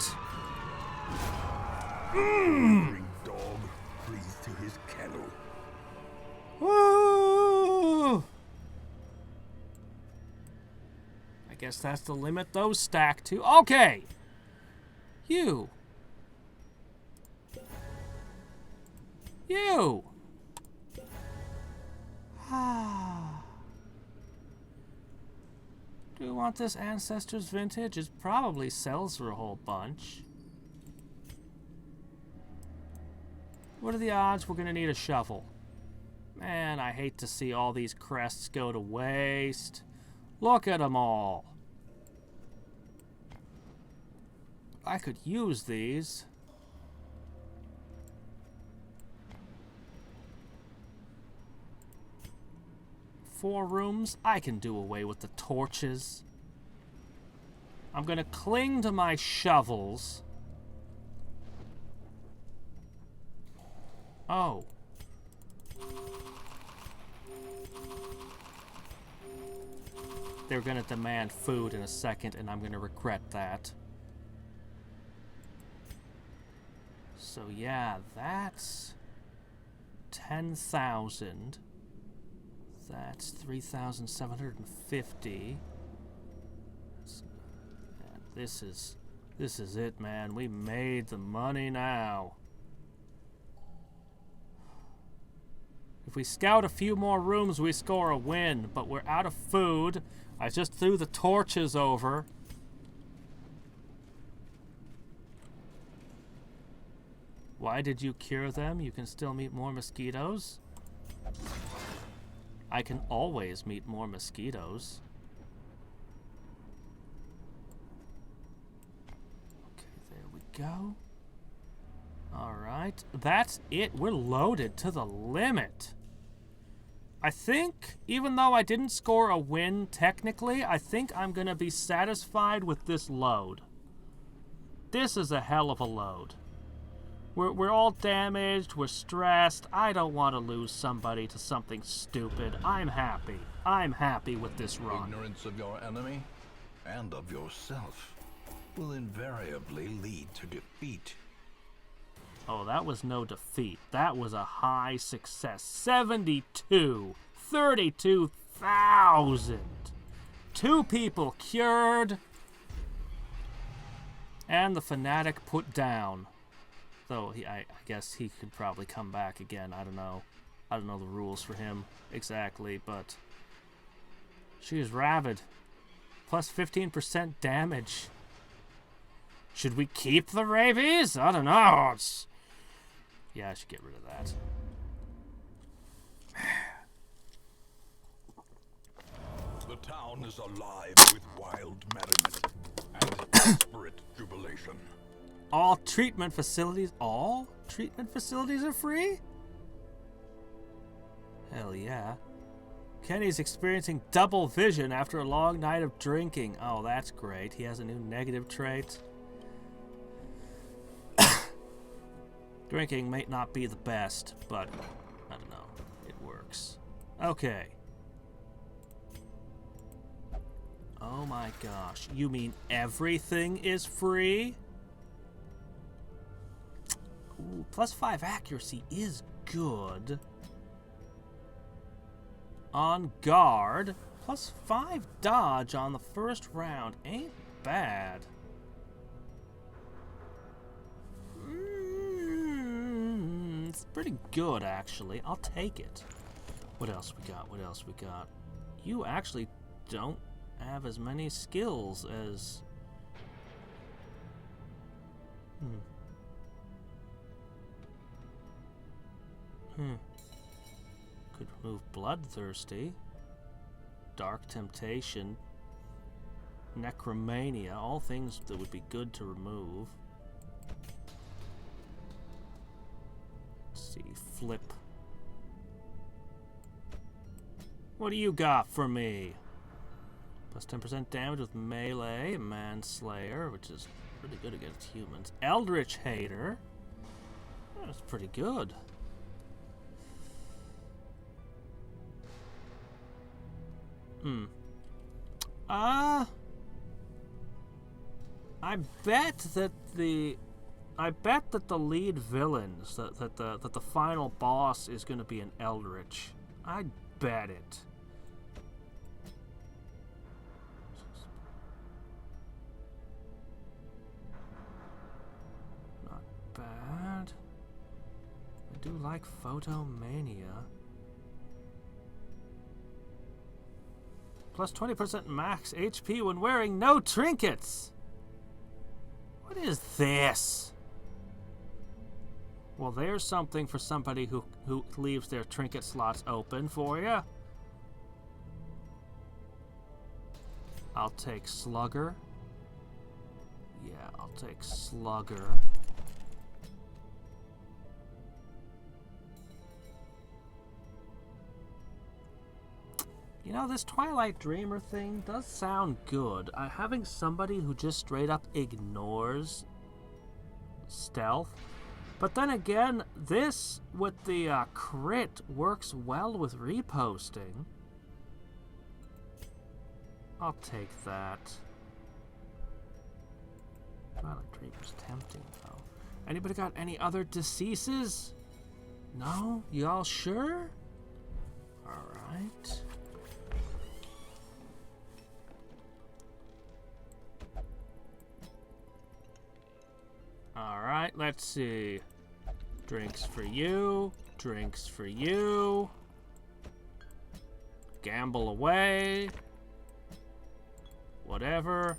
Dog flees to his kennel. Woo! I guess that's the limit those stack to. Okay! You! You! Do we want this Ancestors Vintage? It probably sells for a whole bunch. What are the odds we're gonna need a shovel? Man, I hate to see all these crests go to waste. Look at them all. I could use these. . 4 rooms. I can do away with the torches. I'm gonna cling to my shovels. Oh. They're gonna demand food in a second, and I'm gonna regret that. So yeah, that's 10,000. That's 3,750. This is it, man. We made the money now. If we scout a few more rooms, we score a win, but we're out of food. I just threw the torches over. Why did you cure them? You can still meet more mosquitoes. I can always meet more mosquitoes. Okay, there we go. Alright, that's it. We're loaded to the limit. I think, even though I didn't score a win technically, I think I'm going to be satisfied with this load. This is a hell of a load. We're all damaged, we're stressed. I don't want to lose somebody to something stupid. I'm happy. I'm happy with this run. Ignorance of your enemy and of yourself will invariably lead to defeat. Oh, that was no defeat. That was a high success. 72. 32,000. 2 people cured. And the fanatic put down. Though I guess he could probably come back again. I don't know. I don't know the rules for him exactly, but she is rabid. Plus 15% damage. Should we keep the rabies? I don't know. Yeah, I should get rid of that. The town is alive with wild merriment and desperate jubilation. All treatment facilities are free? Hell yeah. Kenny's experiencing double vision after a long night of drinking. Oh, that's great. He has a new negative trait. Drinking may not be the best, but I don't know. It works. Okay. Oh my gosh. You mean everything is free? Ooh, plus 5 accuracy is good. On guard. Plus 5 dodge on the first round. Ain't bad. It's pretty good, actually. I'll take it. What else we got? What else we got? You actually don't have as many skills as... Could remove Bloodthirsty, Dark Temptation, Necromania, all things that would be good to remove. Let's see, Flip. What do you got for me? Plus 10% damage with melee, Manslayer, which is pretty good against humans. Eldritch Hater. That's pretty good. I bet that the lead villains, that the final boss is going to be an Eldritch. I bet it. Not bad. I do like Photomania. Plus 20% max HP when wearing no trinkets. What is this? Well, there's something for somebody who leaves their trinket slots open for you. I'll take Slugger. Yeah, I'll take Slugger. You know, this Twilight Dreamer thing does sound good. Having somebody who just straight up ignores stealth. But then again, this with the crit works well with reposting. I'll take that. Twilight Dreamer's tempting, though. Anybody got any other diseases? No? You all sure? Alright. Alright, let's see. Drinks for you. Drinks for you. Gamble away. Whatever.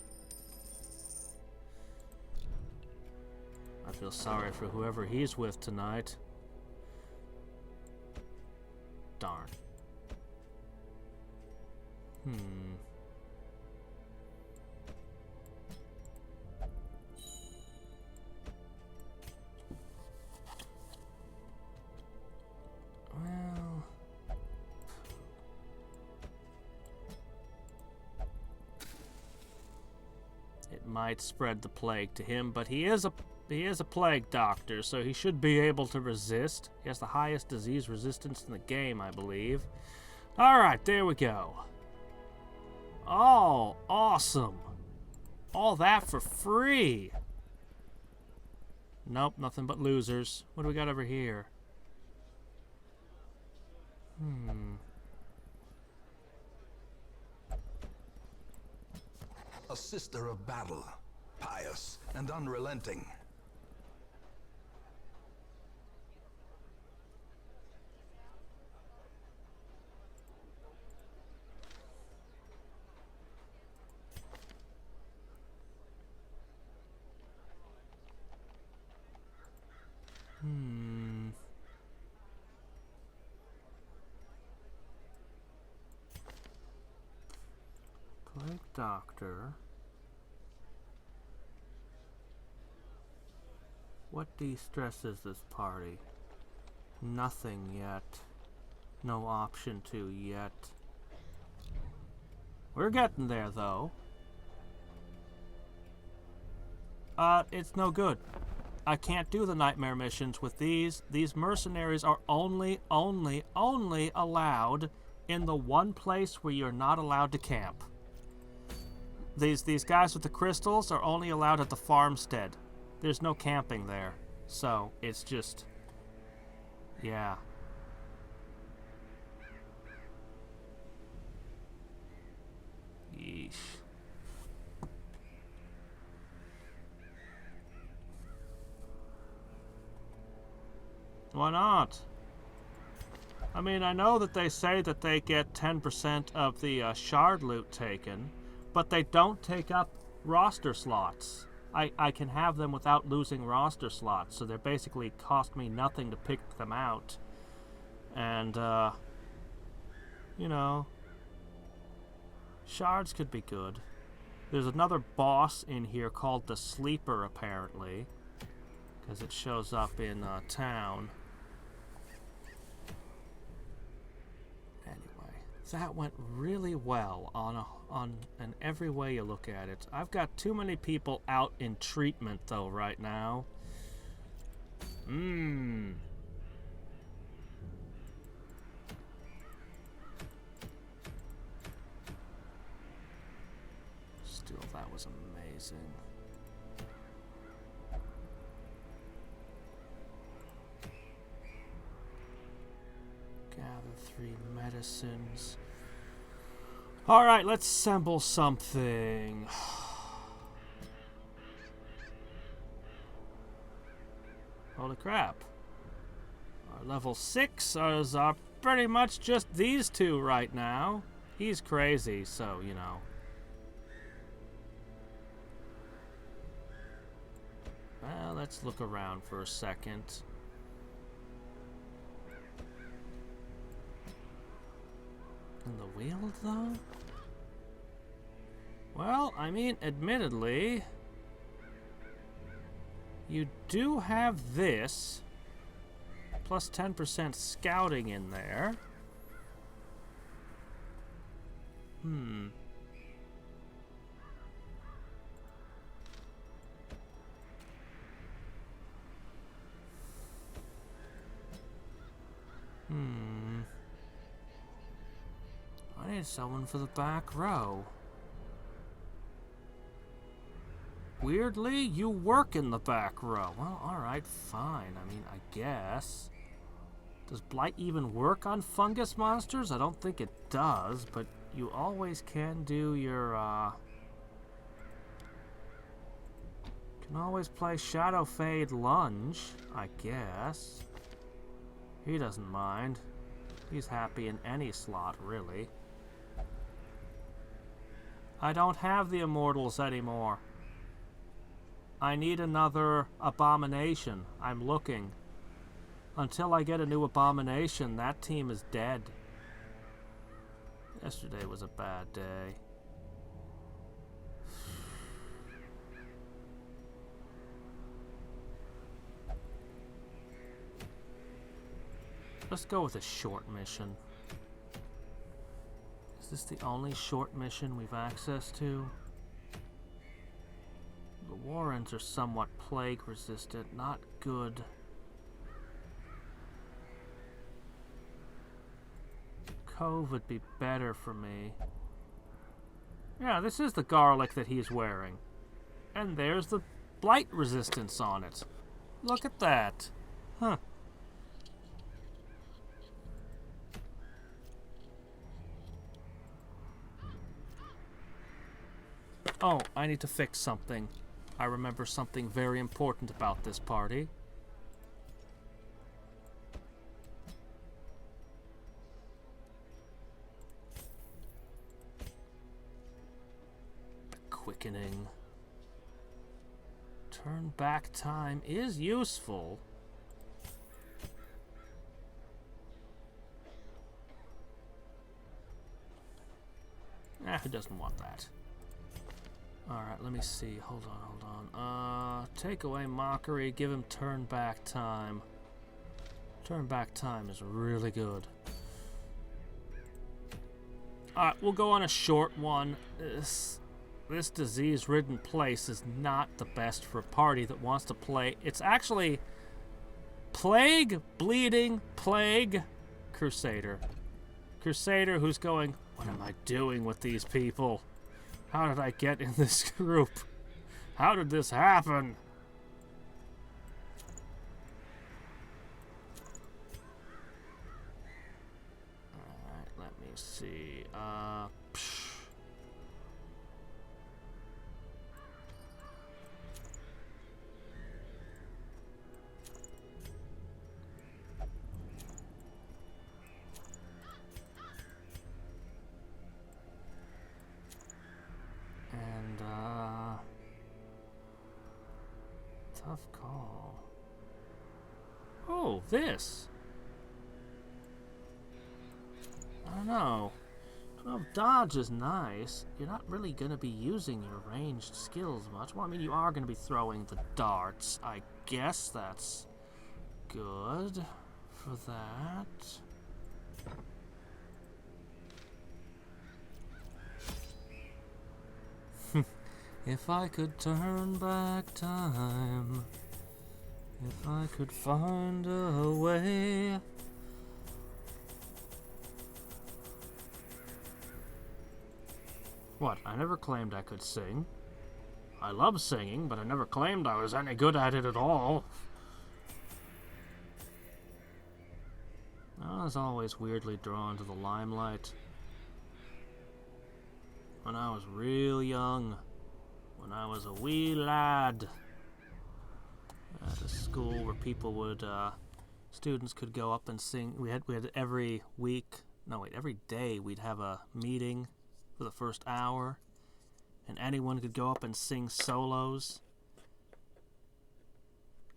I feel sorry for whoever he's with tonight. Darn. Well, it might spread the plague to him, but he is a plague doctor, so he should be able to resist. He has the highest disease resistance in the game, I believe. All right, there we go. Oh, awesome. All that for free. Nope, nothing but losers. What do we got over here? A sister of battle, pious and unrelenting. Plague Doctor. What de-stresses this party? Nothing yet. No option to yet. We're getting there, though. It's no good. I can't do the nightmare missions with these. These mercenaries are only allowed in the one place where you're not allowed to camp. These guys with the crystals are only allowed at the farmstead. There's no camping there. So, it's just... yeah. Yeesh. Why not? I mean, I know that they say that they get 10% of the shard loot taken, but they don't take up roster slots. I can have them without losing roster slots, so they basically cost me nothing to pick them out. And, you know, shards could be good. There's another boss in here called the Sleeper, apparently, because it shows up in town. That went really well on every way you look at it. I've got too many people out in treatment though right now. Still, that was amazing. Gather 3 medicines. Alright, let's assemble something. Holy crap. Our level 6 are pretty much just these two right now. He's crazy, so, you know. Well, let's look around for a second. In the Weald, though? Well, I mean, admittedly, you do have this, plus 10% scouting in there. I need someone for the back row. Weirdly, you work in the back row. Well, alright, fine. I mean, I guess. Does Blight even work on fungus monsters? I don't think it does, but you always can do your, can always play Shadow Fade Lunge, I guess. He doesn't mind. He's happy in any slot, really. I don't have the Immortals anymore. I need another Abomination. I'm looking. Until I get a new Abomination, that team is dead. Yesterday was a bad day. Let's go with a short mission. Is this the only short mission we've access to? The Warrens are somewhat plague resistant, not good. Cove would be better for me. Yeah, this is the garlic that he's wearing. And there's the blight resistance on it. Look at that. Huh. Oh, I need to fix something. I remember something very important about this party. The quickening. Turn back time is useful. Who doesn't want that? Alright, let me see. Hold on. Take away mockery, give him turn back time. Turn back time is really good. Alright, we'll go on a short one. This disease-ridden place is not the best for a party that wants to play. It's actually Plague, Bleeding, Plague, Crusader. Crusader who's going, what am I doing with these people? How did I get in this group? How did this happen? Alright, let me see. Tough call. Oh, this. I don't know. 12 dodge is nice. You're not really going to be using your ranged skills much. Well, I mean, you are going to be throwing the darts. I guess that's good for that. If I could turn back time, if I could find a way. What? I never claimed I could sing. I love singing, but I never claimed I was any good at it at all. I was always weirdly drawn to the limelight. When I was real young. When I was a wee lad at a school where people would, students could go up and sing. We had every day we'd have a meeting for the first hour, and anyone could go up and sing solos.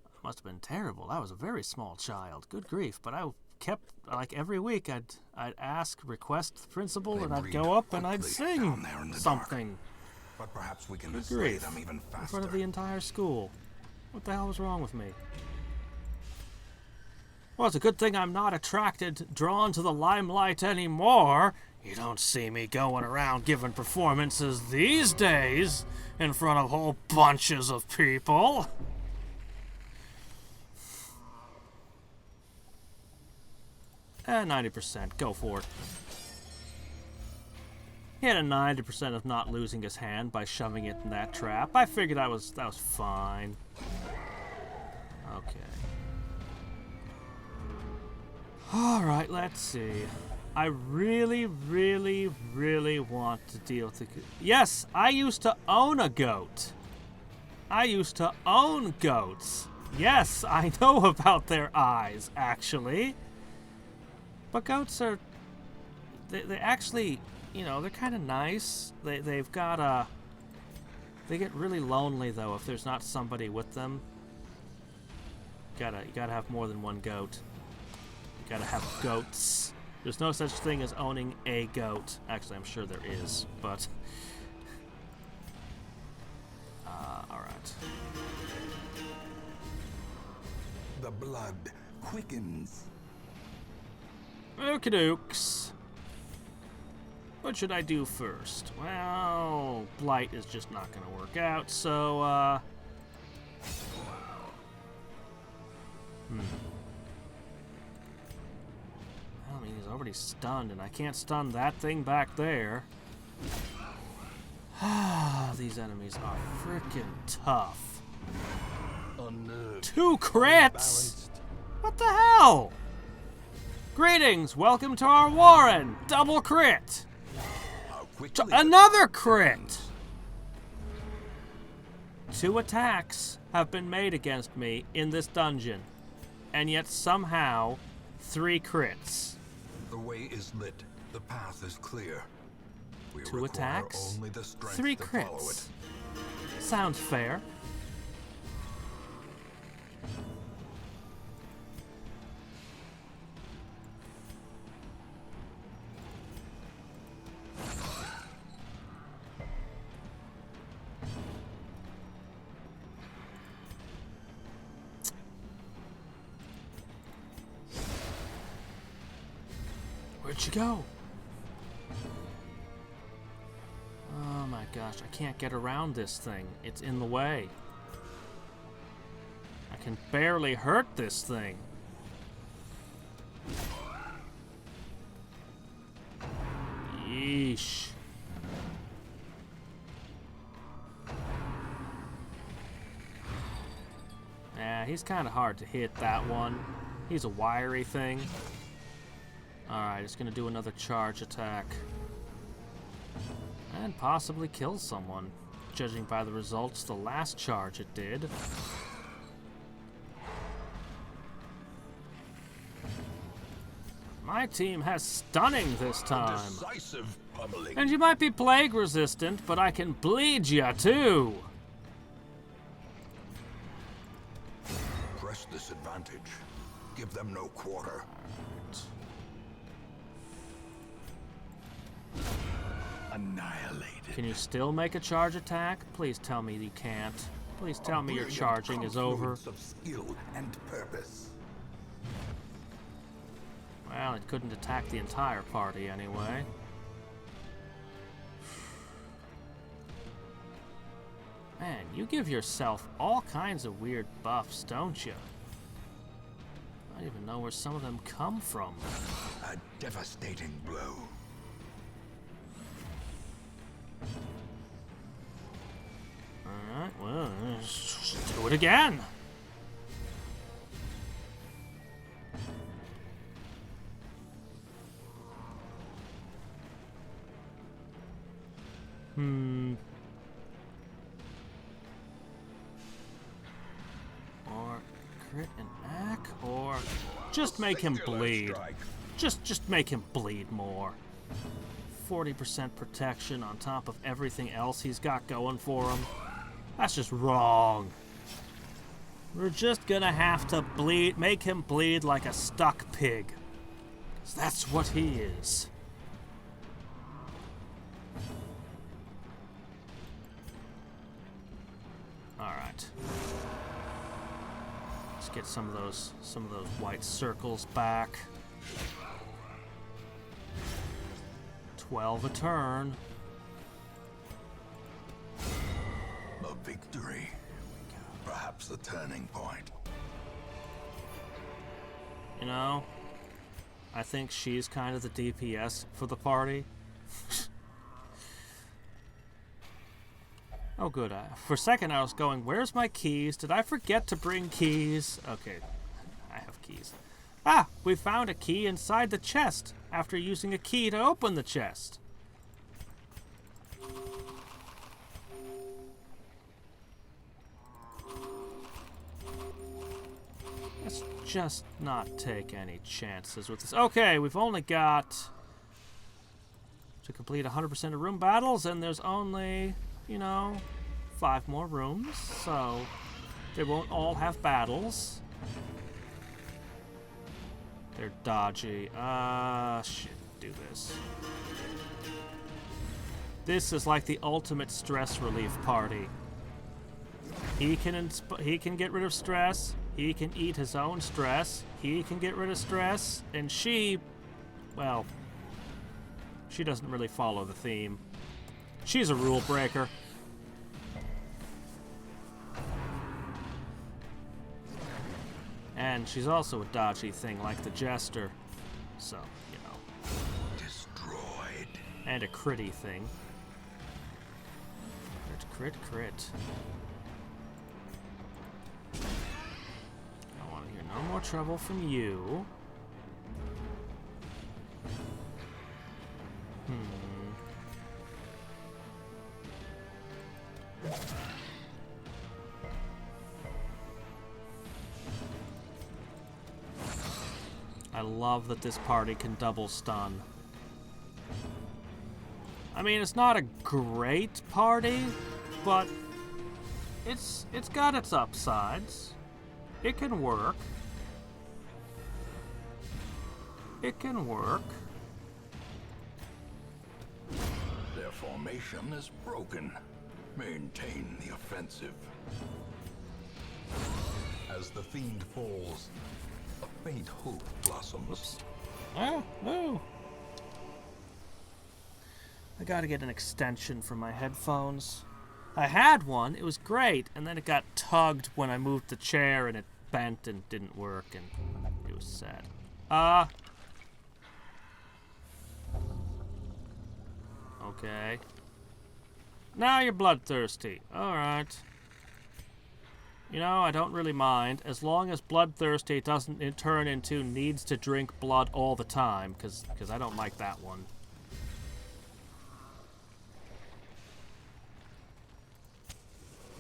It must have been terrible. I was a very small child. Good grief! But I kept, like, every week I'd request the principal, and I'd go up and I'd sing something. But perhaps we can display them even faster. In front of the entire school. What the hell was wrong with me? Well, it's a good thing I'm not drawn to the limelight anymore. You don't see me going around giving performances these days in front of whole bunches of people. 90%. Go for it. He had a 90% of not losing his hand by shoving it in that trap. I figured that was fine. Okay. Alright, let's see. I really, really, really want to deal with the... Yes, I used to own a goat. I used to own goats. Yes, I know about their eyes, actually. But goats are... They actually... You know, they're kind of nice. They've got a... They get really lonely, though, if there's not somebody with them. You gotta have more than one goat. You gotta have goats. There's no such thing as owning a goat. Actually, I'm sure there is, but... Alright. The blood quickens. Okey-dokes. What should I do first? Well, Blight is just not going to work out, so, I mean, he's already stunned, and I can't stun that thing back there. These enemies are freaking tough. Unnerved. 2 crits! What the hell? Greetings, welcome to our warren. Double crit. Another crit! 2 attacks have been made against me in this dungeon, and yet somehow 3 crits. The way is lit. The path is clear. We 2 require attacks, only the strength 3 to follow it. crits. Sounds fair. Where'd you go? Oh my gosh, I can't get around this thing. It's in the way. I can barely hurt this thing. Yeesh. Yeah, he's kind of hard to hit, that one. He's a wiry thing. Alright, it's gonna do another charge attack. And possibly kill someone, judging by the results the last charge it did. My team has stunning this time. Decisive pummeling. And you might be plague resistant, but I can bleed ya too. Press this advantage. Give them no quarter. Annihilated. Can you still make a charge attack? Please tell me you can't. Please tell me your charging is over. Of skill and purpose. Well, it couldn't attack the entire party anyway. Man, you give yourself all kinds of weird buffs, don't you? I don't even know where some of them come from. A devastating blow. Alright, well, let's do it again. Or crit and ack, or just make him bleed. Just make him bleed more. 40% protection on top of everything else he's got going for him. That's just wrong. We're just gonna have to make him bleed like a stuck pig. 'Cause that's what he is. Alright. Let's get some of those white circles back. 12 a turn. A victory. Perhaps the turning point. You know, I think she's kind of the DPS for the party. Oh, good. For a second, I was going, where's my keys? Did I forget to bring keys? Okay, I have keys. Ah, we found a key inside the chest after using a key to open the chest. Let's just not take any chances with this. Okay, we've only got to complete 100% of room battles, and there's only, you know, 5 more rooms, so they won't all have battles. They're dodgy. Shit, do this. This is like the ultimate stress relief party. He can get rid of stress. He can eat his own stress. He can get rid of stress. And she, well, she doesn't really follow the theme. She's a rule breaker. And she's also a dodgy thing like the Jester. So, you know. Destroyed. And a critty thing. Crit, crit, crit. I want to hear no more trouble from you. I love that this party can double stun. I mean, it's not a great party, but it's got its upsides. It can work. It can work. Their formation is broken. Maintain the offensive. As the fiend falls, a faint hope blossoms. Oh, no. I gotta get an extension for my headphones. I had one, it was great, and then it got tugged when I moved the chair and it bent and didn't work, and it was sad. Okay. Now you're bloodthirsty. Alright. You know, I don't really mind, as long as bloodthirsty doesn't turn into needs to drink blood all the time, because I don't like that one.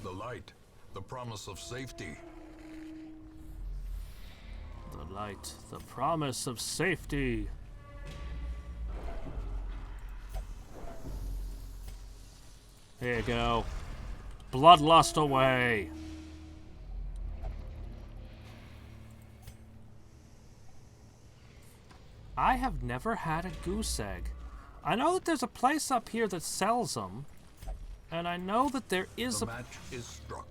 The light, the promise of safety. The light, the promise of safety. Here you go. Bloodlust away. I have never had a goose egg. I know that there's a place up here that sells them, and I know that there is The match is struck.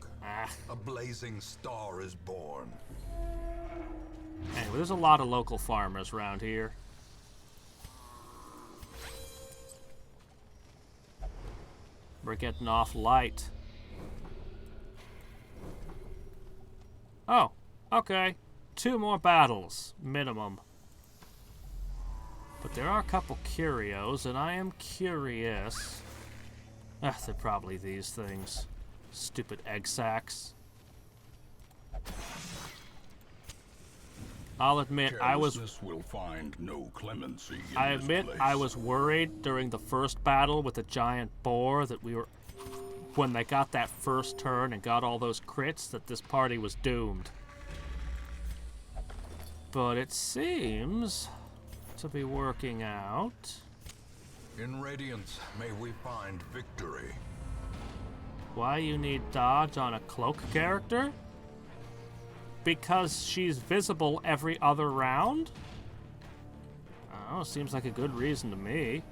A blazing star is born. Anyway, there's a lot of local farmers around here. We're getting off light. Oh, okay. 2 more battles, minimum. But there are a couple curios, and I am curious. They're probably these things. Stupid egg sacs. I'll admit, will find no clemency in I this admit place. I was worried during the first battle with the giant boar that we were, when they got that first turn and got all those crits, that this party was doomed. But it seems to be working out. In Radiance, may we find victory. Why you need dodge on a cloak character? Because she's visible every other round? Oh, seems like a good reason to me.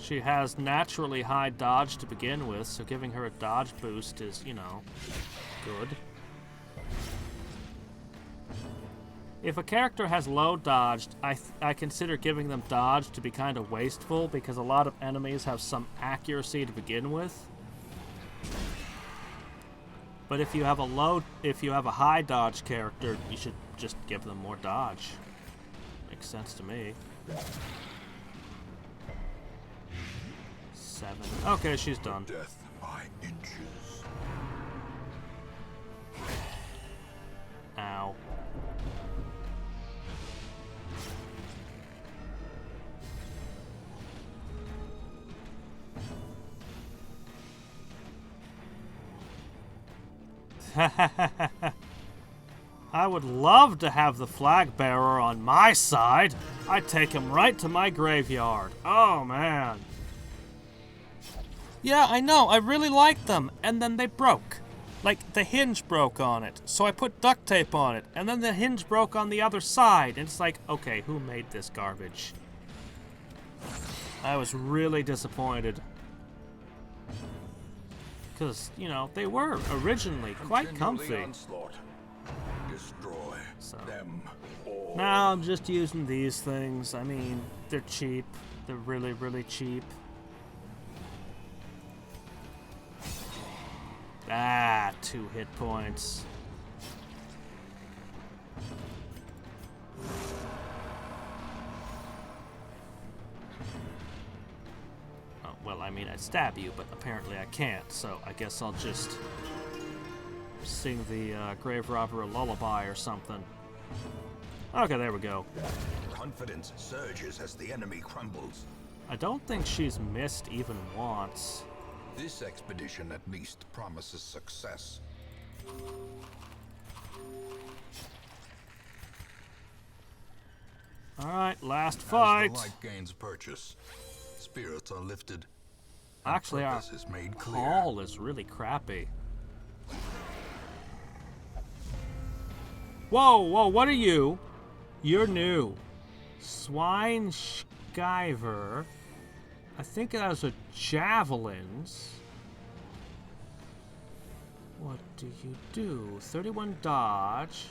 She has naturally high dodge to begin with, so giving her a dodge boost is, you know, good. If a character has low dodged, I consider giving them dodge to be kind of wasteful because a lot of enemies have some accuracy to begin with. But if you have a high dodge character, you should just give them more dodge. Makes sense to me. 7. Okay, she's done. Death by inches. Ow. I would love to have the flag bearer on my side. I'd take him right to my graveyard. Oh, man. Yeah, I know. I really liked them. And then they broke. Like, the hinge broke on it. So I put duct tape on it. And then the hinge broke on the other side. And it's like, okay, who made this garbage? I was really disappointed. Because, you know, they were originally quite comfy. Destroy So them all. now I'm just using these things. I mean, they're cheap. They're really, really cheap. Ah, 2 hit points. Oh, well, I mean, I'd stab you, but apparently I can't, so I guess I'll just sing the grave robber a lullaby or something. Okay, there we go. Confidence surges as the enemy crumbles. I don't think she's missed even once. This expedition at least promises success. Alright, last As fight. the light gains purchase, spirits are lifted. Actually, our purpose is made clear. call is really crappy. Whoa, whoa, what are you? You're new. Swine Skyver. I think those are javelins. What do you do? 31 dodge.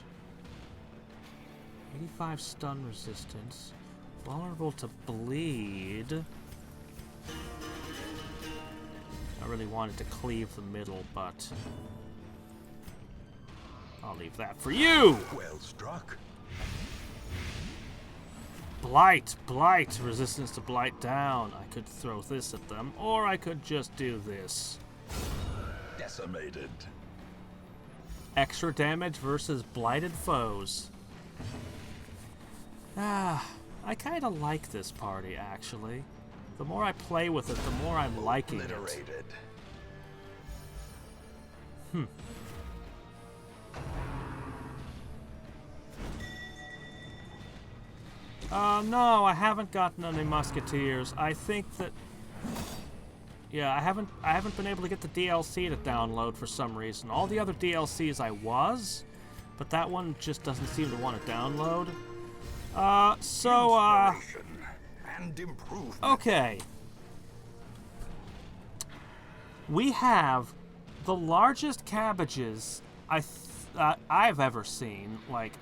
85 stun resistance. Vulnerable to bleed. I really wanted to cleave the middle, but I'll leave that for you! Well struck. Blight! Blight! Resistance to blight down. I could throw this at them, or I could just do this. Decimated. Extra damage versus blighted foes. Ah, I kinda like this party, actually. The more I play with it, the more I'm liking it. Obliterated. No, I haven't gotten any musketeers. I think that, yeah, I haven't been able to get the DLC to download for some reason. All the other DLCs I was, but that one just doesn't seem to want to download. Inspiration and improvement. Okay. We have the largest cabbages I've ever seen. Like,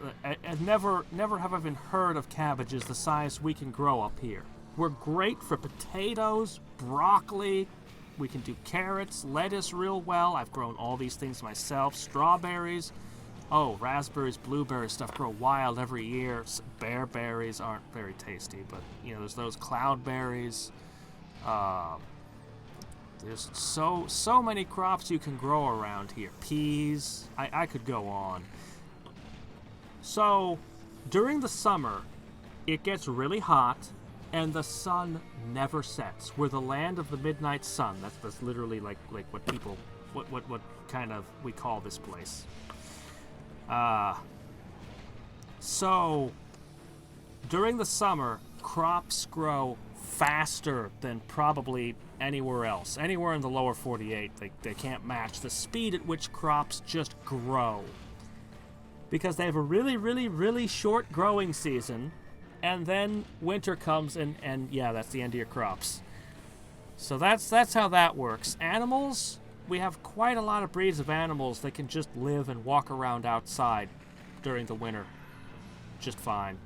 never have I even heard of cabbages the size we can grow up here. We're great for potatoes, broccoli. We can do carrots, lettuce real well. I've grown all these things myself. Strawberries. Oh, raspberries, blueberries, stuff grow wild every year. Bearberries aren't very tasty, but, you know, there's those cloudberries. There's so many crops you can grow around here. Peas. I could go on. So, during the summer, it gets really hot, and the sun never sets. We're the land of the midnight sun. That's literally like what people, what kind of we call this place. So, during the summer, crops grow faster than probably anywhere else. Anywhere in the lower 48, they can't match the speed at which crops just grow. Because they have a really, really, really short growing season, and then winter comes and yeah, that's the end of your crops. So that's how that works. Animals, we have quite a lot of breeds of animals that can just live and walk around outside during the winter. just fine.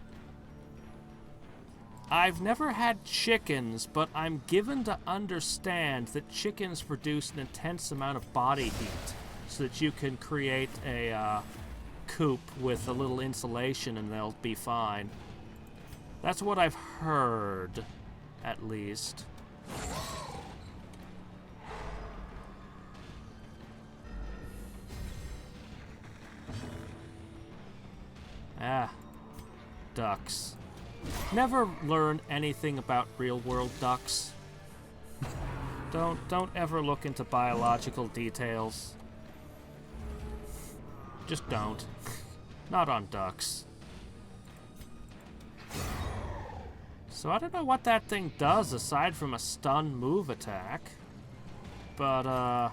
I've never had chickens, but I'm given to understand that chickens produce an intense amount of body heat so that you can create a coop with a little insulation and they'll be fine. That's what I've heard, at least. Ah, ducks. Never learned anything about real-world ducks. Don't ever look into biological details. Just don't. Not on ducks. So I don't know what that thing does aside from a stun move attack. But,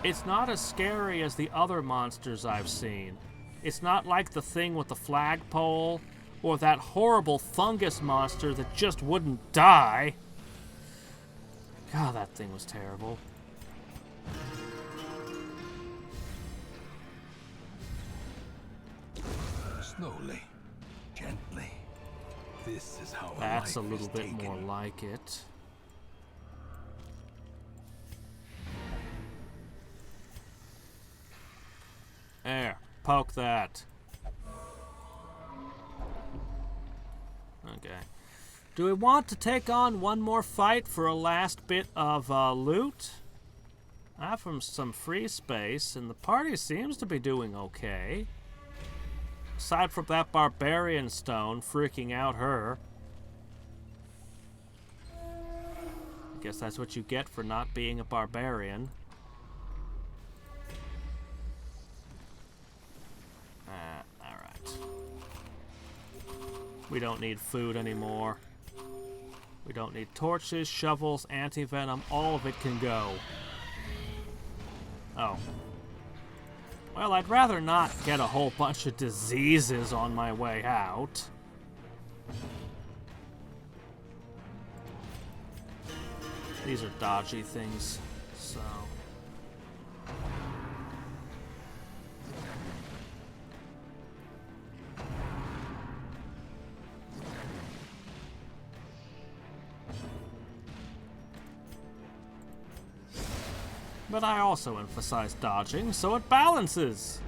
it's not as scary as the other monsters I've seen. It's not like the thing with the flagpole, or that horrible fungus monster that just wouldn't die. God, that thing was terrible. Slowly, gently. This is how That's a life little is bit taken. more like it. There, poke that. Okay. Do we want to take on one more fight for a last bit of loot? I have some free space, and the party seems to be doing okay. Aside from that barbarian stone freaking out her. I guess that's what you get for not being a barbarian. Alright. We don't need food anymore. We don't need torches, shovels, anti-venom. All of it can go. Oh. Well, I'd rather not get a whole bunch of diseases on my way out. These are dodgy things, so... But I also emphasize dodging, so it balances.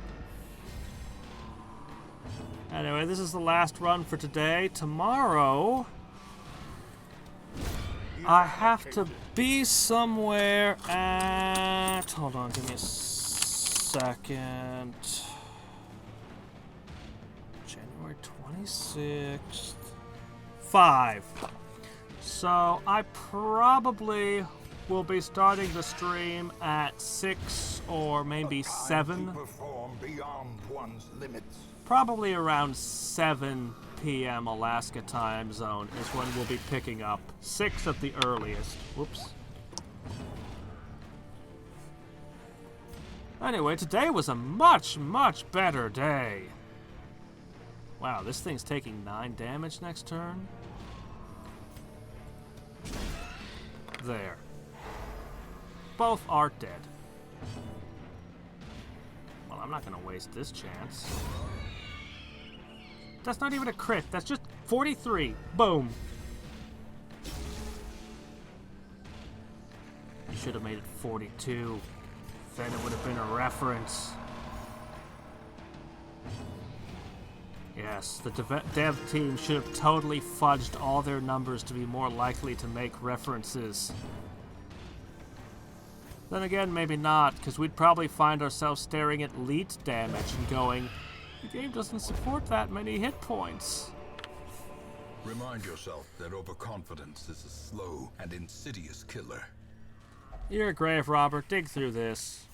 Anyway, this is the last run for today. Tomorrow, I have to be somewhere at... Hold on, give me a second. January 26th. 5. So I probably will be starting the stream at 6 or maybe 7. Perform beyond one's limits. Probably around 7 p.m. Alaska time zone is when we'll be picking up. 6 at the earliest. Whoops. Anyway, today was a much, much better day. Wow, this thing's taking 9 damage next turn. There. Both are dead. Well, I'm not gonna waste this chance. That's not even a crit. That's just 43. Boom. You should have made it 42. Then it would have been a reference. Yes, the dev team should have totally fudged all their numbers to be more likely to make references. Then again, maybe not, because we'd probably find ourselves staring at leet damage and going, the game doesn't support that many hit points. Remind yourself that overconfidence is a slow and insidious killer. You're a grave robber. Dig through this.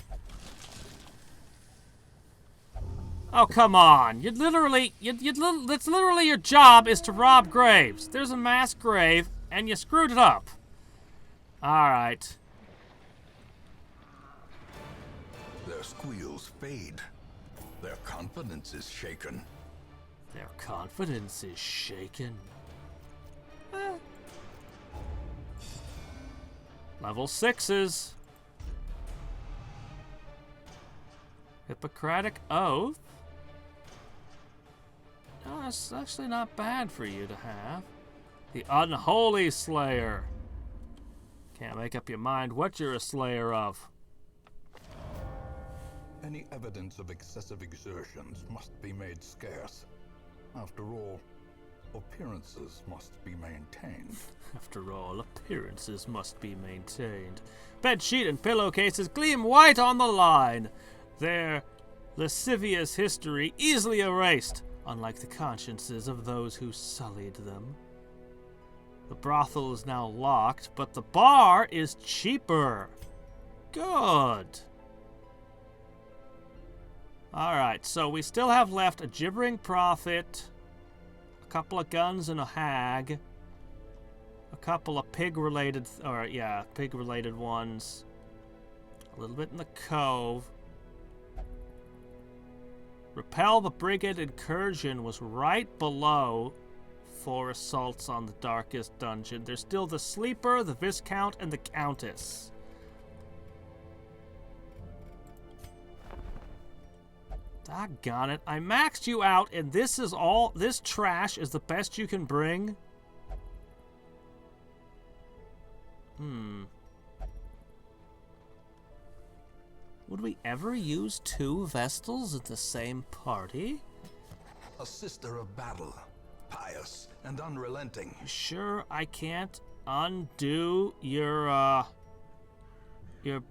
Oh, come on. It's literally your job is to rob graves. There's a mass grave, and you screwed it up. Alright. Their squeals fade. Their confidence is shaken. Their confidence is shaken. Level 6s. Hippocratic Oath. Oh, that's actually not bad for you to have. The Unholy Slayer. Can't make up your mind what you're a slayer of. Any evidence of excessive exertions must be made scarce. After all, appearances must be maintained. After all, appearances must be maintained. Bedsheet and pillowcases gleam white on the line. Their lascivious history easily erased, unlike the consciences of those who sullied them. The brothel is now locked, but the bar is cheaper. Good. Alright, so we still have left a gibbering prophet, a couple of guns and a hag, a couple of pig-related ones, a little bit in the cove. Repel the Brigand Incursion was right below 4 assaults on the darkest dungeon. There's still the Sleeper, the Viscount, and the Countess. Doggone it. I maxed you out, and this trash is the best you can bring? Would we ever use 2 Vestals at the same party? A sister of battle, pious and unrelenting. You sure I can't undo your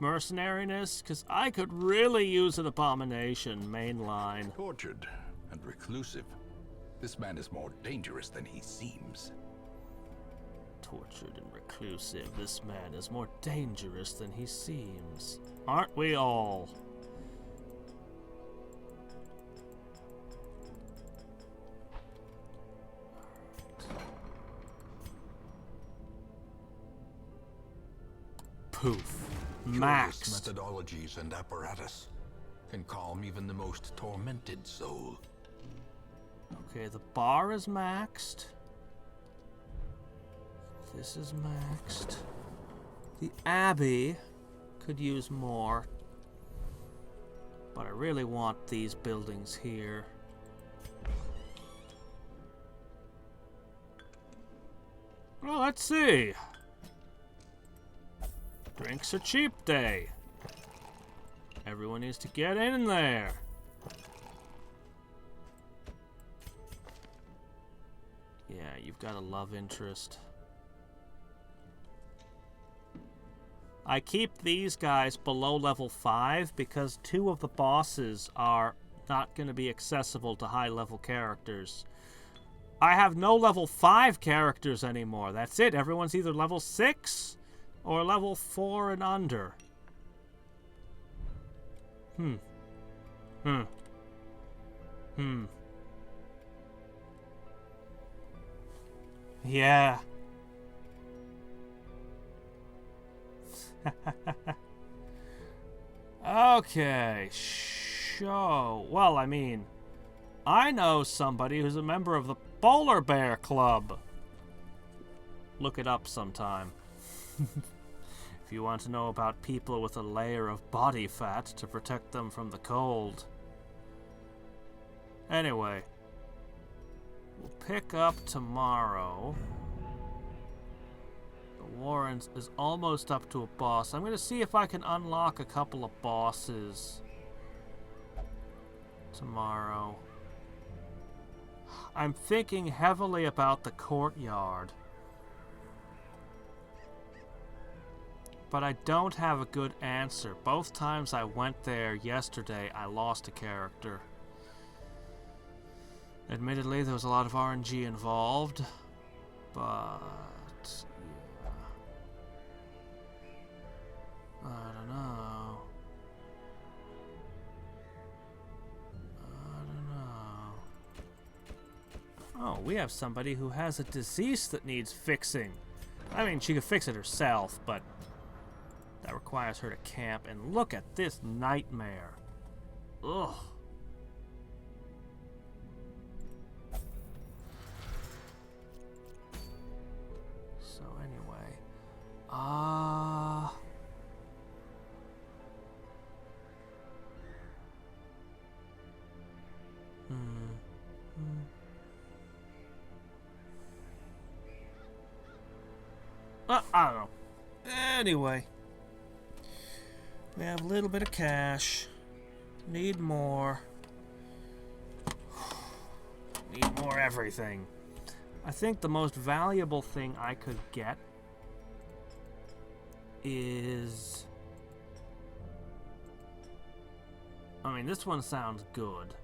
mercenariness? Because I could really use an abomination mainline. Tortured and reclusive. This man is more dangerous than he seems. Tortured and reclusive. This man is more dangerous than he seems. Aren't we all? Poof. Curious Maxed. methodologies and apparatus can calm even the most tormented soul. Okay, the bar is maxed. This is maxed. The Abbey could use more. But I really want these buildings here. Well, let's see. Drinks are cheap day. Everyone needs to get in there. Yeah, you've got a love interest. I keep these guys below level 5 because 2 of the bosses are not going to be accessible to high-level characters. I have no level 5 characters anymore. That's it. Everyone's either level 6 or level 4 and under. Yeah. Okay, show. Well, I mean, I know somebody who's a member of the Polar Bear Club. Look it up sometime. If you want to know about people with a layer of body fat to protect them from the cold. Anyway, we'll pick up tomorrow. Warren's is almost up to a boss. I'm going to see if I can unlock a couple of bosses tomorrow. I'm thinking heavily about the courtyard. But I don't have a good answer. Both times I went there yesterday, I lost a character. Admittedly, there was a lot of RNG involved, but I don't know. Oh, we have somebody who has a disease that needs fixing. I mean, she could fix it herself, but that requires her to camp. And look at this nightmare. Ugh. So anyway, I don't know. Anyway. We have a little bit of cash. Need more. Need more everything. I think the most valuable thing I could get is... I mean, this one sounds good.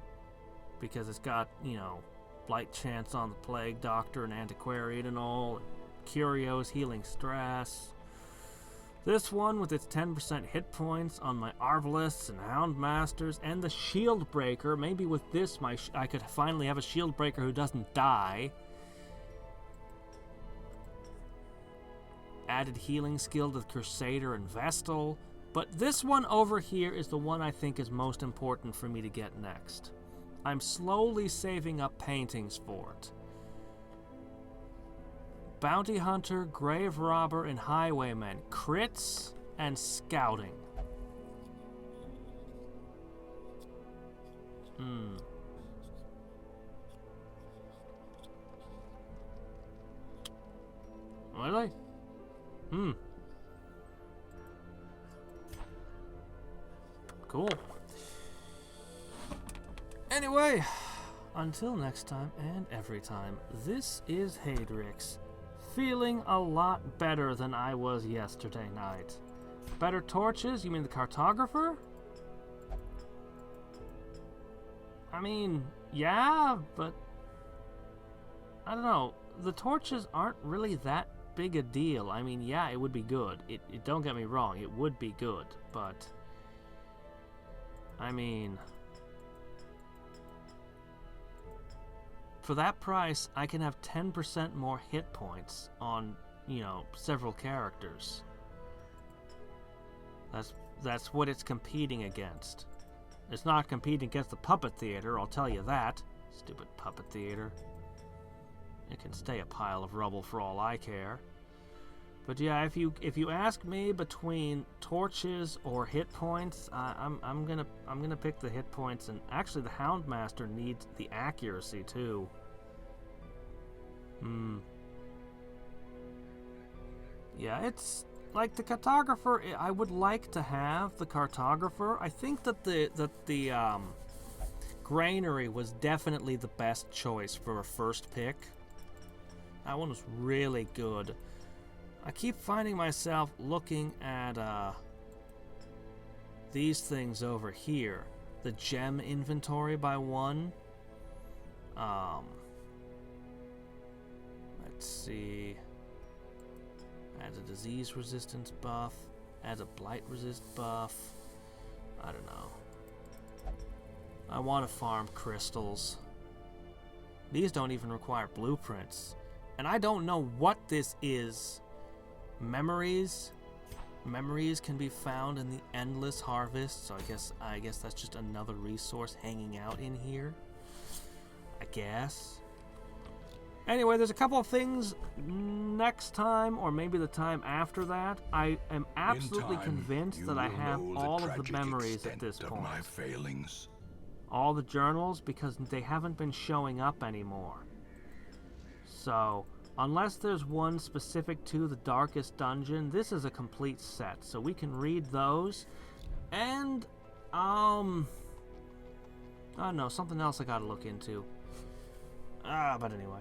Because it's got, you know, Blight Chance on the Plague Doctor and Antiquarian and all. And Curios healing stress. This one with its 10% hit points on my Arvalists and Houndmasters and the Shield Breaker. Maybe with this I could finally have a Shield Breaker who doesn't die. Added healing skill to the Crusader and Vestal. But this one over here is the one I think is most important for me to get next. I'm slowly saving up paintings for it. Bounty Hunter, Grave Robber, and Highwayman. Crits and Scouting. Really? Cool. Anyway, until next time and every time, this is Hadriex. Feeling a lot better than I was yesterday night. Better torches? You mean the cartographer? I mean, yeah, but... I don't know. The torches aren't really that big a deal. I mean, yeah, it would be good. It don't get me wrong, it would be good, but... I mean... For that price, I can have 10% more hit points on, you know, several characters. That's what it's competing against. It's not competing against the Puppet Theater, I'll tell you that. Stupid Puppet Theater. It can stay a pile of rubble for all I care. But yeah, if you ask me between torches or hit points, I'm gonna pick the hit points, and actually the Houndmaster needs the accuracy too. Yeah, it's like the cartographer. I would like to have the cartographer. I think that the granary was definitely the best choice for a first pick. That one was really good. I keep finding myself looking at these things over here. The gem inventory by one. Let's see. Adds a disease resistance buff. Adds a blight resist buff. I don't know. I want to farm crystals. These don't even require blueprints. And I don't know what this is. Memories can be found in the Endless Harvest, so I guess that's just another resource hanging out in here. I guess. Anyway, there's a couple of things next time, or maybe the time after that. I am absolutely convinced that I have all of the memories at this point. My failings. All the journals, because they haven't been showing up anymore. So, unless there's one specific to the Darkest Dungeon, this is a complete set. So we can read those. And, I don't know, something else I gotta look into. But anyway.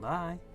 Bye.